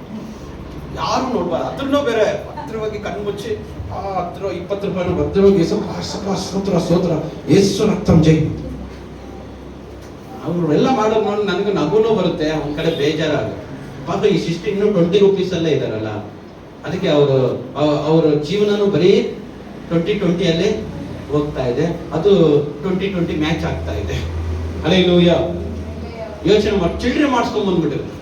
ಯಾರು ನೋಡ್ಬಾರ್ದು. ಅದನ್ನೂ ಬೇರೆ ಭದ್ರವಾಗಿ ಕಣ್ಮುಚ್ಚಿ ಹತ್ರ 20 ರೂಪಾಯಿನ ಭದ್ರವಾಗಿ ಸ್ತೋತ್ರ ಸ್ತೋತ್ರ ಯೇಸು ರಕ್ತಂ ಜೈ. ಅವರೆಲ್ಲ ಮಾಡೋದು ನೋಡಿ ನನಗೆ ನಗುನೂ ಬರುತ್ತೆ, ಒಂದ್ ಕಡೆ ಬೇಜಾರಾಗುತ್ತೆ. ಪಾಪ ಈ ಶಿಷ್ಟ ಇನ್ನೂ 20 ರೂಪೀಸ್ ಅಲ್ಲೇ ಇದಾರಲ್ಲ, ಅದಕ್ಕೆ ಅವರ ಜೀವನನೂ ಬರೀ 2020 ಅಲ್ಲೇ ಹೋಗ್ತಾ ಇದೆ. ಅದು 2020 ಮ್ಯಾಚ್ ಆಗ್ತಾ ಇದೆ. ಹಲ್ಲೆಲೂಯಾ. ಯೋಚನೆ ಮಾಡಿ ಚಿಲ್ಡ್ರೆ ಮಾಡಿಸ್ಕೊಂಡ್ ಬಂದ್ಬಿಟ್ಟಿರುತ್ತೆ.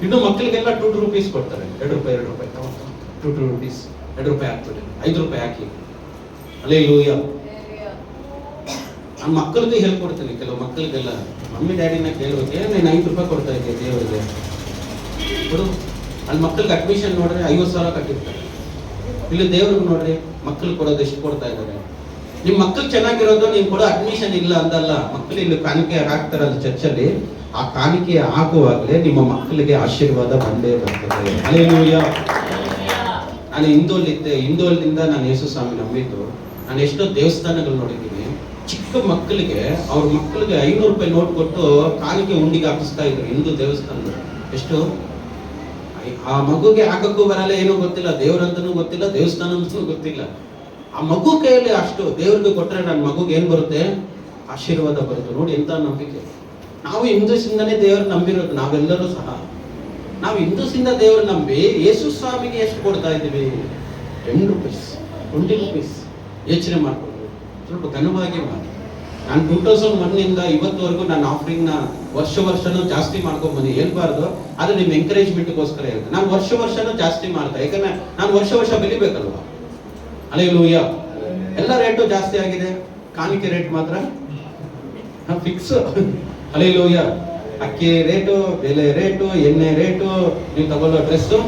ಇನ್ನು ಮಕ್ಕಳಿಗೆಲ್ಲ 2 ರೂಪೀಸ್ ಕೊಡ್ತಾರೆ. 2 ರೂಪಾಯಿ 2 ರೂಪೀಸ್ 2 ರೂಪಾಯಿ ಹಾಕ್ತಾರೆ, 5 ರೂಪಾಯಿ ಹಾಕಿ. ಹಲ್ಲೆಲೂಯಾ. ನನ್ನ ಮಕ್ಕಳಿಗೆ ಹೇಳ್ಕೊಡ್ತೀನಿ, ಕೆಲವು ಮಕ್ಕಳಿಗೆಲ್ಲ ಮಮ್ಮಿ ಡ್ಯಾಡಿನ ಕೇಳ್ಬೇಕು, ನೀನು 5 ರೂಪಾಯಿ ಕೊಡ್ತಾ ಇದ್ದೆ ದೇವರಿಗೆ ಕೊಡು. ಅಲ್ಲಿ ಮಕ್ಕಳಿಗೆ ಅಡ್ಮಿಷನ್ ನೋಡ್ರಿ 50,000 ಕಟ್ಟಿರ್ತಾರೆ. ಇಲ್ಲಿ ದೇವ್ರಿಗೆ ನೋಡ್ರಿ ಮಕ್ಕಳು ಕೊಡೋದು ಎಷ್ಟು ಕೊಡ್ತಾ ಇದ್ದಾರೆ. ನಿಮ್ ಮಕ್ಕಳು ಚೆನ್ನಾಗಿರೋದು ನೀವು ಕೊಡೋ ಅಡ್ಮಿಷನ್ ಇಲ್ಲ ಅಂತಲ್ಲ. ಮಕ್ಕಳು ಇಲ್ಲಿ ಕಾಣಿಕೆ ಹಾಕ್ತಾರಲ್ಲ ಚರ್ಚಲ್ಲಿ, ಆ ಕಾಣಿಕೆ ಹಾಕುವಾಗಲೇ ನಿಮ್ಮ ಮಕ್ಕಳಿಗೆ ಆಶೀರ್ವಾದ ಬಂದೇ ಬರ್ತದೆ. ಹಲ್ಲೆಲೂಯಾ. ನಾನು ಇಂದೋಲ್ನಿಂದ ನಾನು ಯೇಸು ಸ್ವಾಮಿ ನಂಬಿದ್ದು. ನಾನು ಎಷ್ಟೋ ದೇವಸ್ಥಾನಗಳು ನೋಡಿದ್ದೀನಿ, ಚಿಕ್ಕ ಮಕ್ಕಳಿಗೆ ಅವ್ರ ಮಕ್ಕಳಿಗೆ 500 ರೂಪಾಯಿ ನೋಟ್ ಕೊಟ್ಟು ಕಾಣಿಕೆ ಉಂಡಿಗೆ ಹಾಕಿಸ್ತಾ ಇದ್ರು ಹಿಂದೂ ದೇವಸ್ಥಾನ. ಎಷ್ಟು ಆ ಮಗುಗೆ ಹಾಕಕ್ಕೂ ಬರಲ್ಲ, ಏನೂ ಗೊತ್ತಿಲ್ಲ, ದೇವ್ರಂತನೂ ಗೊತ್ತಿಲ್ಲ, ದೇವಸ್ಥಾನ ಅಂತೂ ಗೊತ್ತಿಲ್ಲ. ಆ ಮಗು ಕೈಯಲ್ಲಿ ಅಷ್ಟು ದೇವ್ರಿಗೆ ಕೊಟ್ಟರೆ ನನ್ನ ಮಗುಗೆ ಏನ್ ಬರುತ್ತೆ? ಆಶೀರ್ವಾದ ಬರುತ್ತೆ. ನೋಡಿ ಎಂತ ನಂಬಿಕೆ. ನಾವು ಹಿಂದೂಸಿಂದನೇ ದೇವ್ರ ನಂಬಿರೋದು, ನಾವೆಲ್ಲರೂ ಸಹ ನಾವು ಹಿಂದೂಸಿಂದ ದೇವ್ರ ನಂಬಿ ಯೇಸು ಸ್ವಾಮಿಗೆ ಎಷ್ಟು ಕೊಡ್ತಾ ಇದ್ದೀವಿ? 10 ರೂಪೀಸ್ 20 ರೂಪೀಸ್. ಯೋಚನೆ ಮಾಡ್ಕೊಂಡು ಸ್ವಲ್ಪ ಘನವಾಗಿ ಮಾಡಿ. ನಾನು 2001 ಇವತ್ತವರೆಗೂ ನಾನು ಆಫರಿಂಗ್ನ ವರ್ಷನೂ ಜಾಸ್ತಿ ಮಾಡ್ಕೊಂಡ್ ಬನ್ನಿ ಹೇಳ್ಬಾರ್ದು, ಅದು ನಿಮ್ಮ ಎಂಕರೇಜ್ಮೆಂಟ್ಗೋಸ್ಕರ ಹೇಳ್ತೇನೆ. ನಾನು ವರ್ಷನೂ ಜಾಸ್ತಿ ಮಾಡ್ತಾ, ಯಾಕಂದ್ರೆ ನಾನು ವರ್ಷ ಬೆಳಿಬೇಕಲ್ವಾ. ಹಲ್ಲೆಲೂಯಾ. ಎಲ್ಲ ರೇಟು ಜಾಸ್ತಿ ಆಗಿದೆ, ಕಾಣಿಕೆ ರೇಟ್ ಮಾತ್ರ ಫಿಕ್ಸ್. ಹಲ್ಲೆಲೂಯಾ. ಅಕ್ಕಿ ರೇಟು, ಬೆಲೆ ರೇಟು, ಎಣ್ಣೆ ರೇಟು, ನೀವು ತಗೊಳ್ಳೋ ಡ್ರೆಸ್ಸು,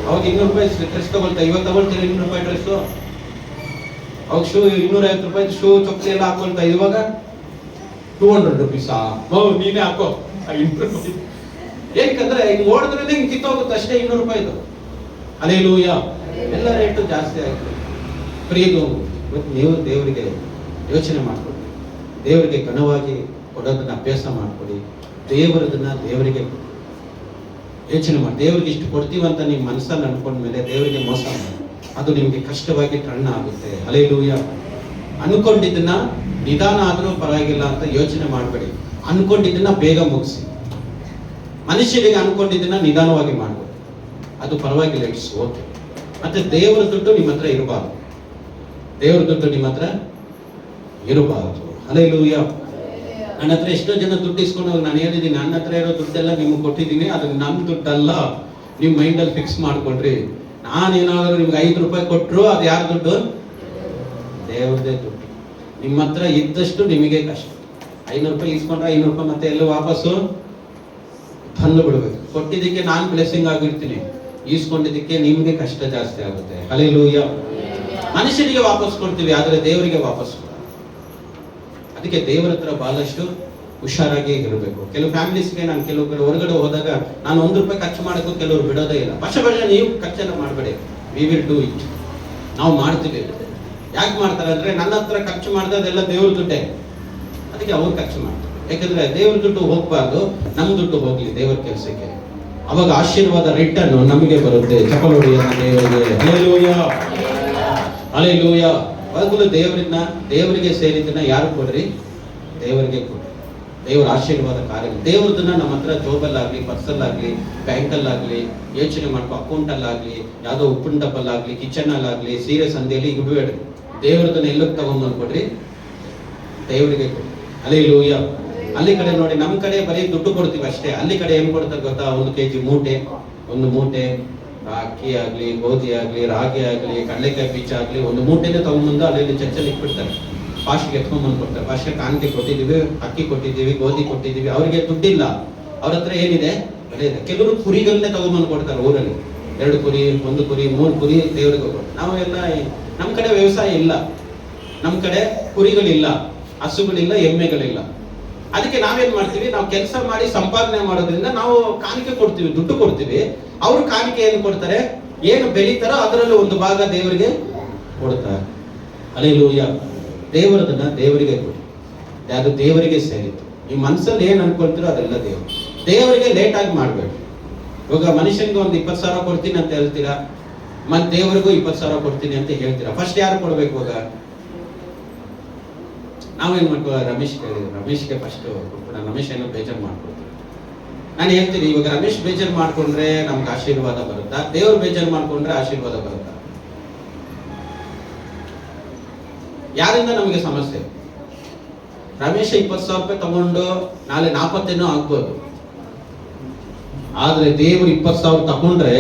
ಅವಾಗ 200 ರೂಪಾಯಿ ಡ್ರೆಸ್ ತಗೊಳ್ತಾ, ಇವಾಗ ತಗೊಳ್ತೀರಿ 200 ರೂಪಾಯಿ ಡ್ರೆಸ್ಸು. ಅವಾಗ ಶೂ 250 ರೂಪಾಯಿ ಶೂ ಚೊಕ್ಲಿ ಎಲ್ಲ ಹಾಕೊಳ್ತಾ, ಇವಾಗ 200 ರೂಪೀಸ್. ನೀನೇ ಹಾಕೋ. ಏನಕ್ಕಂದ್ರೆ ಹಿಂಗ್ ಓಡಿದ್ರೆ ಹಿಂಗ್ ಕಿತ್ತೋಗುತ್ತೆ ಅಷ್ಟೇ 200 ರೂಪಾಯಿದು. ಹಲ್ಲೆಲೂಯಾ. ಎಲ್ಲ ರೇಟು ಜಾಸ್ತಿ ಆಗಿದೆ. ಪ್ರಿಯದು, ಇವತ್ತು ನೀವು ದೇವರಿಗೆ ಯೋಚನೆ ಮಾಡ್ಕೊಡಿ, ದೇವರಿಗೆ ಘನವಾಗಿ ಕೊಡೋದನ್ನ ಅಭ್ಯಾಸ ಮಾಡ್ಕೊಡಿ. ದೇವರದನ್ನ ದೇವರಿಗೆ ಯೋಚನೆ ಮಾಡಿ. ದೇವರಿಗೆ ಇಷ್ಟು ಕೊಡ್ತೀವಂತ ನಿಮ್ಮ ಮನಸ್ಸಲ್ಲಿ ಅನ್ಕೊಂಡ್ಮೇಲೆ ದೇವರಿಗೆ ಮೋಸ ಮಾಡಿ, ಅದು ನಿಮಗೆ ಕಷ್ಟವಾಗಿ ಟರ್ನ್ ಆಗುತ್ತೆ. ಹಲ್ಲೆಲೂಯಾ. ಅನ್ಕೊಂಡಿದ್ದನ್ನ ನಿಧಾನ ಆದ್ರೂ ಪರವಾಗಿಲ್ಲ ಅಂತ ಯೋಚನೆ ಮಾಡಬೇಡಿ. ಅನ್ಕೊಂಡಿದ್ದನ್ನ ಬೇಗ ಮುಗಿಸಿ. ಮನುಷ್ಯರಿಗೆ ಅನ್ಕೊಂಡಿದ್ದನ್ನ ನಿಧಾನವಾಗಿ ಮಾಡ್ಬೋದು, ಅದು ಪರವಾಗಿಲ್ಲ, ಇಟ್ಸ್ ಓಕೆ. ಮತ್ತೆ ದೇವರ ದುಡ್ಡು ನಿಮ್ಮ ಹತ್ರ ಇರಬಾರ್ದು. ದೇವರ ದುಡ್ಡು ನಿಮ್ಮ ಹತ್ರ ಇರಬಾರದು. ಹಲ್ಲೆಲೂಯಾ. ನನ್ನ ಹತ್ರ ಎಷ್ಟೋ ಜನ ದುಡ್ಡು ಇಸ್ಕೊಂಡು ಹೋಗಿ ನಾನು ಹೇಳಿದ್ದೀನಿ, ನನ್ನ ಹತ್ರ ಇರೋ ದುಡ್ಡೆಲ್ಲ ನಿಮ್ಗೆ ಕೊಟ್ಟಿದ್ದೀನಿ, ಅದು ನನ್ನ ದುಡ್ಡಲ್ಲ. ನೀವು ಮೈಂಡಲ್ಲಿ ಫಿಕ್ಸ್ ಮಾಡ್ಕೊಳ್ರಿ. ನಾನೇನಾದರೂ ನಿಮ್ಗೆ 5 ರೂಪಾಯಿ ಕೊಟ್ಟರು ಅದು ಯಾರ ದುಡ್ಡು? ದೇವ್ರದೇ ದುಡ್ಡು. ನಿಮ್ಮ ಹತ್ರ ಇದ್ದಷ್ಟು ನಿಮಗೆ ಕಷ್ಟ. 500 ರೂಪಾಯಿ ಇಸ್ಕೊಂಡ್ರೆ 500 ರೂಪಾಯಿ ಮತ್ತೆ ಎಲ್ಲೋ ವಾಪಸ್ಸು ತಂದು ಬಿಡ್ಬೇಕು. ಕೊಟ್ಟಿದ್ದಕ್ಕೆ ನಾನು ಬ್ಲೆಸ್ಸಿಂಗ್ ಆಗಿರ್ತೀನಿ, ಈಸ್ಕೊಂಡಿದ್ದಕ್ಕೆ ನಿಮ್ಗೆ ಕಷ್ಟ ಜಾಸ್ತಿ ಆಗುತ್ತೆ. ಹಲ್ಲೆಲೂಯಾ. ಮನುಷ್ಯನಿಗೆ ವಾಪಸ್ ಕೊಡ್ತೀವಿ, ಆದ್ರೆ ದೇವರಿಗೆ ವಾಪಸ್ ಕೊಡ. ಅದಕ್ಕೆ ದೇವರ ಹತ್ರ ಬಹಳಷ್ಟು ಹುಷಾರಾಗಿ ಇರಬೇಕು. ಕೆಲವು ಫ್ಯಾಮಿಲೀಸ್ಗೆ ನಾನು ಕೆಲವು ಹೊರಗಡೆ ಹೋದಾಗ ನಾನು 1 ರೂಪಾಯಿ ಖರ್ಚು ಮಾಡೋಕ್ಕೂ ಕೆಲವರು ಬಿಡೋದೇ ಇಲ್ಲ. ವರ್ಷ ನೀವು ಖರ್ಚೆಲ್ಲ ಮಾಡಬೇಡಿ, ವಿ ವಿಲ್ ಡೂ ಇಟ್. ನಾವು ಮಾಡ್ತೀವಿ. ಯಾಕೆ ಮಾಡ್ತಾರೆ ಅಂದ್ರೆ ನನ್ನ ಹತ್ರ ಖರ್ಚು ಮಾಡಿದ್ರೆ ಅದೆಲ್ಲ ದೇವ್ರ ದುಡ್ಡೇ, ಅದಕ್ಕೆ ಅವ್ರು ಖರ್ಚು ಮಾಡ್ತಾರೆ. ಯಾಕಂದ್ರೆ ದೇವ್ರ ದುಡ್ಡು ಹೋಗ್ಬಾರ್ದು, ನಮ್ಮ ದುಡ್ಡು ಹೋಗ್ಲಿ ದೇವರ ಕೆಲಸಕ್ಕೆ. ಅವಾಗ ಆಶೀರ್ವಾದ ರಿಟರ್ನ್ ನಮಗೆ ಬರುತ್ತೆ. ಚಪಲೋಡಿ ದೇವರಿಗೆ. ಹಲ್ಲೆಲೂಯಾ. ಹಲ್ಲೆಲೂಯಾ. ಮೊದಲು ದೇವರಿಗೆ ಸೇರಿದ್ದನ್ನ ಯಾರು ಕೊಡ್ರಿ? ದೇವರಿಗೆ ಕೊಡ್ರಿ. ದೇವರ ಆಶೀರ್ವಾದ ಕಾರ್ಯ. ದೇವ್ರದನ್ನ ನಮ್ಮ ಹತ್ರ ಜೋಬಲ್ಲಾಗ್ಲಿ, ಪರ್ಸಲ್ಲಾಗ್ಲಿ, ಬ್ಯಾಂಕಲ್ಲಾಗ್ಲಿ, ಯೋಚನೆ ಮಾಡ್ಕೊ, ಅಕೌಂಟಲ್ಲಾಗ್ಲಿ, ಯಾವುದೋ ಉಪ್ಪಿನ ಡಬ್ಬಲ್ಲಾಗ್ಲಿ, ಕಿಚನಲ್ಲಾಗ್ಲಿ, ಸೀರೆ ಸಂಧಿಯಲ್ಲಿ ಇಡಬೇಡ್ರಿ. ದೇವ್ರದನ್ನ ಎಲ್ಲಕ್ಕೆ ತಗೊಂಡ್ಬಂದ್ಕೊಡ್ರಿ? ದೇವರಿಗೆ ಕೊಡ್ರಿ. ಹಲ್ಲೆಲೂಯಾ. ಅಲ್ಲಿ ಕಡೆ ನೋಡಿ, ನಮ್ಮ ಕಡೆ ಬರೀ ದುಡ್ಡು ಕೊಡ್ತೀವಿ ಅಷ್ಟೇ. ಅಲ್ಲಿ ಕಡೆ ಏನ್ ಕೊಡ್ತಾರೆ ಗೊತ್ತಾ? 1 kg ಮೂಟೆ, 1 ಮೂಟೆ ಅಕ್ಕಿ ಆಗ್ಲಿ, ಗೋಧಿ ಆಗ್ಲಿ, ರಾಗಿ ಆಗ್ಲಿ, ಕಡಲೆಕಾಯಿ ಬೀಜ ಆಗ್ಲಿ, 1 ಮೂಟೆನೇ ತಗೊಂಡ್ಬಂದು ಅಲ್ಲಿ ಚರ್ಚಲ್ಲಿ ಇಟ್ಬಿಡ್ತಾರೆ. ಪಾಸ್ಟ್ಗೆ ಎತ್ಕೊಂಡ್ಬಂದು ಕೊಡ್ತಾರೆ. ಪಾಸ್ಟ್ಗೆ ಕಾಣಿಕೆ ಕೊಟ್ಟಿದ್ದೀವಿ, ಅಕ್ಕಿ ಕೊಟ್ಟಿದ್ದೀವಿ, ಗೋಧಿ ಕೊಟ್ಟಿದ್ದೀವಿ. ಅವರಿಗೆ ದುಡ್ಡಿಲ್ಲ, ಅವ್ರ ಹತ್ರ ಏನಿದೆ? ಬೆಲೆ ಇದೆ. ಕೆಲವರು ಕುರಿಗಳನ್ನೇ ತಗೊಂಡ್ಬಂದು ಕೊಡ್ತಾರೆ. ಊರಲ್ಲಿ 2 ಕುರಿ, 1 ಕುರಿ, 3 ಕುರಿ ದೇವರಿಗೆ ಕೊಡ್ತಾರೆ. ನಾವೆಲ್ಲ ನಮ್ಮ ಕಡೆ ವ್ಯವಸಾಯ ಇಲ್ಲ, ನಮ್ಮ ಕಡೆ ಕುರಿಗಳಿಲ್ಲ, ಹಸುಗಳಿಲ್ಲ, ಎಮ್ಮೆಗಳಿಲ್ಲ. ಅದಕ್ಕೆ ನಾವೇನ್ ಮಾಡ್ತೀವಿ? ನಾವು ಕೆಲಸ ಮಾಡಿ ಸಂಪಾದನೆ ಮಾಡೋದ್ರಿಂದ ನಾವು ಕಾಣಿಕೆ ಕೊಡ್ತೀವಿ, ದುಡ್ಡು ಕೊಡ್ತೀವಿ. ಅವರು ಕಾಣಿಕೆ ಏನು ಕೊಡ್ತಾರೆ? ಏನು ಬೆಳೀತಾರೋ ಅದರಲ್ಲೂ ಒಂದು ಭಾಗ ದೇವರಿಗೆ ಕೊಡ್ತಾರೆ. ಹಲ್ಲೆಲೂಯಾ. ದೇವರದನ್ನ ದೇವರಿಗೆ ಕೊಡಿ, ಅದು ದೇವರಿಗೆ ಸೇರಿತ್ತು. ಈ ಮನಸ್ಸಲ್ಲಿ ಏನ್ ಅನ್ಕೊಳ್ತೀರೋ ಅದೆಲ್ಲ ದೇವರಿಗೆ ಲೇಟ್ ಆಗಿ ಮಾಡ್ಬೇಡಿ. ಇವಾಗ ಮನುಷ್ಯನ್ಗೆ ಒಂದು 20,000 ಕೊಡ್ತೀನಿ ಅಂತ ಹೇಳ್ತೀರಾ, ಮತ್ತೆ ದೇವರಿಗೂ 20,000 ಕೊಡ್ತೀನಿ ಅಂತ ಹೇಳ್ತೀರಾ. ಫಸ್ಟ್ ಯಾರು ಕೊಡ್ಬೇಕು? ಇವಾಗ ನಾವೇನ್ ಮಾಡ್ಕೋ, ರಮೇಶ್ಗೆ ಫಸ್ಟ್ ಕೊಟ್ಬಿಡ. ರಮೇಶ್ ಏನೋ ಬೇಜಾರು ಮಾಡ್ಕೊಡ್ತೀವಿ. ನಾನು ಹೇಳ್ತೀನಿ, ಇವಾಗ ರಮೇಶ್ ಬೇಜಾರು ಮಾಡ್ಕೊಂಡ್ರೆ ನಮ್ಗೆ ಆಶೀರ್ವಾದ ಬರುತ್ತಾ? ದೇವ್ರು ಬೇಜಾರು ಮಾಡ್ಕೊಂಡ್ರೆ ಆಶೀರ್ವಾದ ಬರುತ್ತಾ? ಯಾರಿಂದ ನಮಗೆ ಸಮಸ್ಯೆ? ರಮೇಶ 20,000 ರೂಪಾಯಿ ತಗೊಂಡು ನಾಳೆ 40 ಆಗ್ಬೋದು. ಆದ್ರೆ ದೇವರು 20,000 ತಗೊಂಡ್ರೆ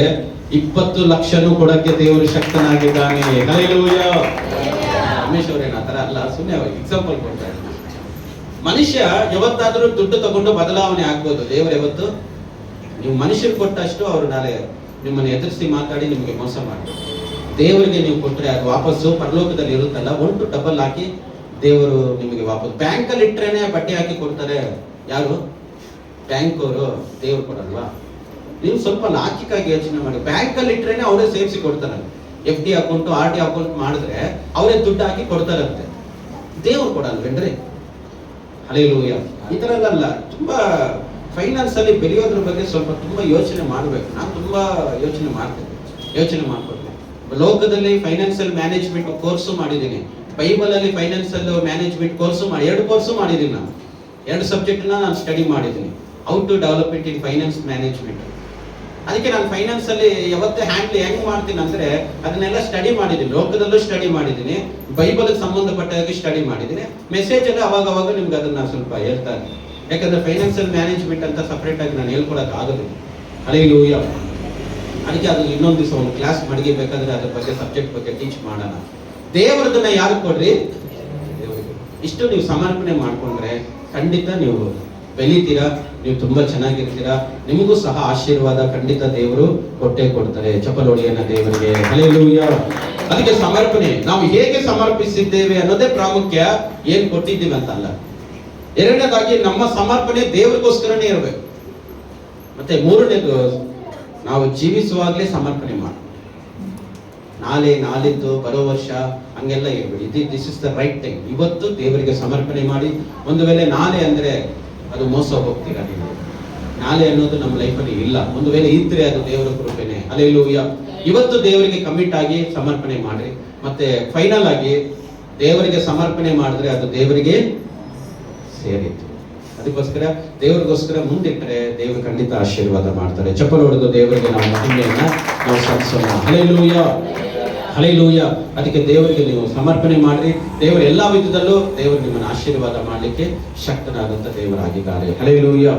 20 ಲಕ್ಷನೂ ಕೊಡಕ್ಕೆ ದೇವರು ಶಕ್ತನಾಗಿದ್ದಾನೆ. ಹಲ್ಲೆಲೂಯಾ. ರಮೇಶ್ ಅವ್ರೇನು ಆತರ ಅಲ್ಲ, ಸುಮ್ಮನೆ ಎಕ್ಸಾಂಪಲ್ ಕೊಡ್ತಾ ಇದ್ದಾರೆ. ಮನುಷ್ಯ ಯಾವತ್ತಾದ್ರೂ ದುಡ್ಡು ತಗೊಂಡು ಬದಲಾವಣೆ ಆಗ್ಬೋದು. ದೇವರು ಯಾವತ್ತು ನೀವು ಮನುಷ್ಯರು ಕೊಟ್ಟಷ್ಟು ಅವರು ನಾಳೆ ನಿಮ್ಮನ್ನು ಎದುರಿಸಿ ಮಾತಾಡಿ ನಿಮಗೆ ಮೋಸ ಮಾಡಿ, ದೇವರಿಗೆ ನೀವು ಕೊಟ್ಟರೆ ಅದು ವಾಪಸ್ಸು ಪರಲೋಕದಲ್ಲಿ ಇರುತ್ತಲ್ಲ, 1 to double ಹಾಕಿ ದೇವರು ನಿಮಗೆ ವಾಪಸ್. ಬ್ಯಾಂಕಲ್ಲಿ ಇಟ್ರೇನೆ ಬಡ್ಡಿ ಹಾಕಿ ಕೊಡ್ತಾರೆ. ಯಾರು? ಬ್ಯಾಂಕ್ ಅವರು. ದೇವ್ರು ಕೊಡಲ್ವಾ? ನೀವು ಸ್ವಲ್ಪ ಲಾಜಿಕ್ ಆಗಿ ಯೋಚನೆ ಮಾಡಿ. ಬ್ಯಾಂಕಲ್ಲಿ ಇಟ್ರೇನೆ ಅವರೇ ಸೇರಿಸಿ ಕೊಡ್ತಾರೆ. FD ಅಕೌಂಟ್, RD ಅಕೌಂಟ್ ಮಾಡಿದ್ರೆ ಅವರೇ ದುಡ್ಡು ಹಾಕಿ ಕೊಡ್ತಾರಂತೆ. ದೇವ್ರು ಕೊಡಲ್ವೇನ್ರಿ? ಹಲ್ಲೆಲೂಯಾ. ಈ ತರ ಅಲ್ಲ. ತುಂಬಾ ಫೈನಾನ್ಸ್ ಅಲ್ಲಿ ಬೆಳೆಯೋದ್ರ ಬಗ್ಗೆ ಸ್ವಲ್ಪ ತುಂಬಾ ಯೋಚನೆ ಮಾಡಬೇಕು. ನಾನು ತುಂಬಾ ಯೋಚನೆ ಮಾಡ್ಕೊಳ್ತೀನಿ. ಲೋಕದಲ್ಲಿ ಫೈನಾನ್ಸಿಯಲ್ ಮ್ಯಾನೇಜ್ಮೆಂಟ್ ಕೋರ್ಸು ಮಾಡಿದ್ದೀನಿ. ಬೈಬಲ್ ಅಲ್ಲಿ ಫೈನಾನ್ಸಿಯಲ್ ಮ್ಯಾನೇಜ್ಮೆಂಟ್ ಕೋರ್ಸು ಮಾಡಿ 2 ಕೋರ್ಸು ಮಾಡಿದ್ದೀನಿ. ನಾನು 2 ಸಬ್ಜೆಕ್ಟ್ನ ನಾನು ಸ್ಟಡಿ ಮಾಡಿದ್ದೀನಿ. How to development in finance management. ಅದಕ್ಕೆ ನಾನು ಫೈನಾನ್ಸ್ ಅಲ್ಲಿ ಯಾವತ್ತೇ ಹ್ಯಾಂಡಲ್ ಹೆಂಗ್ ಮಾಡ್ತೀನಿ ಅಂದ್ರೆ ಅದನ್ನೆಲ್ಲ ಸ್ಟಡಿ ಮಾಡಿದ್ದೀನಿ. ಲೋಕದಲ್ಲೂ ಸ್ಟಡಿ ಮಾಡಿದ್ದೀನಿ, ಬೈಬಲ್ಗೆ ಸಂಬಂಧಪಟ್ಟ ಹಾಗೆ ಸ್ಟಡಿ ಮಾಡಿದ್ದೀನಿ. ಮೆಸೇಜ್ ಅಲ್ಲಿ ಅವಾಗ ನಿಮ್ಗೆ ಅದನ್ನ ಸ್ವಲ್ಪ ಹೇಳ್ತಾ ಇದ್ದೀನಿ. ಯಾಕಂದ್ರೆ ಫೈನಾನ್ಸಿಯಲ್ ಮ್ಯಾನೇಜ್ಮೆಂಟ್ ಅಂತ ಸಪರೇಟ್ ಆಗಿ ನಾನು ಹೇಳ್ಕೊಳಕ್ ಆಗೋದಿಲ್ಲ. ಹಲ್ಲೆಲೂಯಾ. ಅದಕ್ಕೆ ಅದು ಇನ್ನೊಂದು ದಿವಸ ಒಂದು ಕ್ಲಾಸ್ ಮಡಗಿಬೇಕಾದ್ರೆ ಅದ್ರ ಬಗ್ಗೆ ಸಬ್ಜೆಕ್ಟ್ ಬಗ್ಗೆ ಟೀಚ್ ಮಾಡೋಣ. ದೇವರದನ್ನ ಯಾರು ಕೊಡ್ರಿ? ದೇವರಿಗೆ. ಇಷ್ಟು ನೀವು ಸಮರ್ಪಣೆ ಮಾಡ್ಕೊಂಡ್ರೆ ಖಂಡಿತ ನೀವು ಬೆಳಿತೀರಾ, ನೀವು ತುಂಬಾ ಚೆನ್ನಾಗಿರ್ತೀರಾ. ನಿಮಗೂ ಸಹ ಆಶೀರ್ವಾದ ಖಂಡಿತ ದೇವರು ಕೊಟ್ಟೆ ಕೊಡ್ತಾರೆ. ಚಪ್ಪಲ್ ಹೊಡೆಯನ್ನ ದೇವರಿಗೆ. ಹಲ್ಲೆಲೂಯಾ. ಅದಕ್ಕೆ ಸಮರ್ಪಣೆ ನಾವು ಹೇಗೆ ಸಮರ್ಪಿಸಿದ್ದೇವೆ ಅನ್ನೋದೇ ಪ್ರಾಮುಖ್ಯ, ಏನ್ ಕೊಟ್ಟಿದ್ದೀವಿ ಅಂತ ಅಲ್ಲ. ಎರಡನೇದಾಗಿ ನಮ್ಮ ಸಮರ್ಪಣೆ ದೇವರಿಗೋಸ್ಕರನೇ ಇರಬೇಕು. ಮತ್ತೆ ಮೂರನೇದು, ನಾವು ಜೀವಿಸುವಾಗಲೇ ಸಮರ್ಪಣೆ ಮಾಡಿ. ನಾಳಿದ್ದು ಬರೋ ವರ್ಷ ಹಂಗೆಲ್ಲ ಇರಬೇಡಿ. This is the right time. ಇವತ್ತು ದೇವರಿಗೆ ಸಮರ್ಪಣೆ ಮಾಡಿ. ಒಂದು ವೇಳೆ ನಾಳೆ ಅಂದ್ರೆ ಅದು ಮೋಸ ಹೋಗ್ತೀರಾ ನೀವು. ನಾಳೆ ಅನ್ನೋದು ನಮ್ಮ ಲೈಫಲ್ಲಿ ಇಲ್ಲ. ಒಂದು ವೇಳೆ ಇದ್ರೆ ಅದು ದೇವರ ಕೃಪೆನೆ. ಹಲ್ಲೆಲೂಯಾ. ಇವತ್ತು ದೇವರಿಗೆ ಕಮಿಟ್ ಆಗಿ ಸಮರ್ಪಣೆ ಮಾಡ್ರಿ. ಮತ್ತೆ ಫೈನಲ್ ಆಗಿ ದೇವರಿಗೆ ಸಮರ್ಪಣೆ ಮಾಡಿದ್ರೆ ಅದು ದೇವರಿಗೆ ಸೇರಿತ್ತು. ಅದಕ್ಕೋಸ್ಕರ ದೇವರಿಗೋಸ್ಕರ ಮುಂದಿಟ್ಟರೆ ದೇವರು ಖಂಡಿತ ಆಶೀರ್ವಾದ ಮಾಡ್ತಾರೆ. ಚಪ್ಪಲ್ ಹೊಡೆದು ದೇವರಿಗೆ ನಾವು ಮಹಿಮೆಯನ್ನ ನಾವು ಸಲ್ಲಿಸೋಣ. ಹಲ್ಲೆಲೂಯಾ. ಹಲ್ಲೆಲೂಯಾ. ಅದಕ್ಕೆ ದೇವರಿಗೆ ನೀವು ಸಮರ್ಪಣೆ ಮಾಡ್ರಿ. ದೇವರು ಎಲ್ಲಾ ವಿಧದಲ್ಲೂ ದೇವರು ನಿಮ್ಮನ್ನು ಆಶೀರ್ವಾದ ಮಾಡಲಿಕ್ಕೆ ಶಕ್ತನಾದಂತ ದೇವರಾಗಿದ್ದಾರೆ. ಹಲ್ಲೆಲೂಯಾ.